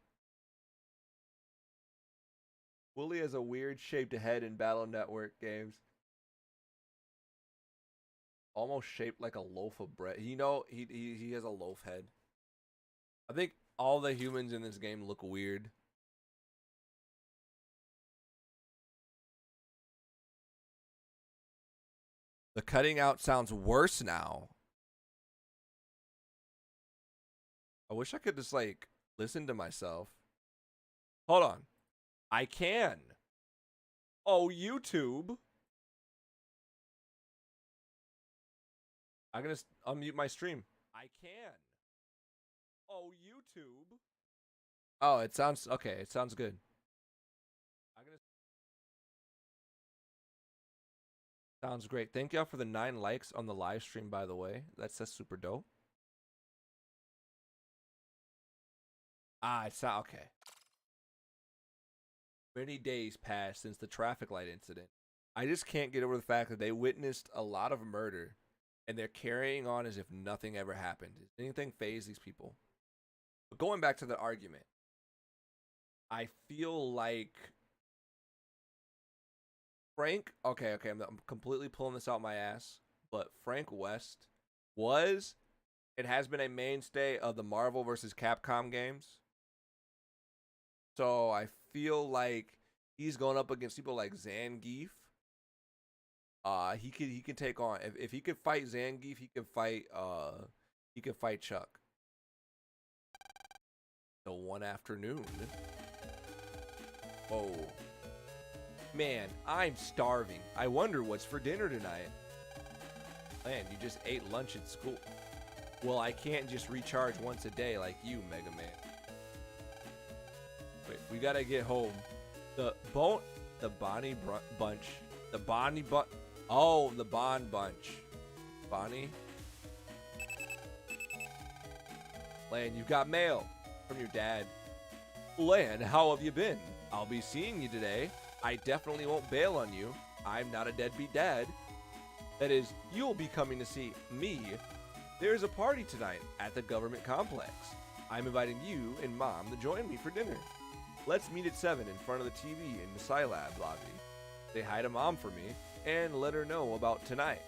Willie has a weird shaped head in Battle Network games. Almost shaped like a loaf of bread. You know, he has a loaf head. I think all the humans in this game look weird. The cutting out sounds worse now. I wish I could just like listen to myself. Hold on. I can. Oh, YouTube. I'm gonna unmute my stream. I can. Oh, YouTube. Oh, it sounds okay. It sounds good. Sounds great. Thank y'all for the 9 likes on the live stream, by the way. That's super dope. It's not okay. Many days passed since the traffic light incident. I just can't get over the fact that they witnessed a lot of murder and they're carrying on as if nothing ever happened. Does anything faze these people? But going back to the argument, I feel like Frank, okay, I'm completely pulling this out my ass, but Frank West was, it has been a mainstay of the Marvel vs. Capcom games. So I feel like he's going up against people like Zangief. He can take on, if he could fight Zangief, he could fight Chuck. So one afternoon. Whoa. Man, I'm starving. I wonder what's for dinner tonight. Man, you just ate lunch at school. Well, I can't just recharge once a day like you, Mega Man. Wait, we gotta get home. The Bonnie Bunch. The Bonnie Bunch. Oh, the Bond Bunch. Bonnie. Lan, you got mail from your dad. Lan, how have you been? I'll be seeing you today. I definitely won't bail on you. I'm not a deadbeat dad. That is, you'll be coming to see me. There's a party tonight at the government complex. I'm inviting you and Mom to join me for dinner. Let's meet at 7 in front of the TV in the Scilab lobby. Say hi to Mom for me and let her know about tonight.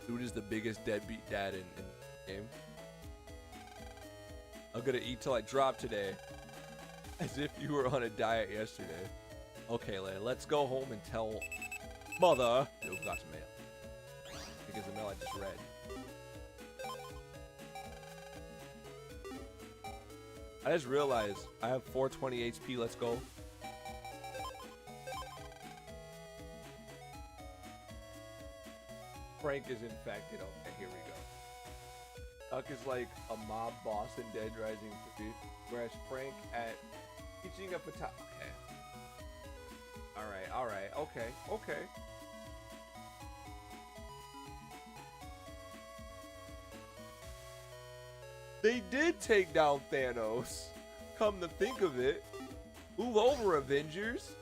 Dude is the biggest deadbeat dad in the game. I'm gonna eat till I drop today. As if you were on a diet yesterday. Okay, let's go home and tell Mother who got some mail. Because the mail I just read. I just realized I have 420 HP. Let's go. Frank is infected. Okay, here we go. Duck is like a mob boss in Dead Rising 3, whereas Frank at teaching a baton. Okay. Alright, okay. They did take down Thanos. Come to think of it. Move over, Avengers.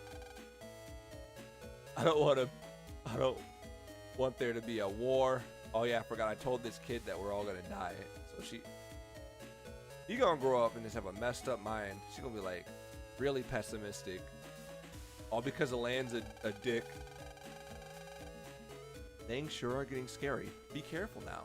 I don't want there to be a war. Oh yeah, I forgot I told this kid that we're all gonna die. So she gonna grow up and just have a messed up mind. She's gonna be like really pessimistic. All because Alan's a dick. Things sure are getting scary. Be careful now.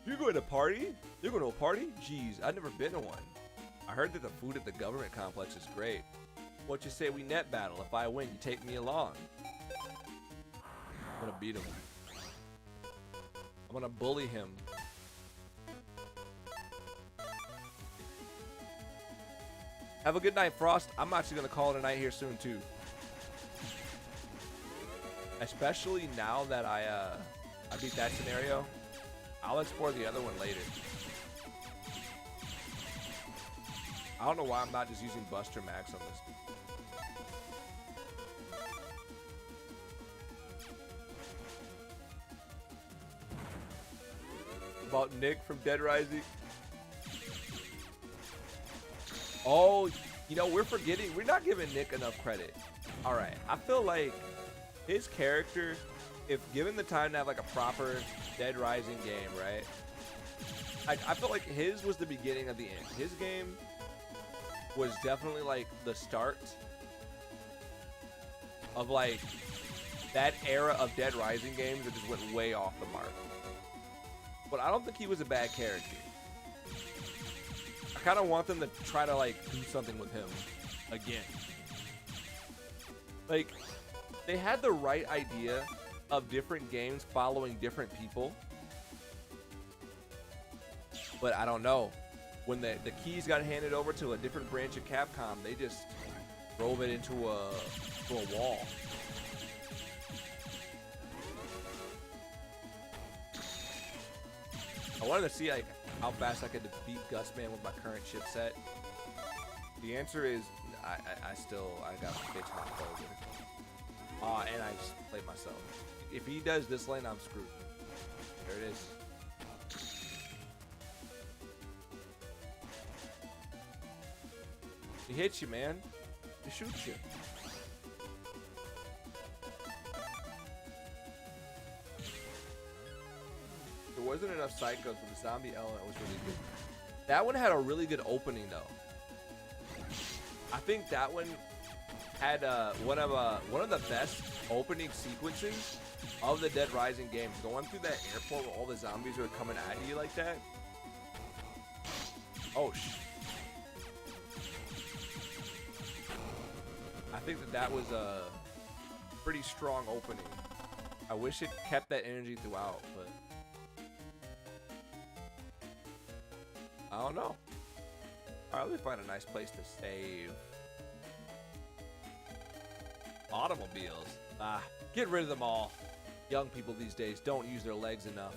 You're going to party? You're going to a party? Jeez, I've never been to one. I heard that the food at the government complex is great. What you say we net battle? If I win, you take me along. I'm gonna beat him. I'm gonna bully him. Have a good night, Frost. I'm actually gonna call it a night here soon too. Especially now that I beat that scenario. I'll explore the other one later. I don't know why I'm not just using Buster Max on this. About Nick from Dead Rising. Oh, you know, we're not giving Nick enough credit. All right, I feel like his character, if given the time to have like a proper Dead Rising game, right? I feel like his was the beginning of the end. His game was definitely like the start of like that era of Dead Rising games that just went way off the mark. But I don't think he was a bad character. I kind of want them to try to like do something with him again. Like, they had the right idea of different games following different people. But I don't know. When the keys got handed over to a different branch of Capcom, they just drove it into a wall. I wanted to see like how fast I could defeat Gustman with my current chipset. The answer is I got to fix my folder. And I just played myself. If he does this lane, I'm screwed. There it is. He hits you, man. He shoots you. There wasn't enough psychos, but the zombie element was really good. That one had a really good opening, though. I think that one had one of the best opening sequences of the Dead Rising games. Going through that airport where all the zombies are coming at you like that. Oh, I think that was a pretty strong opening. I wish it kept that energy throughout, but I don't know. Alright, let me find a nice place to save. Automobiles. Get rid of them all. Young people these days don't use their legs enough.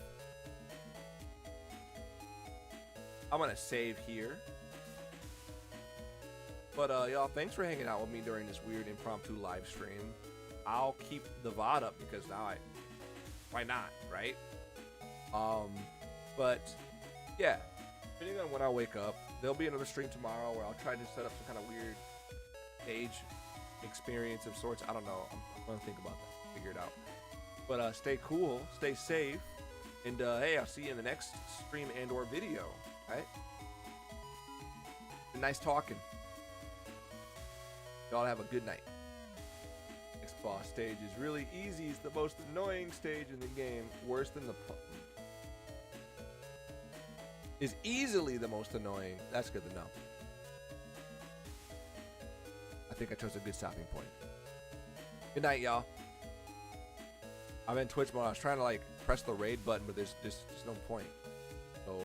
I'm gonna save here. But y'all, thanks for hanging out with me during this weird impromptu live stream. I'll keep the VOD up because now why not, right? But yeah, depending on when I wake up, there'll be another stream tomorrow where I'll try to set up some kind of weird stage experience of sorts. I don't know. I'm want to think about that. Figure it out. But stay cool, stay safe, and hey, I'll see you in the next stream and/or video. All right? Nice talking. Y'all have a good night. Next boss stage is really easy. It's the most annoying stage in the game. Worse than the... Is easily the most annoying. That's good to know. I think I chose a good stopping point. Good night, y'all. I'm in Twitch mode. I was trying to like press the raid button, but there's no point.